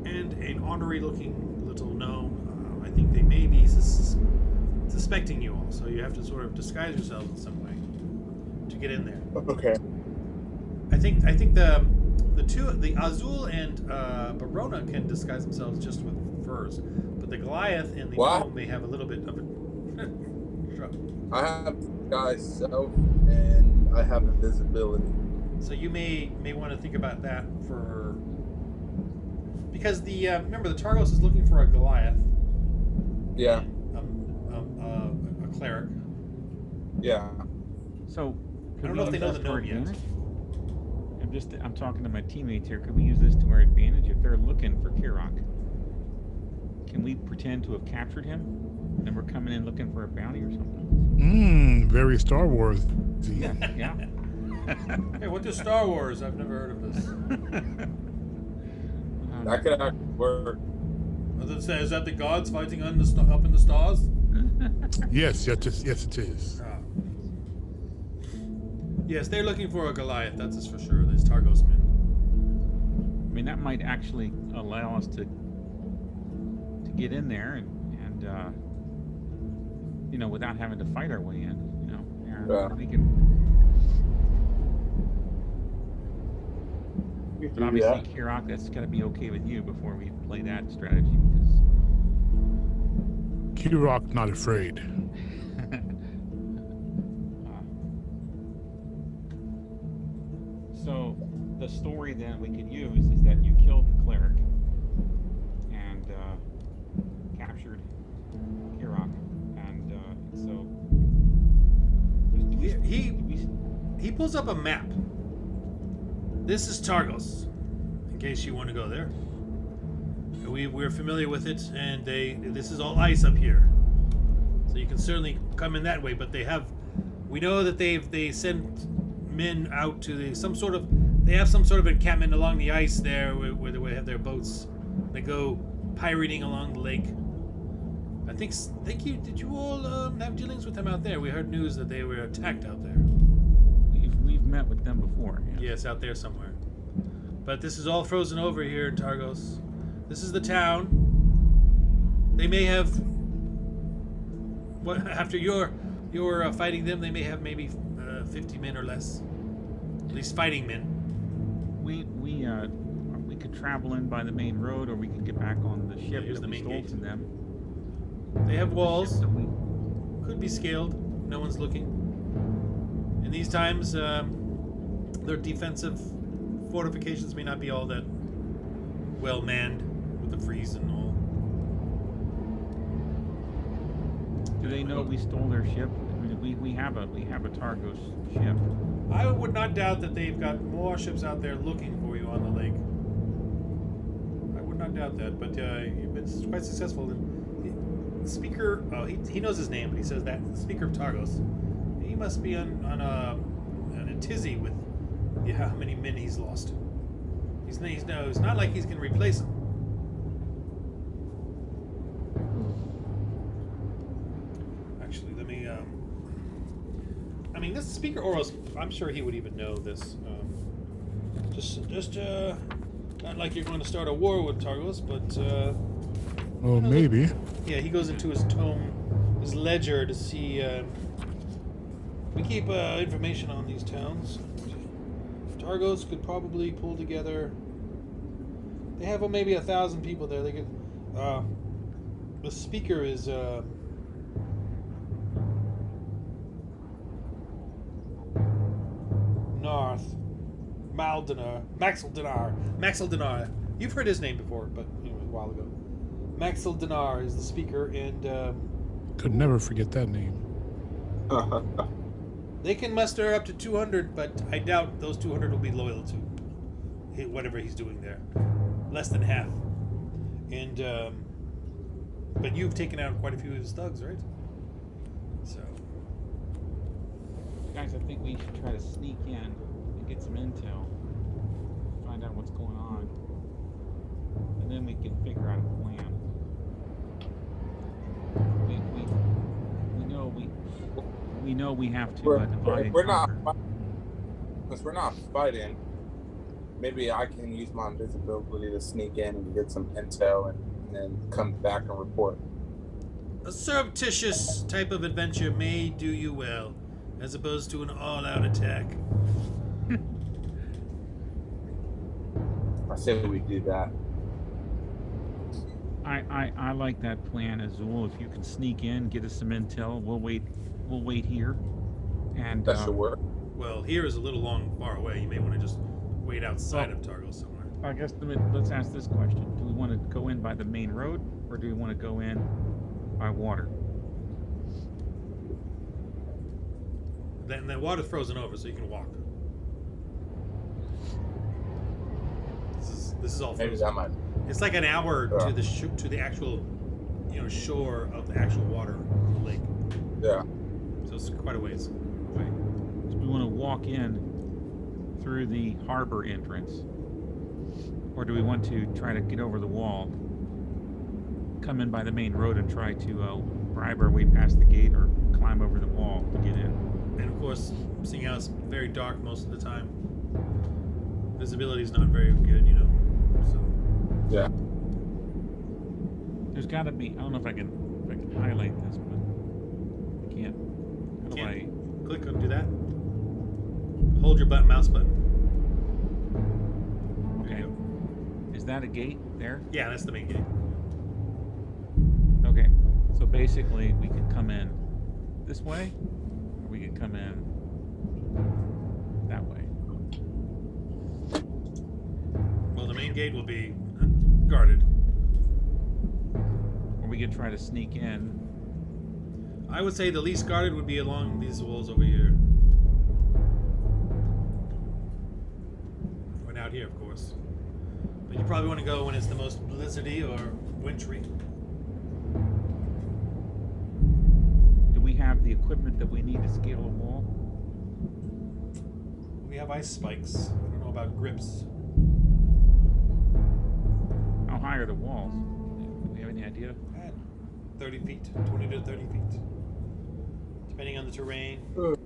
and an ornery-looking little gnome. I think they may be suspecting you all, so you have to sort of disguise yourselves in some way to get in there. Okay. I think the Azul and Barona can disguise themselves just with furs, but the Goliath and the gnome may have a little bit of a I have disguise self and I have invisibility. So you may want to think about that because the remember the Targos is looking for a Goliath. Yeah. A cleric. Yeah. So I don't know if they know the gnome yet. I'm talking to my teammates here. Could we use this to our advantage? If they're looking for Kirok, can we pretend to have captured him and we're coming in looking for a bounty or something? Very Star Wars. Yeah. Hey, what is Star Wars? I've never heard of this. That could actually work. Is that the gods fighting up in the stars? Yes, it is. Yes, they're looking for a Goliath. That's for sure. There's Targos men. I mean, that might actually allow us to get in there and without having to fight our way in. We can. But obviously, Kirok, that's got to be okay with you before we play that strategy. Because Kirok not afraid. So the story then we could use is that you killed the cleric and captured Kirok, and so he pulls up a map. This is Targos, in case you want to go there. We're familiar with it, and this is all ice up here, so you can certainly come in that way. But we know that they send men out to they have some sort of encampment along the ice there where they have their boats. They go pirating along the lake. Did you all have dealings with them out there? We heard news that they were attacked out there. We've met with them before. Yeah. Yes, out there somewhere. But this is all frozen over here in Targos. This is the town. They may have after you're fighting them, they may have maybe 50 men or less. At least fighting men. We could travel in by the main road, or we could get back on the ship that we stole from them. They have walls. Could be scaled. No one's looking. In these times, their defensive fortifications may not be all that well manned with the freeze and all. Do they know we stole their ship? I mean, we have a Targos ship. I would not doubt that they've got more ships out there looking for you on the lake. I would not doubt that, but you've been quite successful. The speaker, he knows his name, but he says that the speaker of Targos. He must be on a tizzy with how many men he's lost. It's not like he's going to replace them. Actually, let me. I mean, this speaker Oros, I'm sure he would even know this. Just not like you're going to start a war with Targos, but. Well, maybe. Yeah, he goes into his tome, his ledger to see. We keep information on these towns. Targos could probably pull together. They have maybe 1,000 people there. They could. The speaker is. North. Maxildinar. You've heard his name before, but anyway, a while ago. Maxildinar is the speaker, and could never forget that name. They can muster up to 200, but I doubt those 200 will be loyal to whatever he's doing there. Less than half. And but you've taken out quite a few of his thugs, right? So, Guys, I think we should try to sneak in and get some intel, find out what's going on, and then we can figure out a plan. We know we have to divide and conquer. Since we're not fighting, maybe I can use my invisibility to sneak in and get some intel and then come back and report. a surreptitious type of adventure may do you well, as opposed to an all-out attack. I say we do that. I like that plan, Azul. If you can sneak in, get us some intel, we'll wait here. And That should work. Well, here is a little far away. You may want to just wait outside of Targos somewhere. I guess let's ask this question. Do we want to go in by the main road, or do we want to go in by water? Then the water's frozen over, so you can walk. This is all frozen. Maybe that might. It's like an hour to the actual, shore of the actual water of the lake. Yeah. So it's quite a ways away. So we want to walk in through the harbor entrance, or do we want to try to get over the wall, come in by the main road, and try to bribe our way past the gate, or climb over the wall to get in? And of course, seeing how it's very dark most of the time, visibility is not very good, So. Yeah. There's got to be. I don't know if I can highlight this, but I can't. How do I? Click on do that. Hold your mouse button. Okay. Is that a gate there? Yeah, that's the main gate. Okay. So basically, we can come in this way, or we can come in that way. Well, the main gate will be guarded. Or we could try to sneak in. I would say the least guarded would be along these walls over here. Or out here, of course. But you probably want to go when it's the most blizzardy or wintry. Do we have the equipment that we need to scale a wall? We have ice spikes. I don't know about grips. How high are the walls? Do we have any idea? 30 feet, 20 to 30 feet. Depending on the terrain. We're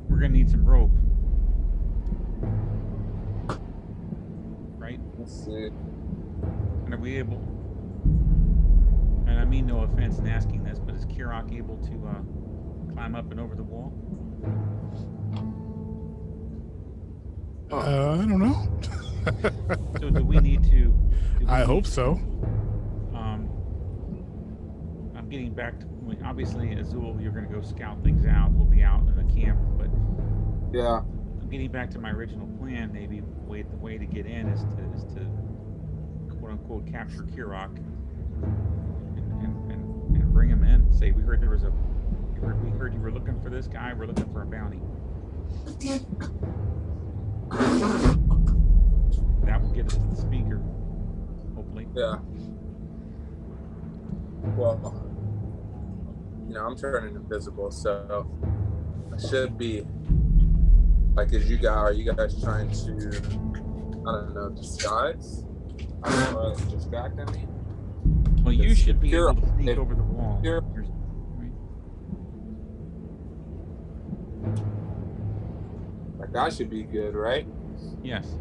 gonna need some rope. Right? Let's see. And are we able... And I mean no offense in asking this, but is Kirok able to climb up and over the wall? I don't know. So do we need to... I hope so. I'm getting back to... Obviously, Azul, you're going to go scout things out. We'll be out in the camp, but... Yeah. I'm getting back to my original plan. Maybe the way to get in is to quote-unquote capture Kirok and bring him in. Say, we heard you were looking for this guy. We're looking for a bounty. That will get us to the speaker, hopefully. Yeah. Well, I'm turning invisible, so I should be like, are you guys trying to, I don't know, disguise? I don't know, distracting me? Well, you should be able to sneak over the wall. Right. Like, I should be good, right? Yes.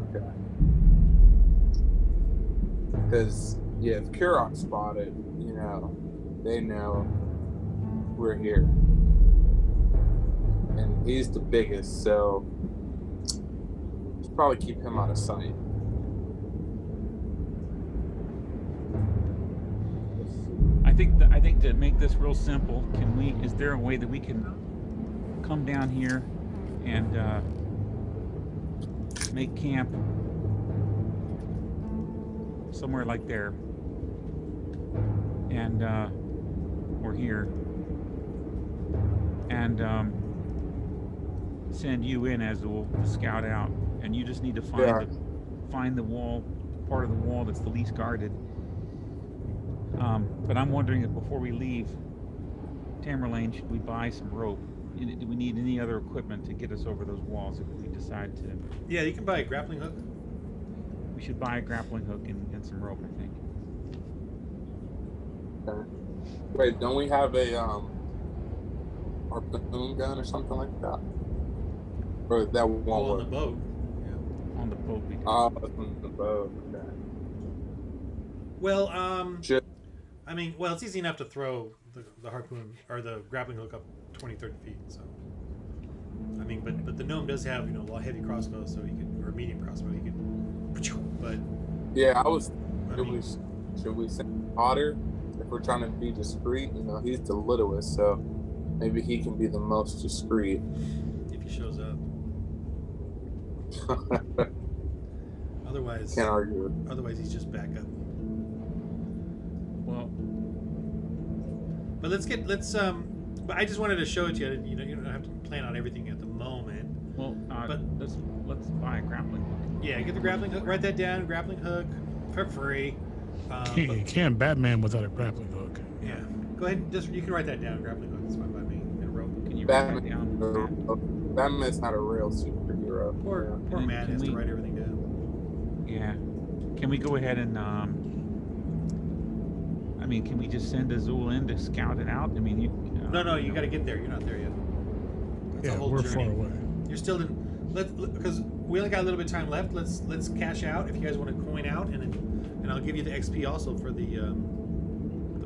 Okay. Because, yeah, if Kirok spotted, they know we're here. And he's the biggest, so should probably keep him out of sight. I think to make this real simple, is there a way that we can come down here and make camp somewhere like there, and or here, and send you in, Azul, to scout out, and you just need to find the wall, part of the wall that's the least guarded. But I'm wondering if before we leave Tamerlane, should we buy some rope? Do we need any other equipment to get us over those walls if we decide to? Yeah, you can buy a grappling hook. We should buy a grappling hook and some rope, I think. Okay. Wait, don't we have a harpoon gun or something like that? Or that won't On work? the boat. Yeah. On the boat, we do. Oh, it's on the boat. Okay. Well, Shit. I mean, well, it's easy enough to throw the harpoon or the grappling hook up 20, 30 feet. So, I mean, but the gnome does have, you know, a heavy crossbow, so he could, or a medium crossbow, he could. But Yeah, I was. I Should mean, we send Otter if we're trying to be discreet? You know, he's the littlest, so maybe he can be the most discreet. if he shows up, otherwise, Can't argue. otherwise he's just back up. Well, But but I just wanted to show it to you. You know, you don't have to plan on everything at the moment. well, But- let's buy a grappling hook. Yeah, get the grappling hook. Write that down. Grappling hook for free. You can't Batman without a grappling hook. Yeah. Go ahead. You can write that down. Grappling hook. It's fine by me. And a rope. Can you write that Batman, down? Batman's not a real superhero. Poor Can- Matt can has to we- write everything down. Yeah. Can we go ahead and I mean, can we just send Azul in to scout it out? I mean, No, you got to get there. You're not there yet. That's a Yeah, whole we're journey. far away. You're still in. Because we only got a little bit of time left. Let's cash out if you guys want to coin out, and I'll give you the XP also for the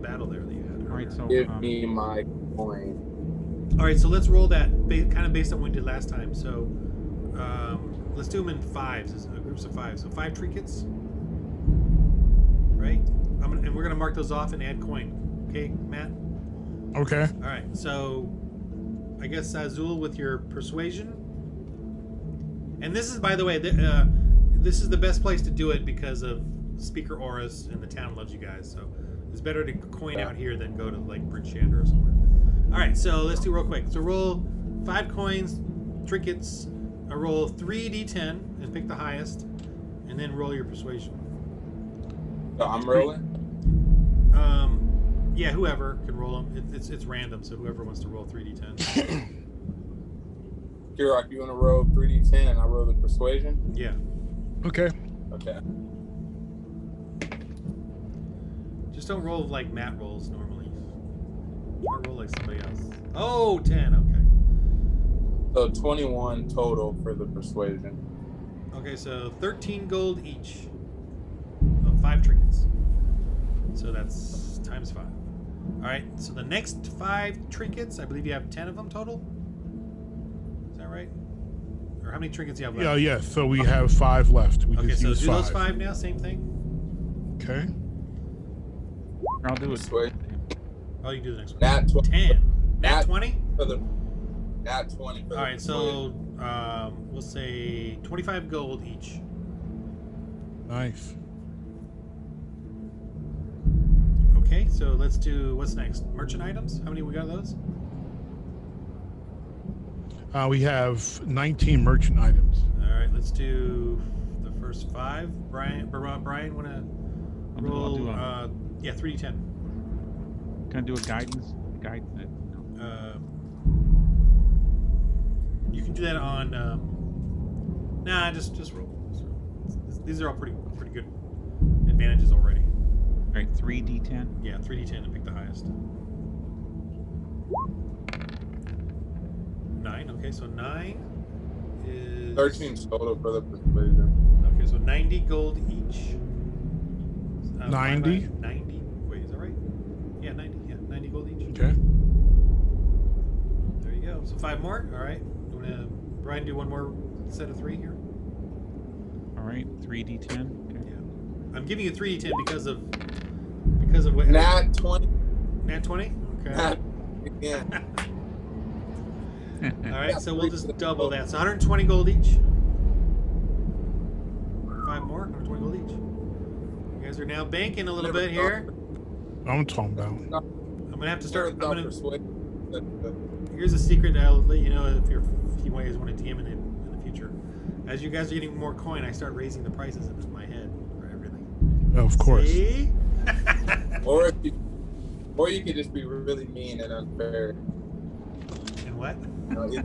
battle there that you had. All right, so Give me my coin. All right, so let's roll that kind of based on what we did last time. So let's do them in fives, groups of five. So 5 trinkets, right? And we're gonna mark those off and add coin. Okay, Matt. Okay. All right. So I guess Azul with your persuasion. And this is, by the way, this is the best place to do it because of speaker auras, and the town loves you guys. So it's better to coin out here than go to like Bridge Shander or somewhere. All right, so let's do real quick. So roll 5 coins, trinkets. Roll 3d10 and pick the highest, and then roll your persuasion. So I'm rolling. Yeah, whoever can roll them. It's random, so whoever wants to roll 3d10. Kirok, you want to roll 3d10 and I roll the persuasion? Yeah. Okay. Okay. Just don't roll like Matt rolls normally. Or roll like somebody else. Oh, 10. Okay. So 21 total for the persuasion. Okay, so 13 gold each. 5 trinkets. So that's times 5. All right. So the next 5 trinkets, I believe you have 10 of them total. Is that right? Or how many trinkets do you have left? Yeah. So we have 5 left. We Okay, just so used do 5. those 5 now. Same thing. Okay. I'll do it. Persuasion. Oh, you can do the next one. Nat 20 10. Nat Nat- 20. for the Nat 20 for the All right. So persuasion. we'll say 25 gold each. Nice. Okay, so let's do, what's next? Merchant items? How many we got of those? We have 19 merchant items. All right, let's do the first 5. Brian, want to roll? do Yeah, 3d10. Can I do a guidance? No. You can do that on. Nah, just roll. These are all pretty good advantages already. All right, 3d10. Yeah, 3d10 and pick the highest. 9. Okay, so 9 is 13 total for the persuasion. Okay, so 90 gold each. 90? 90. Wait, is that right? Yeah, 90. Yeah, 90 gold each. Okay. There you go. So 5 more. All right. You want to, Brian, do one more set of 3 here? All right, 3d10. Okay. Yeah. I'm giving you 3d10 because of what? Nat 20. Nat 20. Okay. Nat, yeah. All right. So we'll just double that. So 120 gold each. 5 more. 120 gold each. You guys are now banking a little bit here. I'm talking about. I'm gonna have to start. I'm gonna. here's a secret I'll let you know if you guys want to DM in the future. As you guys are getting more coin, I start raising the prices in my head for everything. Of course. See? Or you could just be really mean and unfair. And what? Or you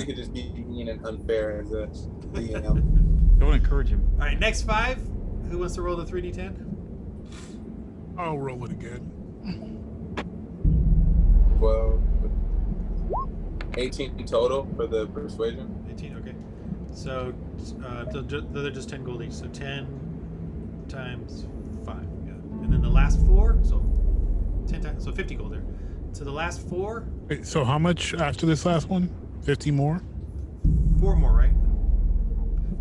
could just be mean and unfair as a DM. Don't encourage him. All right, next 5. Who wants to roll the 3d10? I'll roll it again. 12, 18 total for the persuasion. 18, okay. So they're just 10 gold each. So 10 times 5. Yeah. And then the last 4, so 10 times, so 50 gold there. So the last 4. Wait, so how much after this last one? 50 more? 4 more, right?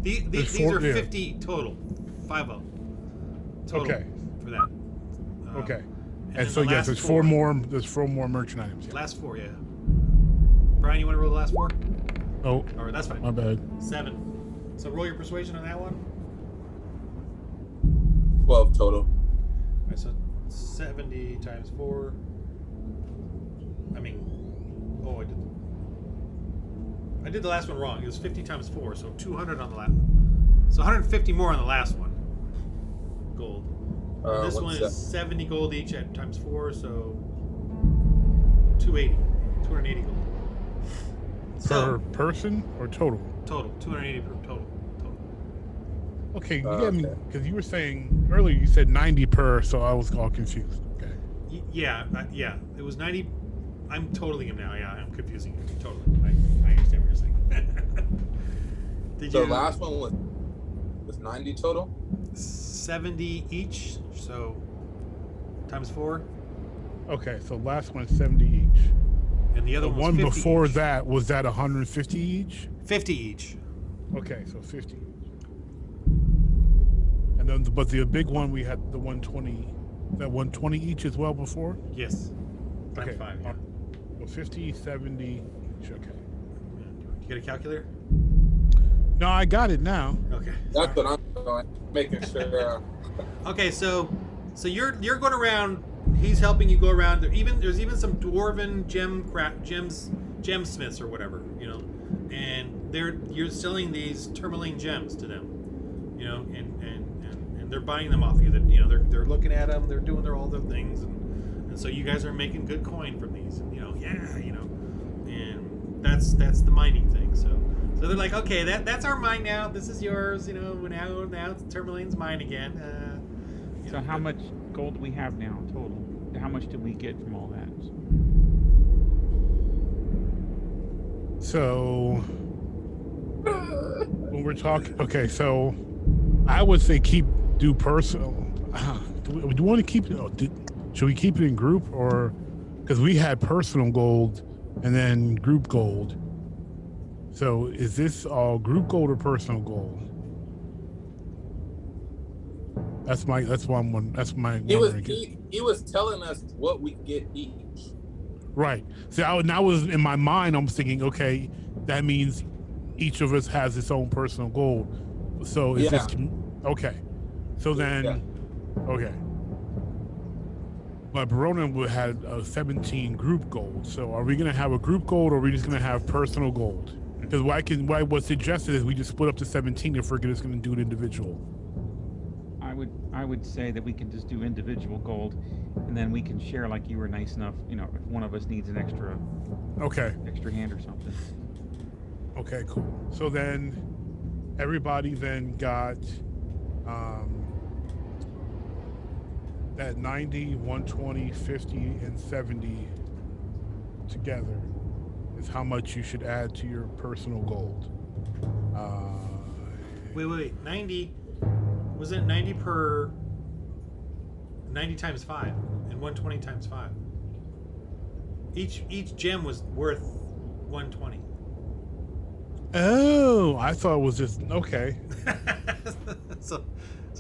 These four, are yeah. 50 total. 50 total Okay. for that. Okay. And And then so the yes, last there's 4. 4 more. There's 4 more merchant items. Yeah. Last 4, yeah. Brian, you want to roll the last 4? Oh, All right, that's fine. my bad. 7. So roll your persuasion on that one. 12 total. All right, so 70 times 4. I did the last one wrong. It was 50 times 4, so 200 on the last. So 150 more on the last one. Gold. This one is 70 gold each at times 4, so 280. 280 gold. Per person or total? Total. 280 per total. Okay, you get me because you were saying earlier you said 90 per, so I was all confused. Okay. Yeah. It was 90. I'm totaling him now. Yeah, I'm confusing you. Totally. I understand what you're saying. The last one was 90 total? 70 each, so times 4. Okay, so last one is 70 each. And the other The one one was 50 before each. that was that 150 each? 50 each. Okay, so 50 each. And then, but the big one we had the 120. That 120 each as well before? Yes. Times Okay. 5. Yeah. Well, 50, 70 each. Okay. You get a calculator? No, I got it now. Okay. That's what I'm doing, making sure. Okay, so you're going around. He's helping you go around. There's even some dwarven gemsmiths or whatever, and you're selling these tourmaline gems to them, and they're buying them off you. That they're looking at them. They're doing all their things, and so you guys are making good coin from these. And, and that's the mining thing. So they're like, okay, that's our mine now. This is yours. Now it's tourmaline's mine again. So how much gold do we have now total? How much did we get from all that? So when we're talking, okay, so I would say do personal. Do we want to keep it? Should we keep it in group or because we had personal gold and then group gold? So is this all group gold or personal gold? That's my He was telling us what we get each. Right. So I was in my mind, I'm thinking, okay, that means each of us has its own personal gold. So is this okay? So then, okay. But Barona had 17 group gold. So are we going to have a group gold or are we just going to have personal gold? Because what's suggested is we just split up to 17 if we're just going to do it individual. I would say that we can just do individual gold, and then we can share like you were nice enough. If one of us needs an extra hand or something. Okay, cool. So then everybody then got that 90, 120, 50, and 70 together is how much you should add to your personal gold. Wait. 90. Wasn't it 90 per 90 times 5 and 120 times 5? Each gem was worth 120. Oh, I thought it was just okay. so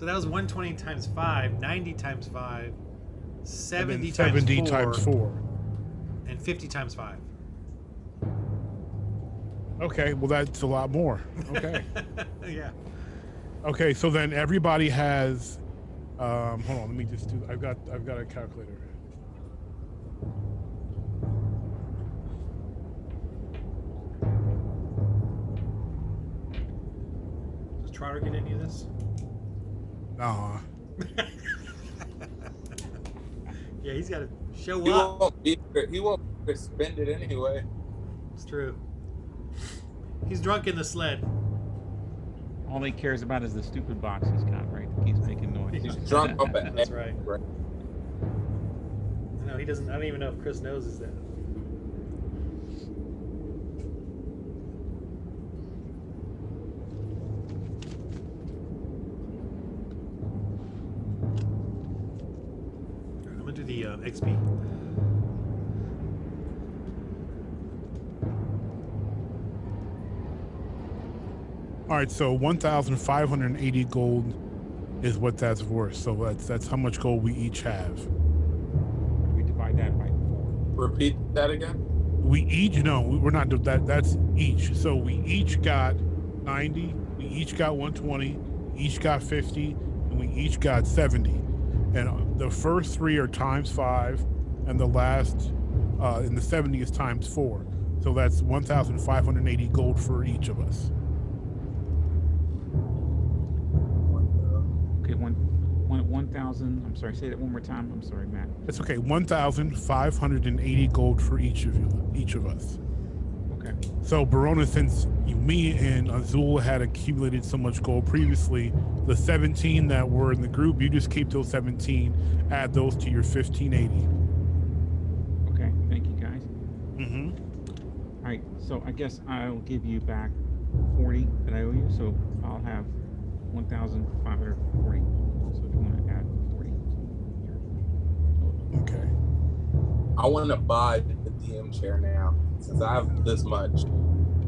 that was 120 times 5, 90 times 5, 70 times 4, and 50 times 5. Okay, well that's a lot more. Okay. Yeah. Okay, so then everybody has. Hold on, let me just do. I've got a calculator. Trotter get any of this? Nah. Yeah, he's got to show He up. won't be here. He won't spend it anyway. It's true. He's drunk in the sled. All he cares about is the stupid box he's got, right? That keeps making noise. He's drunk up at That's right. No, he doesn't. I don't even know if Chris knows is that. I'm gonna do the XP. All right, so 1,580 gold is what that's worth. So that's how much gold we each have. We divide that by 4. Repeat that again. We each we're not that. That's each. So we each got 90. We each got 120. Each got 50, and we each got 70. And the first 3 are times 5, and the last in the 70 is times 4. So that's 1,580 gold for each of us. Okay, 1,000. I'm sorry. Say that one more time. I'm sorry, Matt. It's okay. 1,580 gold for each of us. Okay. So Barona, since me and Azul had accumulated so much gold previously, the 17 that were in the group, you just keep those 17, add those to your 1,580. Okay. Thank you, guys. Mm-hmm. All right. So I guess I'll give you back 40 that I owe you. So I'll have 1,540. So if you want to add 40 here. Okay. I want to buy the DM chair now. Since I have this much,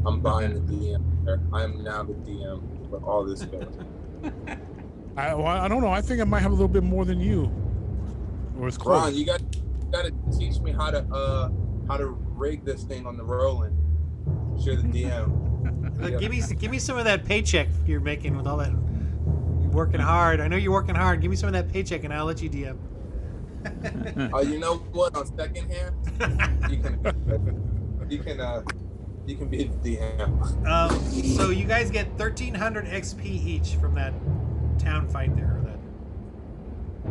I'm buying the DM chair. I am now the DM for all this gold. I don't know. I think I might have a little bit more than you. Or it's close. Ron, you got to teach me how to rig this thing on the rolling. You're the DM. Look, give me some of that paycheck you're making with all that. You're working hard. I know you're working hard. Give me some of that paycheck, and I'll let you DM. Oh, you know what? On second hand, you can be the DM. So you guys get 1,300 XP each from that town fight there. That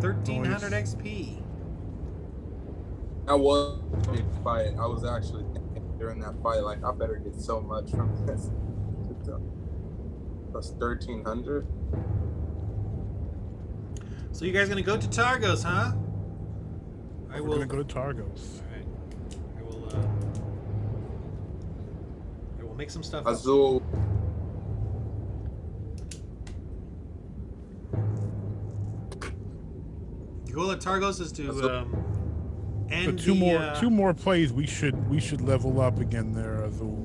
1,300 XP. I was a big fight. I was actually thinking during that fight, like, I better get so much from this. That's 1,300. So you guys gonna go to Targos, huh? We're gonna go to Targos. All right. I will make some stuff. Azul. The goal at Targos is to end So two more plays. We should level up again there, Azul.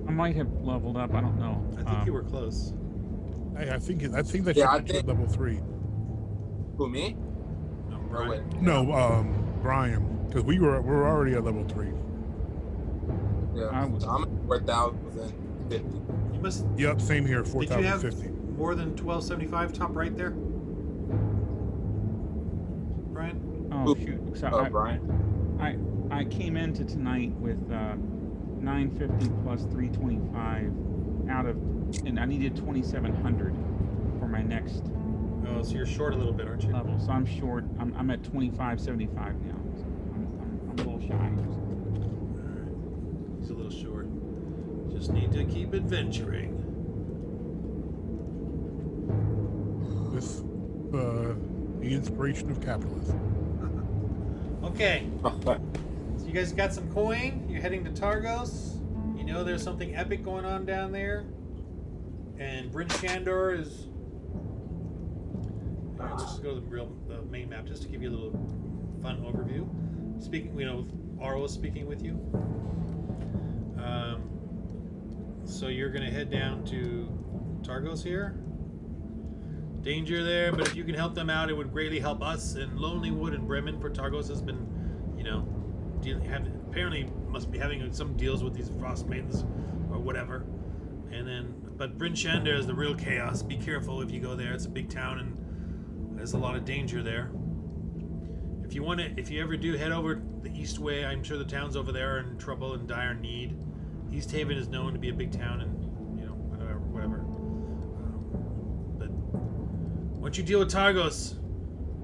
I might have leveled up. I don't know. I think you were close. I think that Yeah, I should be think- level 3. Who, me? No, Or Brian. wait. No, Brian, because we're already at level 3. Yeah, I'm at 4,050. You must. Yep, same here. Did you have 4,050. more than 1,275 top right there, Brian? Oh shoot! So Brian. I came into tonight with 950 plus 325 out of, and I needed 2,700 for my next Oh, so you're short a little bit, aren't you? level. So I'm short. I'm at 2,575 now. So I'm a little shy. Alright. He's a little short. Just need to keep adventuring. This the inspiration of capitalism. Okay. So you guys got some coin. You're heading to Targos. You know there's something epic going on down there. And Bryn Shandor is. Alright, let's just go to the main map just to give you a little fun overview. Speaking, Aro is speaking with you. So you're gonna head down to Targos here. Danger there, but if you can help them out, it would greatly help us. And Lonelywood and Bremen for Targos has been, apparently must be having some deals with these Frostmaidens or whatever. And then, but Bryn Shandor is the real chaos. Be careful if you go there. It's a big town and there's a lot of danger there. If you ever do head over the East Way, I'm sure the towns over there are in trouble and dire need. East Haven is known to be a big town and, whatever. Once you deal with Targos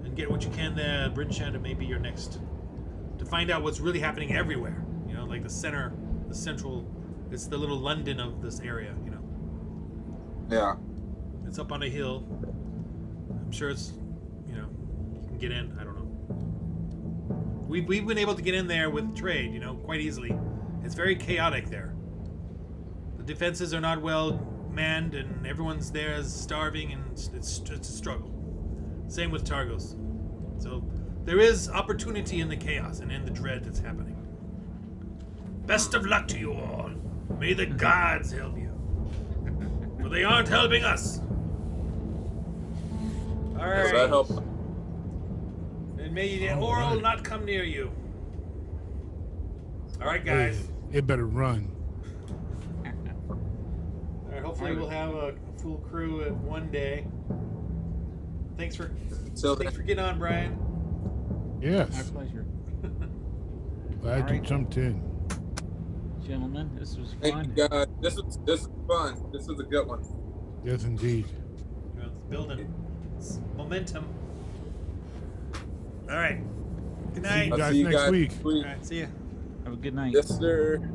and get what you can there, Bridgeshadow may be your next. To find out what's really happening everywhere. You know, like the central, it's the little London of this area, you know. Yeah. It's up on a hill. I'm sure it's, you know, you can get in. I don't know. We've been able to get in there with trade, you know, quite easily. It's very chaotic there. The defenses are not well manned, and everyone's there is starving, and it's a struggle. Same with Targos. So there is opportunity in the chaos and in the dread that's happening. Best of luck to you all. May the gods help you. For they aren't helping us. All right. Does that help? And may the oral not come near you. All right, guys. Hey, it better run. All right, hopefully we'll have a full crew at one day. Thanks for getting on, Brian. Yes. My pleasure. Glad you jumped in. Gentlemen, this was Thank fun. you, guys. This was fun. This was a good one. Yes, indeed. You know, it's building it's momentum. All right. Good night. See you guys next week. All right, see ya. Have a good night. Yes, sir.